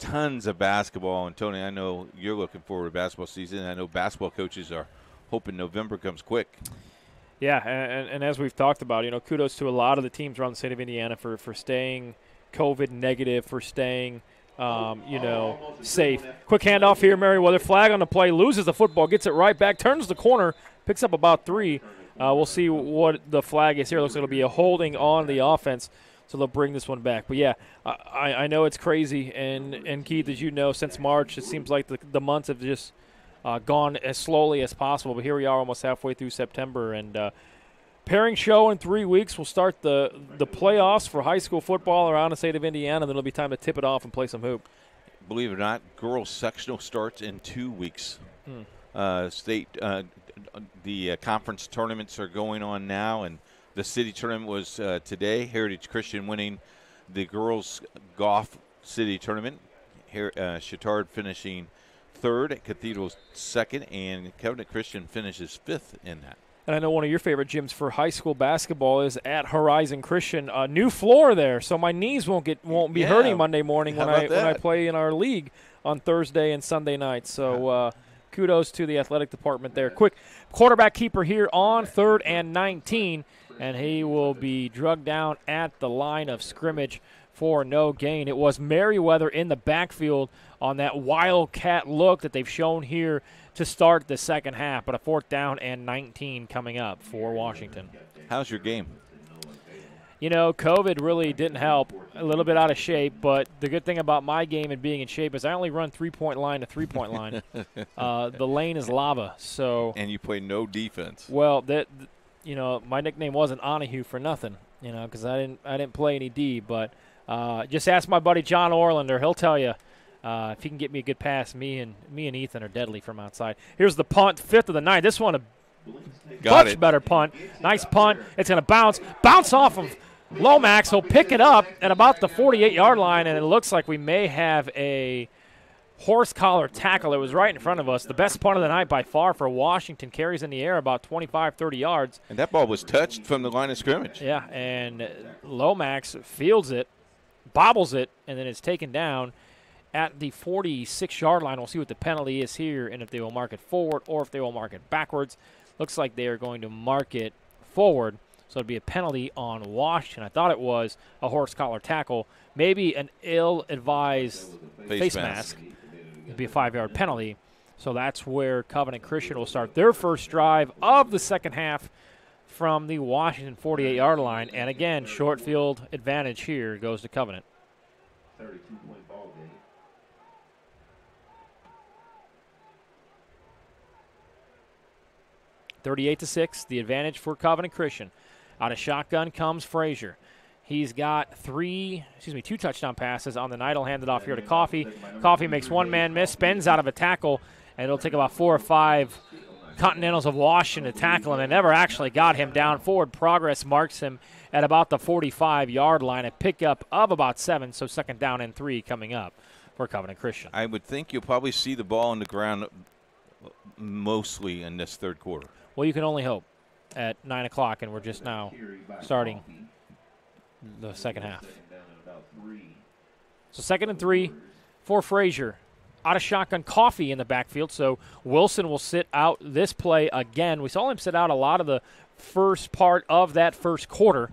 tons of basketball. And Tony, I know you're looking forward to basketball season. I know basketball coaches are hoping November comes quick. Yeah, and as we've talked about, kudos to a lot of the teams around the state of Indiana for staying COVID negative, for staying safe. Quick handoff here, Merriweather. Flag on the play, loses the football, gets it right back, turns the corner, picks up about 3. We'll see what the flag is here. Looks like it'll be a holding on the offense, so they'll bring this one back. But, yeah, I know it's crazy. And Keith, as you know, since March, it seems like the months have just gone as slowly as possible. But here we are almost halfway through September. And pairing show in 3 weeks. We'll start the playoffs for high school football around the state of Indiana. Then it'll be time to tip it off and play some hoop. Believe it or not, girls sectional starts in 2 weeks. The conference tournaments are going on now, and the city tournament was today. Heritage Christian winning the girls golf city tournament. Chittard finishing 3rd, Cathedral's 2nd, and Covenant Christian finishes 5th in that. And I know one of your favorite gyms for high school basketball is at Horizon Christian. A new floor there, so my knees won't be hurting Monday morning when I play in our league on Thursday and Sunday nights. So kudos to the athletic department there. Quick quarterback keeper here on 3rd and 19, and he will be drugged down at the line of scrimmage for no gain. It was Merriweather in the backfield on that Wildcat look that they've shown here to start the second half, but a 4th down and 19 coming up for Washington. How's your game? COVID really didn't help. A little bit out of shape, but the good thing about my game and being in shape is I only run three-point line to three-point line. The lane is lava. And you play no defense. Well, my nickname wasn't Onahue for nothing, because I didn't play any D. But just ask my buddy John Orlander. He'll tell you. If he can get me a good pass, me and Ethan are deadly from outside. Here's the punt, 5th of the night. This one a much better punt. Nice punt. It's going to bounce off of Lomax. He'll pick it up at about the 48-yard line, and it looks like we may have a horse collar tackle. It was right in front of us. The best punt of the night by far for Washington. Carries in the air about 25, 30 yards. And that ball was touched from the line of scrimmage. Yeah, and Lomax fields it, bobbles it, and then it's taken down at the 46-yard line. We'll see what the penalty is here and if they will mark it forward or if they will mark it backwards. Looks like they are going to mark it forward, so it'll be a penalty on Washington. I thought it was a horse collar tackle, maybe an ill-advised face mask. It'd be a 5-yard penalty. So that's where Covenant Christian will start their first drive of the second half from the Washington 48-yard line. And again, short field advantage here goes to Covenant. 32-point ball game. (38-6), the advantage for Covenant Christian. Out of shotgun comes Frazier. He's got two touchdown passes on the night. I'll hand it off here to Coffee. Coffee makes one man miss, spins out of a tackle, and it'll take about 4 or 5 Continentals of Washington to tackle him. They never actually got him down. Forward progress marks him at about the 45-yard line. A pickup of about 7, so 2nd down and 3 coming up for Covenant Christian. I would think you'll probably see the ball on the ground mostly in this third quarter. Well, you can only hope at 9 o'clock, and we're just now starting the second half. So 2nd and 3 for Frazier. Out of shotgun, Coffee in the backfield, so Wilson will sit out this play again. We saw him sit out a lot of the first part of that first quarter.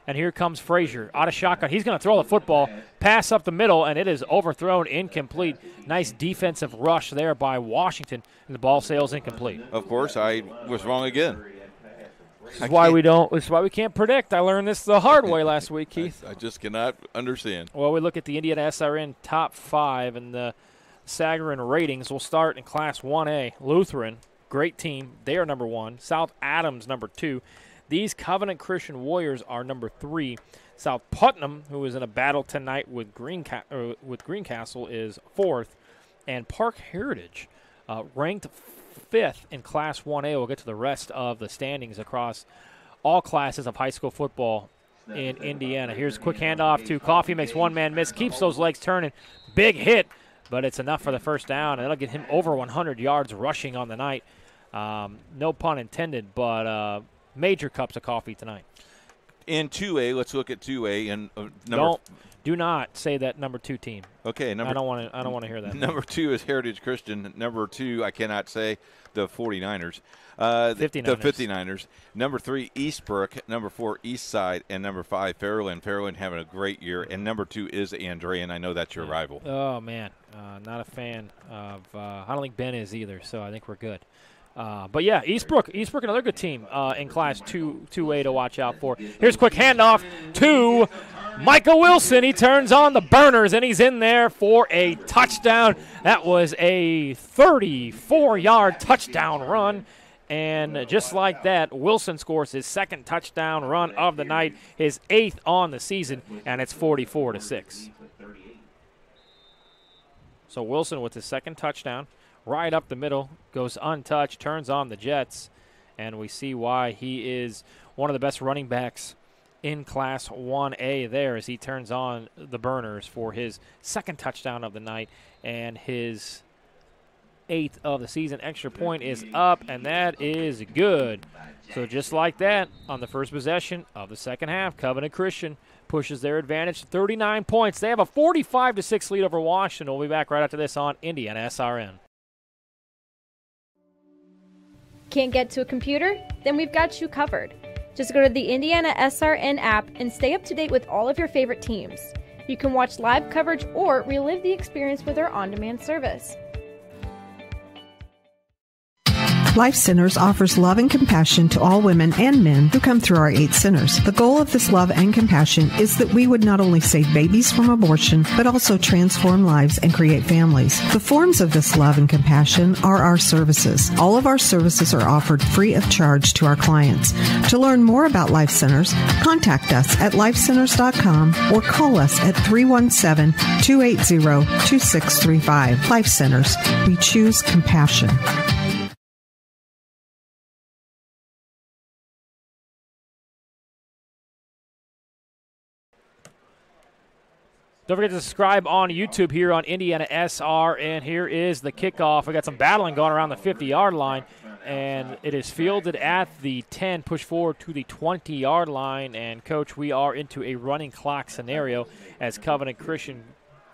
And here comes Frazier out of shotgun. He's going to throw the football, pass up the middle, and it is overthrown, incomplete. Nice defensive rush there by Washington, and the ball sails incomplete. Of course, I was wrong again. This is why we can't predict. I learned this the hard way last week, Keith. I just cannot understand. Well, we look at the NSRN top 5 and the Sagarin ratings. We'll start in Class 1A. Lutheran, great team. They are number 1. South Adams, number 2. These Covenant Christian Warriors are number 3. South Putnam, who is in a battle tonight with Greencastle, is 4th. And Park Heritage, ranked 5th in Class 1A. We'll get to the rest of the standings across all classes of high school football in Indiana. Here's a quick handoff to Coffee. Makes one man miss. Keeps those legs turning. Big hit, but it's enough for the first down. And it'll get him over 100 yards rushing on the night. No pun intended, but major cups of coffee tonight. In 2A, let's look at 2A and do not say that number 2 team. Okay, I don't want to hear that. Number 2 is Heritage Christian. Number 2, I cannot say, the 49ers. 59ers. The 59ers. Number 3, Eastbrook. Number 4, Eastside. And number 5, Fairland. Fairland having a great year. And number 2 is Andrea, and I know that's your rival. Oh, man. Not a fan of I don't think Ben is either, so I think we're good. But, yeah, Eastbrook, another good team in Class 2A to watch out for. Here's a quick handoff to Micah Wilson. He turns on the burners, and he's in there for a touchdown. That was a 34-yard touchdown run. And just like that, Wilson scores his 2nd touchdown run of the night, his 8th on the season, and it's 44-6. So Wilson with his 2nd touchdown. Right up the middle, goes untouched, turns on the Jets, and we see why he is one of the best running backs in Class 1A there as he turns on the burners for his 2nd touchdown of the night and his 8th of the season. Extra point is up, and that is good. So just like that, on the first possession of the second half, Covenant Christian pushes their advantage to 39 points. They have a 45-6 lead over Washington. We'll be back right after this on IndianaSRN. Can't get to a computer? Then we've got you covered. Just go to the IndianaSRN app and stay up to date with all of your favorite teams. You can watch live coverage or relive the experience with our on-demand service. Life Centers offers love and compassion to all women and men who come through our 8 centers. The goal of this love and compassion is that we would not only save babies from abortion, but also transform lives and create families. The forms of this love and compassion are our services. All of our services are offered free of charge to our clients. To learn more about Life Centers, contact us at lifecenters.com or call us at 317-280-2635. Life Centers. We choose compassion. Don't forget to subscribe on YouTube here on Indiana SRN. Here is the kickoff. We got some battling going around the 50-yard line, and it is fielded at the 10, push forward to the 20-yard line. And, Coach, we are into a running clock scenario as Covenant Christian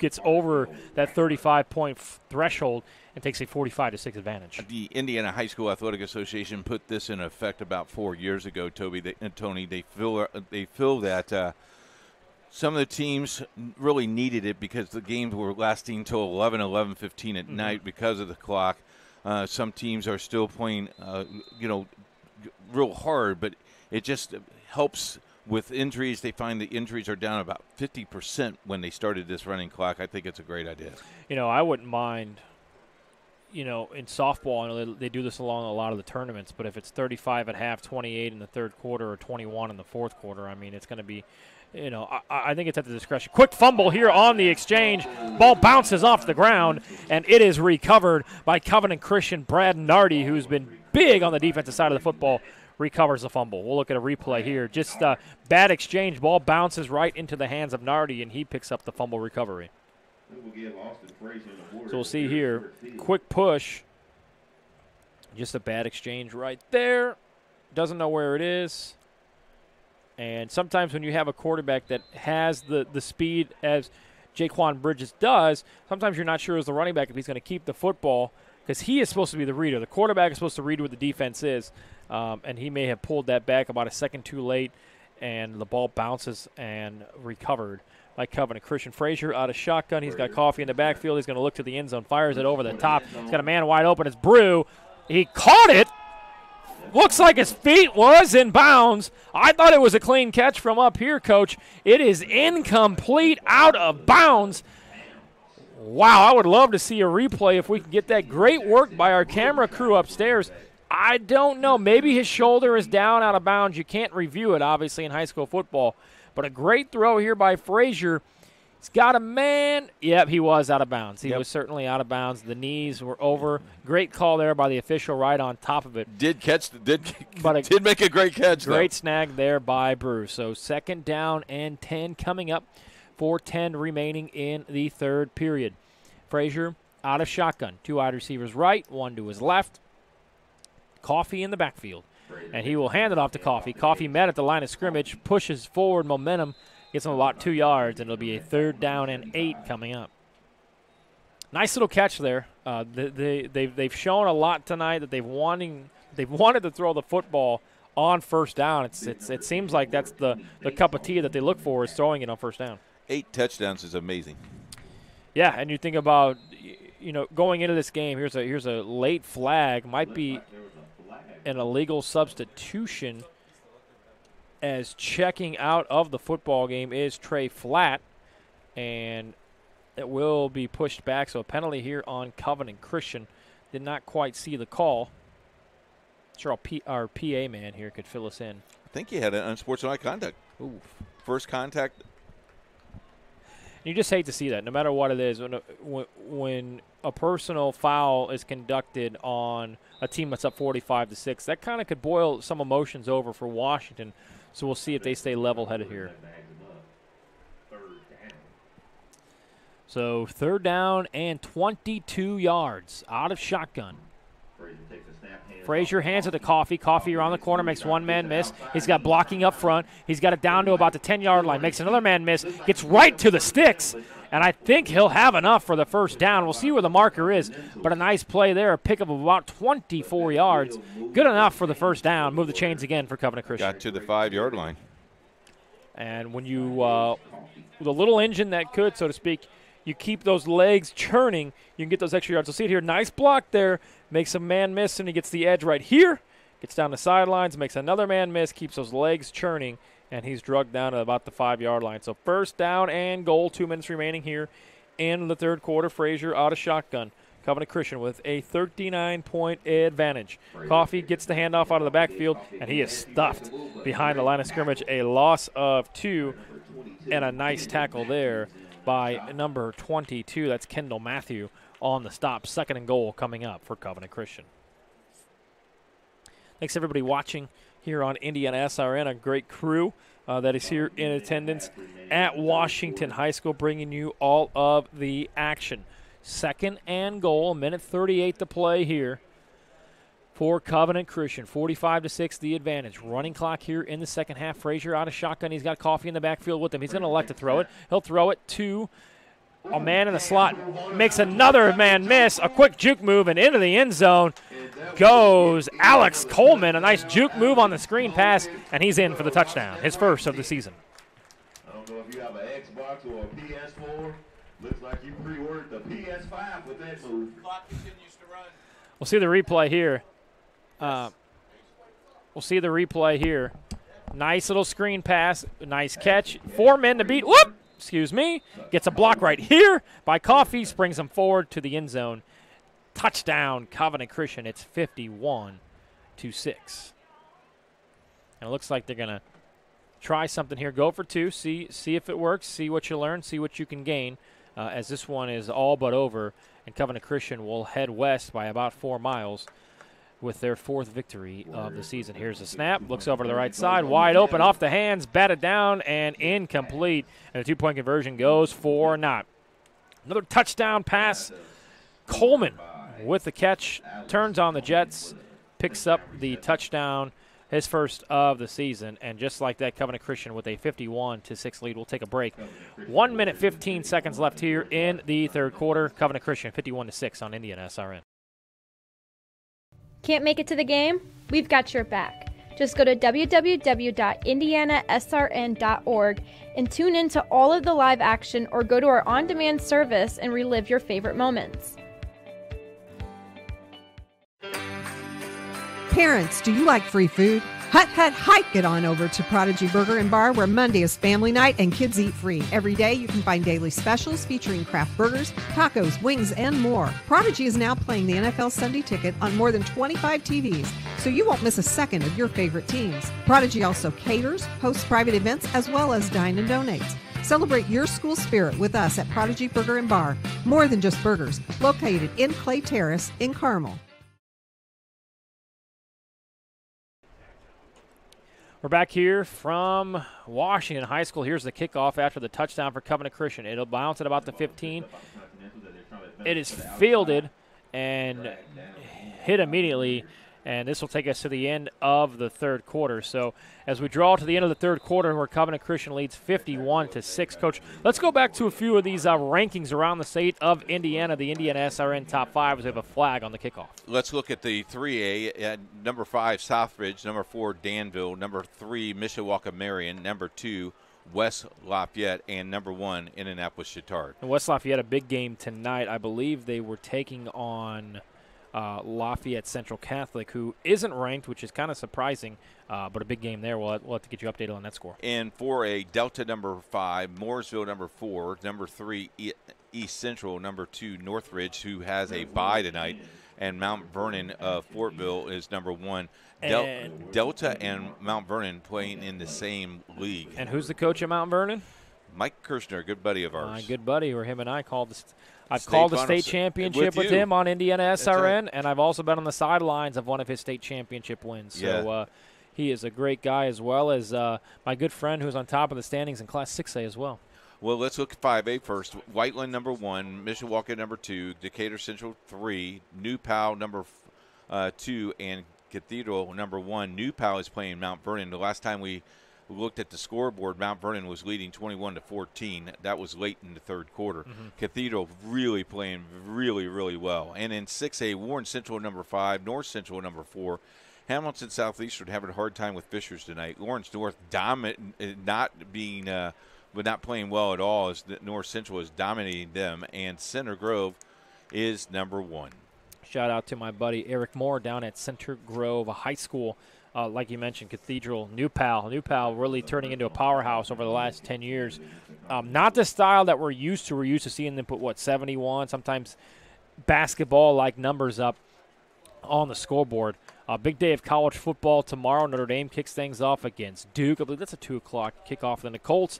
gets over that 35-point threshold and takes a 45-6 advantage. The Indiana High School Athletic Association put this in effect about 4 years ago, Tony. They feel that some of the teams really needed it because the games were lasting till 11:15 at night because of the clock. Some teams are still playing, real hard, but it just helps with injuries. They find the injuries are down about 50% when they started this running clock. I think it's a great idea. I wouldn't mind, in softball, I know they do this along a lot of the tournaments, but if it's 35 at half, 28 in the third quarter, or 21 in the fourth quarter, I mean, it's going to be, I think it's at the discretion. Quick fumble here on the exchange. Ball bounces off the ground, and it is recovered by Covenant Christian Brad Nardi, who's been big on the defensive side of the football. Recovers the fumble. We'll look at a replay here. Just bad exchange. Ball bounces right into the hands of Nardi, and he picks up the fumble recovery. So we'll see here. Quick push. Just a bad exchange right there. Doesn't know where it is. And sometimes when you have a quarterback that has the speed as Jaquan Bridges does, sometimes you're not sure as the running back if he's going to keep the football because he is supposed to be the reader. The quarterback is supposed to read what the defense is. And he may have pulled that back about a second too late, and the ball bounces and recovered by Covenant Christian. Frazier out of shotgun. He's got Coffee in the backfield. He's going to look to the end zone, fires it over the top. He's got a man wide open. It's Brew. He caught it. Looks like his feet was in bounds. I thought it was a clean catch from up here, Coach. It is incomplete, out of bounds. Wow, I would love to see a replay if we can get that. Great work by our camera crew upstairs. I don't know. Maybe his shoulder is down out of bounds. You can't review it, obviously, in high school football. But a great throw here by Frazier. He's got a man. Yep, he was out of bounds. He was certainly out of bounds. The knees were over. Great call there by the official right on top of it. Did make a great catch, Great snag there by Bruce. So 2nd down and 10 coming up. 4:10 remaining in the third period. Frazier out of shotgun. 2 wide receivers right, 1 to his left. Coffee in the backfield, and he will hand it off to Coffee. Coffee met at the line of scrimmage, pushes forward momentum, gets him about 2 yards, and it'll be a 3rd down and 8 coming up. Nice little catch there. They've shown a lot tonight that they've wanted to throw the football on 1st down. It seems like that's the cup of tea that they look for is throwing it on 1st down. 8 touchdowns is amazing. Yeah, and you think about going into this game. Here's a late flag. Might be an illegal substitution as checking out of the football game is Trey Flatt, and it will be pushed back. So a penalty here on Covenant Christian. Did not quite see the call. Sure, our PA man here could fill us in. I think he had an unsportsmanlike conduct. Ooh. First contact. You just hate to see that, no matter what it is. When a personal foul is conducted on a team that's up 45-6, that kind of could boil some emotions over for Washington. So we'll see if they stay level-headed here. So 3rd down and 22 yards out of shotgun. Frazier hands it to Coffee. Coffee around the corner, makes 1 man miss. He's got blocking up front. He's got it down to about the 10-yard line. Makes another man miss. Gets right to the sticks. And I think he'll have enough for the 1st down. We'll see where the marker is. But a nice play there. A pickup of about 24 yards. Good enough for the 1st down. Move the chains again for Covenant Christian. Got to the 5-yard line. And when you, with a little engine that could, so to speak, you keep those legs churning, you can get those extra yards. So see it here. Nice block there. Makes a man miss, and he gets the edge right here. Gets down the sidelines, makes another man miss, keeps those legs churning, and he's drugged down to about the 5-yard line. So 1st down and goal, 2 minutes remaining here in the third quarter. Frazier out of shotgun. Covenant Christian with a 39-point advantage. Coffee gets the handoff out of the backfield, and he is stuffed behind the line of scrimmage. A loss of 2 and a nice tackle there by number 22. That's Kendall Matthew on the stop. 2nd and goal coming up for Covenant Christian. Thanks, everybody, watching here on IndianaSRN. A great crew that is here in attendance at Washington High School, bringing you all of the action. 2nd and goal, 1:38 to play here for Covenant Christian. 45-6 the advantage. Running clock here in the second half. Frazier out of shotgun. He's got Coffee in the backfield with him. He's going to elect to throw it. He'll throw it to a man in the slot. Makes another man miss. A quick juke move, and into the end zone goes Alex Coleman. A nice juke move on the screen pass, and he's in for the touchdown. His first of the season. I don't know if you have an Xbox or a PS4. Looks like you pre-ordered the PS5 with that move. Clock continues to run. We'll see the replay here. Nice little screen pass. Nice catch. 4 men to beat. Whoop! Excuse me. Gets a block right here by Coffee. Springs him forward to the end zone. Touchdown, Covenant Christian. It's 51-6. And it looks like they're going to try something here. Go for 2. See if it works. See what you learn. See what you can gain. As this one is all but over, and Covenant Christian will head west by about 4 miles with their 4th victory of the season. Here's a snap. Looks over to the right side. Wide open, off the hands, batted down, and incomplete. And a 2-point conversion goes for naught. Another touchdown pass. Coleman with the catch, turns on the Jets, picks up the touchdown, his first of the season. And just like that, Covenant Christian with a 51-6 lead. We'll take a break. 1 minute, 15 seconds left here in the third quarter. Covenant Christian 51-6 on IndianaSRN. Can't make it to the game? We've got your back. Just go to www.indianasrn.org and tune in to all of the live action, or go to our on-demand service and relive your favorite moments. Parents, do you like free food? Hut, hike it on over to Prodigy Burger and Bar, where Monday is family night and kids eat free. Every day you can find daily specials featuring craft burgers, tacos, wings, and more. Prodigy is now playing the NFL Sunday Ticket on more than 25 TVs, so you won't miss a second of your favorite teams. Prodigy also caters, hosts private events, as well as dine and donates. Celebrate your school spirit with us at Prodigy Burger and Bar. More than just burgers, located in Clay Terrace in Carmel. We're back here from Washington High School. Here's the kickoff after the touchdown for Covenant Christian. It'll bounce at about the 15. It is fielded and hit immediately, and this will take us to the end of the third quarter. So as we draw to the end of the third quarter, where Covenant Christian leads 51-6. Coach, let's go back to a few of these rankings around the state of Indiana, the IndianaSRN top 5, as we have a flag on the kickoff. Let's look at the 3A. Number 5, Southbridge. Number 4, Danville. Number 3, Mishawaka-Marion. Number 2, West Lafayette. And number 1, Indianapolis-Chittard. And West Lafayette, a big game tonight. I believe they were taking on Lafayette Central Catholic, who isn't ranked, which is kind of surprising, but a big game there. We'll have to get you updated on that score. And for a Delta, number 5, Mooresville, number 4, number 3, East Central, number 2, Northridge, who has a bye tonight, and Mount Vernon of Fortville is number 1. Delta and Mount Vernon playing in the same league. And who's the coach at Mount Vernon? Mike Kirshner, a good buddy of ours. My good buddy, or him and I called the I've called the state championship with him on IndianaSRN, and I've also been on the sidelines of one of his state championship wins. So he is a great guy, as well as my good friend who's on top of the standings in Class 6A as well. Well, let's look at 5A first. Whiteland, number 1, Mishawaka, number 2, Decatur Central, 3, New Powell, number 2, and Cathedral, number 1. New Powell is playing Mount Vernon. The last time we looked at the scoreboard, Mount Vernon was leading 21-14. That was late in the third quarter. Cathedral really playing really well. And in 6A, Warren Central, number 5, North Central, number 4. Hamilton Southeastern having a hard time with Fishers tonight. Lawrence North not playing well at all, as North Central is dominating them. And Center Grove is number 1. Shout out to my buddy Eric Moore down at Center Grove High School. Like you mentioned, Cathedral, New Powell really turning into a powerhouse over the last 10 years. Not the style that we're used to. We're used to seeing them put, 71, sometimes basketball-like numbers up on the scoreboard. Big day of college football tomorrow. Notre Dame kicks things off against Duke. I believe that's a 2 o'clock kickoff. Then the Colts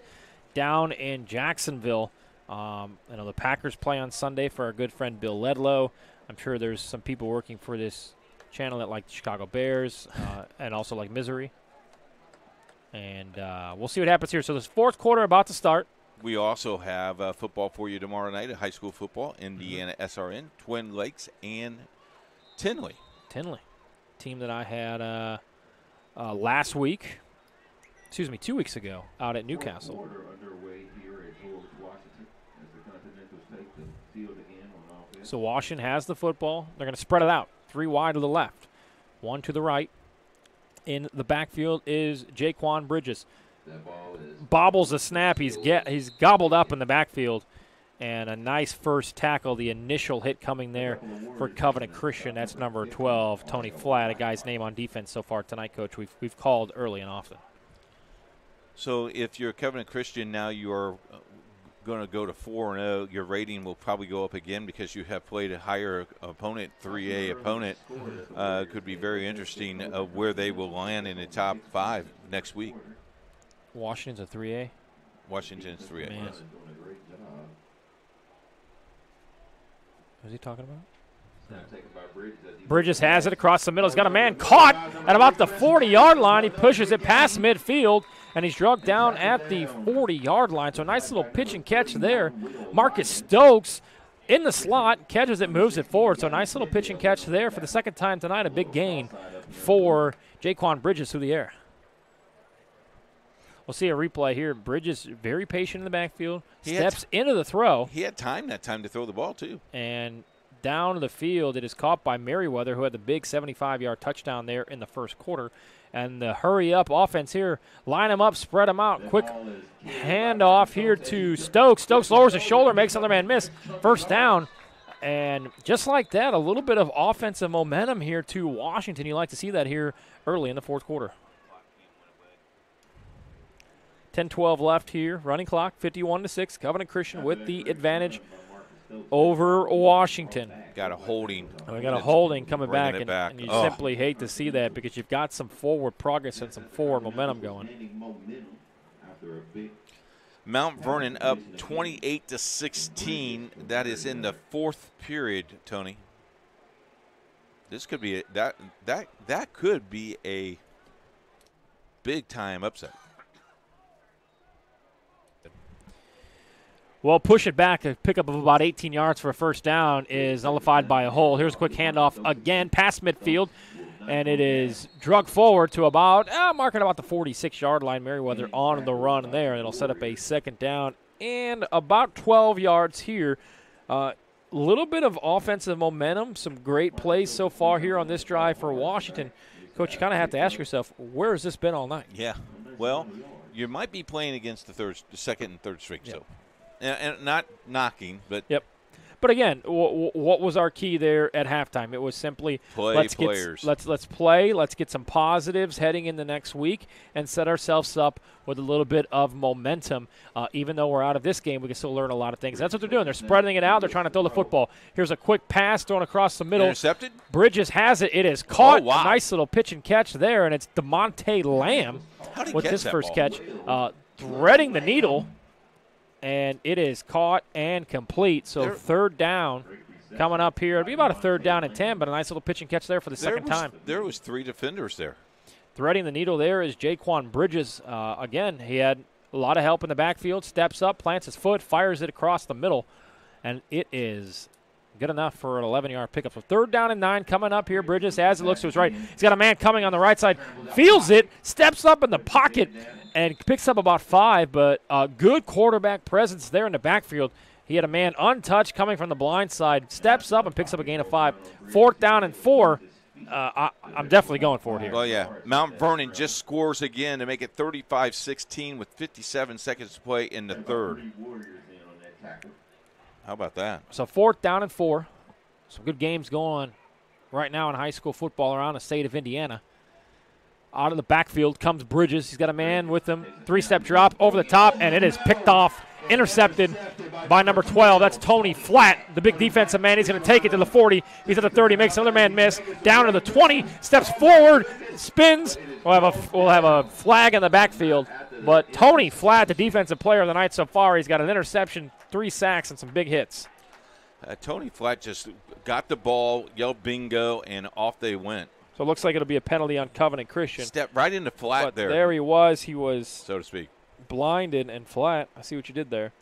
down in Jacksonville. The Packers play on Sunday for our good friend Bill Ledlow. I'm sure there's some people working for this channel that like the Chicago Bears and also like Misery. And we'll see what happens here. So this fourth quarter about to start. We also have football for you tomorrow night, high school football, IndianaSRN, Twin Lakes, and Tinley. Team that I had last week, 2 weeks ago, out at Newcastle. So Washington has the football. They're going to spread it out. 3 wide to the left, 1 to the right. In the backfield is Jaquan Bridges. Bobbles the snap. He's gobbled up in the backfield. And a nice first tackle, the initial hit coming there for Covenant Christian. That's number 12, Tony Flatt, a guy's name on defense so far tonight, Coach. We've called early and often. So if you're Covenant Christian now, you are going to go to 4-0. Your rating will probably go up again because you have played a higher opponent, 3A opponent. Could be very interesting where they will land in the top 5 next week. Washington's a 3A? Washington's 3A. Man. Who's he talking about? Bridges has it across the middle. He's got a man caught at about the 40-yard line. He pushes it past midfield, and he's drugged down at the 40-yard line. So a nice little pitch and catch there. Marcus Stokes in the slot, catches it, moves it forward. So a nice little pitch and catch there for the second time tonight. A big gain for Jaquan Bridges through the air. We'll see a replay here. Bridges very patient in the backfield, steps into the throw. He had time that time to throw the ball, too. And down to the field, it is caught by Merriweather, who had the big 75-yard touchdown there in the first quarter. And the hurry-up offense here, line them up, spread them out. Quick handoff here to Stokes. Stokes lowers his shoulder, makes another man miss. First down. And just like that, a little bit of offensive momentum here to Washington. You like to see that here early in the fourth quarter. 10-12 left here, running clock, 51-6. Covenant Christian with the advantage over Washington. Got a holding. We got a holding coming back, and you simply hate to see that because you've got some forward progress and some forward momentum going. Mount Vernon up 28-16. That is in the fourth period, Tony. This could be that could be a big time upset. Well, push it back. A pickup of about 18 yards for a first down is nullified by a hole. Here's a quick handoff again past midfield, and it is drugged forward to about, marking about the 46-yard line. Merriweather on the run there, and it'll set up a second down and about 12 yards here. A little bit of offensive momentum, some great plays so far here on this drive for Washington. Coach, you kind of have to ask yourself, where has this been all night? Yeah, well, you might be playing against the second and third string, so. And not knocking, but yep. But again, what was our key there at halftime? It was simply let's play, let's get some positives heading in the next week, and set ourselves up with a little bit of momentum. Even though we're out of this game, we can still learn a lot of things. That's what they're doing. They're spreading it out. They're trying to throw the football. Here's a quick pass thrown across the middle. Intercepted. Bridges has it. It is caught. Oh, wow. Nice little pitch and catch there, and it's DeMonte Lamb with his first catch, threading the needle. And it is caught and complete. So third down coming up here. It'll be about a third down and 10, but a nice little pitch and catch there for the second time. There was 3 defenders there. Threading the needle there is Jaquan Bridges. Again, he had a lot of help in the backfield. Steps up, plants his foot, fires it across the middle. And it is good enough for an 11-yard pickup. So third down and 9 coming up here. Bridges, as it looks to his right. He's got a man coming on the right side. Feels it, steps up in the pocket, and picks up about 5, but a good quarterback presence there in the backfield. He had a man untouched coming from the blind side, steps up and picks up a gain of 5. Fourth down and 4. I'm definitely going for it here. Well, yeah. Mount Vernon just scores again to make it 35-16 with 57 seconds to play in the third. How about that? So fourth down and 4. Some good games going on right now in high school football around the state of Indiana. Out of the backfield comes Bridges. He's got a man with him. 3-step drop over the top, and it is picked off, intercepted by number 12. That's Tony Flatt, the big defensive man. He's going to take it to the 40. He's at the 30, makes another man miss. Down to the 20, steps forward, spins. We'll have a flag in the backfield. But Tony Flatt, the defensive player of the night so far, he's got an interception, 3 sacks, and some big hits. Tony Flatt just got the ball, yelled bingo, and off they went. So it looks like it'll be a penalty on Covenant Christian. Step right into flat but there. There he was. He was, so to speak, blinded and flat. I see what you did there.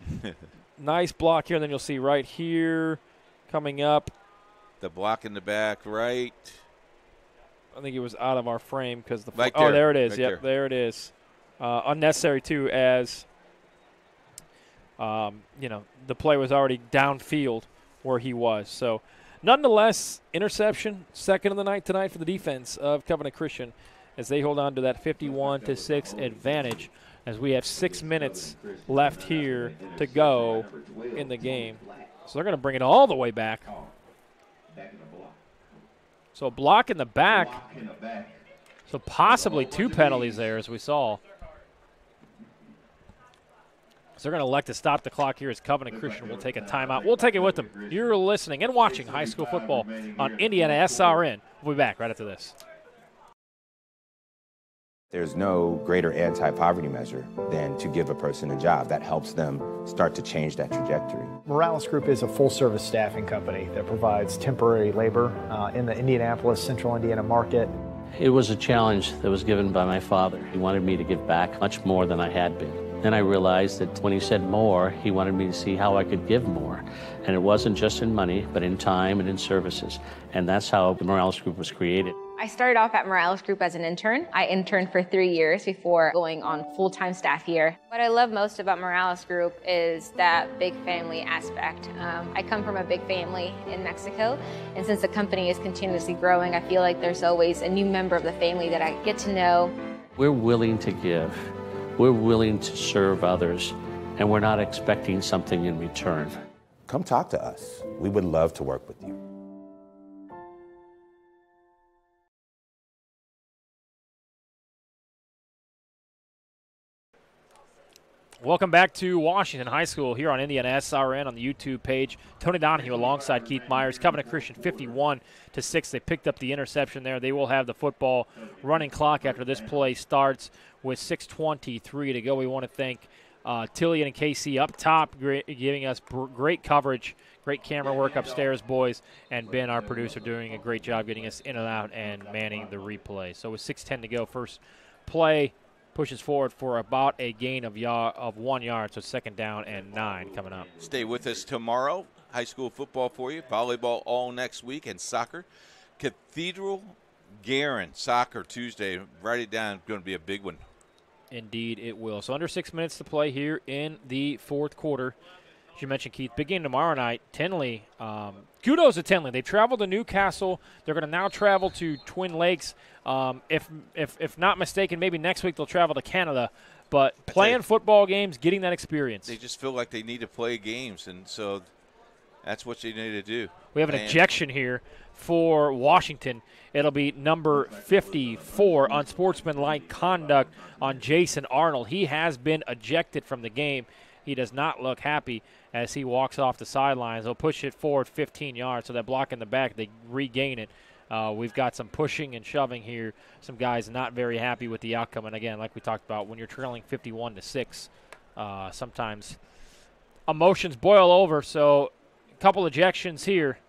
Nice block here, and then you'll see right here coming up. The block in the back, right. I think it was out of our frame because the right oh, there it is. Right yep, there it is. Unnecessary too, as the play was already downfield where he was. So, nonetheless, interception, second of the night tonight for the defense of Covenant Christian, as they hold on to that 51-6 advantage. As we have 6 minutes left here to go in the game, so they're going to bring it all the way back. So block in the back. So possibly 2 penalties there, as we saw. So they're going to elect to stop the clock here as Covenant Christian will take a timeout. We'll take it with them. You're listening and watching high school football on IndianaSRN. We'll be back right after this. There's no greater anti-poverty measure than to give a person a job. That helps them start to change that trajectory. Morales Group is a full-service staffing company that provides temporary labor in the Indianapolis, Central Indiana market. It was a challenge that was given by my father. He wanted me to give back much more than I had been. Then I realized that when he said more, he wanted me to see how I could give more. And it wasn't just in money, but in time and in services. And that's how the Morales Group was created. I started off at Morales Group as an intern. I interned for 3 years before going on full-time staff here. What I love most about Morales Group is that big family aspect. I come from a big family in Mexico, and since the company is continuously growing, I feel like there's always a new member of the family that I get to know. We're willing to give. We're willing to serve others, and we're not expecting something in return. Come talk to us. We would love to work with you. Welcome back to Washington High School here on IndianaSRN on the YouTube page. Tony Donahue alongside Keith Myers. Covenant Christian 51-6. They picked up the interception there. They will have the football running clock after this play starts with 6:23 to go. We want to thank Tillian and KC up top, giving us great coverage, great camera work upstairs, boys, and Ben, our producer, doing a great job getting us in and out and manning the replay. So with 6:10 to go, first play pushes forward for about a gain of 1 yard, so second down and 9 coming up. Stay with us tomorrow. High school football for you, volleyball all next week, and soccer. Cathedral Guerin soccer Tuesday. Write it down. Going to be a big one. Indeed, it will. So under 6 minutes to play here in the fourth quarter. As you mentioned, Keith, big game tomorrow night. Tinley, kudos to Tinley. They traveled to Newcastle. They're going to now travel to Twin Lakes. If not mistaken, maybe next week they'll travel to Canada. But playing football games, getting that experience. They just feel like they need to play games, and so that's what they need to do. We have an ejection here for Washington. It'll be number 54, unsportsmanlike conduct on Jason Arnold. He has been ejected from the game. He does not look happy as he walks off the sidelines. They'll push it forward 15 yards, so that block in the back, they regain it. We've got some pushing and shoving here. Some guys not very happy with the outcome. And, again, like we talked about, when you're trailing 51-6, sometimes emotions boil over. So a couple ejections here,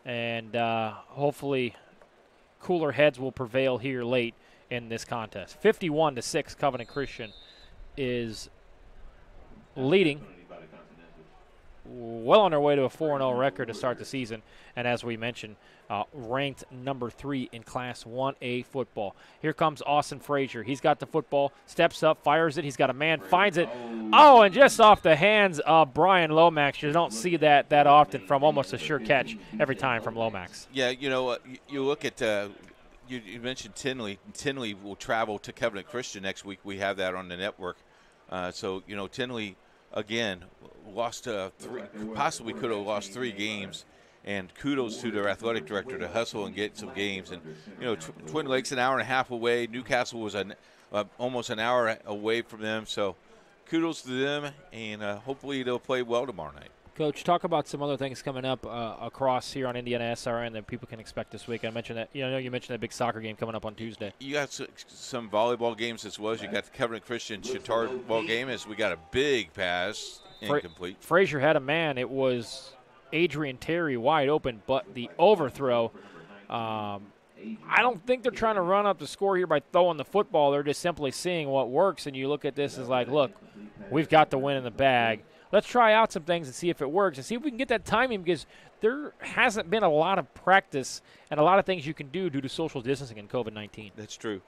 and hopefully cooler heads will prevail here late in this contest. 51-6, Covenant Christian is leading, well on their way to a 4-0 record to start the season, and as we mentioned, ranked number 3 in Class 1A football. Here comes Austin Frazier. He's got the football, steps up, fires it. He's got a man, finds it. Oh, and just off the hands of Brian Lomax. You don't see that often from almost a sure catch every time from Lomax. Yeah, you look at you mentioned Tinley. Tinley will travel to Covenant Christian next week. We have that on the network. So, Tinley, again, lost possibly could have lost 3 games, and kudos to their athletic director to hustle and get some games. And, Twin Lakes an hour and a half away. Newcastle was almost an hour away from them. So kudos to them, and hopefully they'll play well tomorrow night. Coach, talk about some other things coming up across here on IndianaSRN that people can expect this week. I mentioned that. I know you mentioned that big soccer game coming up on Tuesday. You got some volleyball games as well as you got the Covenant Christian Chittard ball game. As we got a big pass, incomplete. Frazier had a man. It was Adrian Terry wide open, but the overthrow I don't think they're trying to run up the score here by throwing the football. They're just simply seeing what works, and you look at this as like, look, we've got the win in the bag. Let's try out some things and see if it works and see if we can get that timing, because there hasn't been a lot of practice and a lot of things you can do due to social distancing and COVID-19. That's true.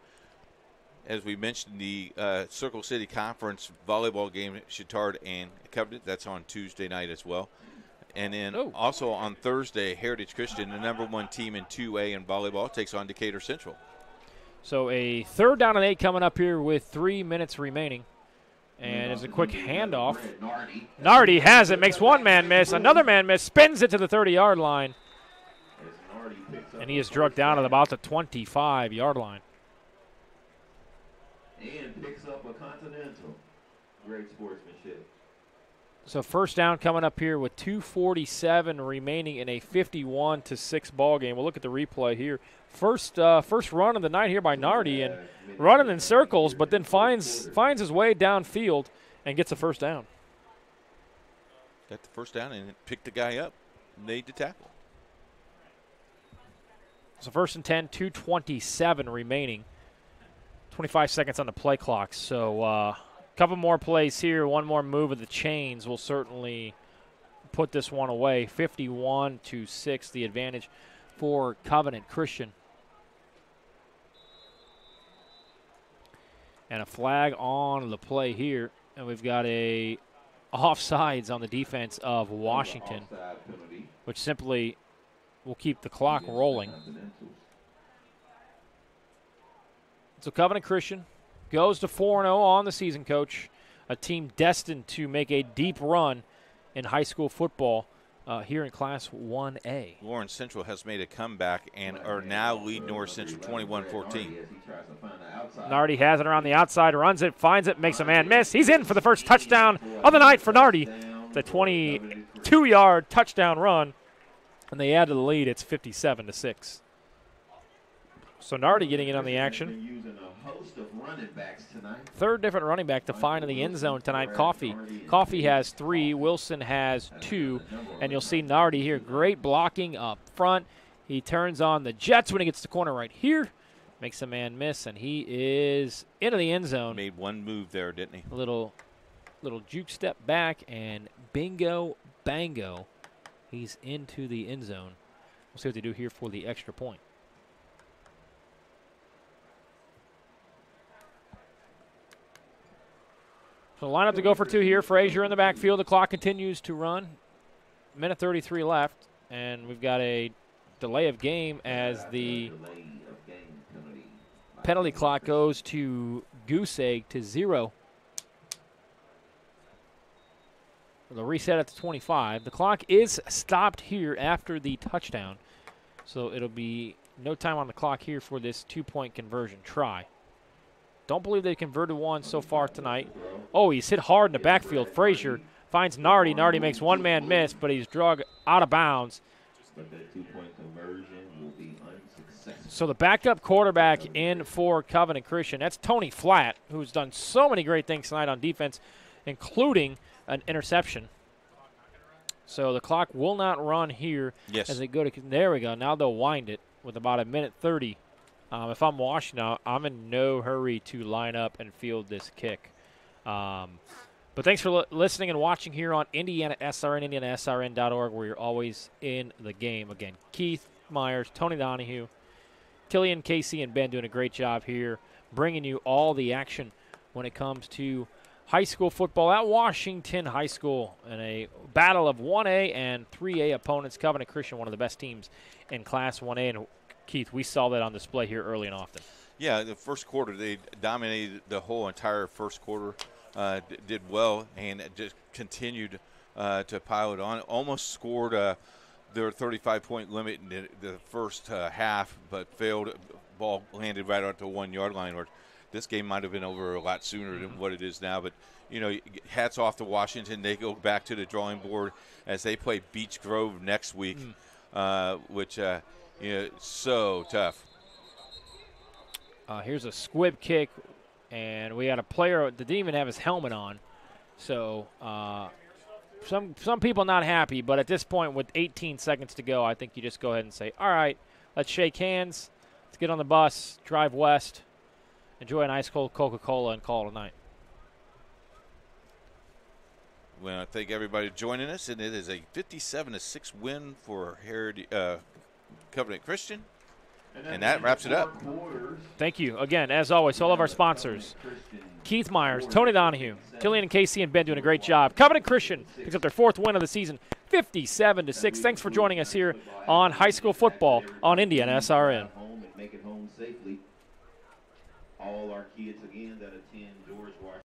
As we mentioned, the Circle City Conference volleyball game, Chittard and Covenant, that's on Tuesday night as well. And then also on Thursday, Heritage Christian, the #1 team in 2A in volleyball, takes on Decatur Central. So a 3rd down and 8 coming up here with 3 minutes remaining. And it's a quick handoff. Nardi has it, makes one man miss. Another man miss, spins it to the 30-yard line. And he is drugged down at about the 25-yard line. And picks up a Continental. Great sportsmanship. So first down coming up here with 2:47 remaining in a 51-6 ball game. We'll look at the replay here. First run of the night here by Nardi, and running in circles, but then finds his way downfield and gets a first down. Got the first down and picked the guy up, made the tackle. So 1st and 10, 2:27 remaining. 25 seconds on the play clock. So a couple more plays here, one more move of the chains will certainly put this one away. 51-6, the advantage for Covenant Christian. And a flag on the play here. And we've got a offsides on the defense of Washington, which simply will keep the clock rolling. So Covenant Christian goes to 4-0 on the season, Coach. A team destined to make a deep run in high school football here in Class 1A. Lawrence Central has made a comeback and are now leading North Central 21-14. Nardi has it around the outside, runs it, finds it, makes a man miss. He's in for the first touchdown of the night for Nardi. It's a 22-yard touchdown run, and they add to the lead. It's 57-6. So Nardi getting in on the action. Third different running back to find in the end zone tonight, Coffey. Coffey has 3, Wilson has 2, and you'll see Nardi here. Great blocking up front. He turns on the Jets when he gets to corner right here. Makes a man miss, and he is into the end zone. Made one move there, didn't he? A little juke step back, and bingo, bango. He's into the end zone. We'll see what they do here for the extra point. So line up to go for 2 here. Frazier in the backfield. The clock continues to run. Minute 33 left, and we've got a delay of game as the penalty clock goes to goose egg to 0. They'll reset at the 25. The clock is stopped here after the touchdown, so it'll be no time on the clock here for this 2-point conversion try. Don't believe they converted one so far tonight. Oh, he's hit hard in the backfield. Frazier finds Nardi. Nardi makes one man miss, but he's dragged out of bounds. But that 2-point conversion will be unsuccessful. So the backup quarterback in for Covenant Christian, that's Tony Flatt, who's done so many great things tonight on defense, including an interception. So the clock will not run here as they go to – there we go. Now they'll wind it with about a minute 30. If I'm Washington, I'm in no hurry to line up and field this kick. But thanks for listening and watching here on IndianaSRN, IndianaSRN.org, where you're always in the game. Again, Keith Myers, Tony Donahue, Killian, Casey, and Ben doing a great job here, bringing you all the action when it comes to high school football at Washington High School in a battle of 1A and 3A opponents. Covenant Christian, one of the best teams in Class 1A, and Keith, we saw that on display here early and often. Yeah, the first quarter, they dominated the whole entire first quarter, did well, and just continued to pile it on. Almost scored their 35-point limit in the first half, but failed. Ball landed right at the 1-yard line. Or this game might have been over a lot sooner than what it is now. But, you know, hats off to Washington. They go back to the drawing board as they play Beech Grove next week, which so tough. Here's a squib kick, and we got a player that didn't even have his helmet on. So some people not happy, but at this point with 18 seconds to go, I think you just go ahead and say, all right, let's shake hands. get on the bus, drive west, enjoy an ice cold Coca-Cola, and call it a night. We want to thank everybody joining us, and it is a 57-6 win for Covenant Christian. And that wraps it up. Thank you. Again, as always, all of our sponsors, Keith Myers, Tony Donahue, Killian and Casey and Ben doing a great job. Covenant Christian picks up their 4th win of the season, 57-6. Thanks for joining us here on high school football on IndianaSRN. Make it home safely. All our kids, again, that attend George Washington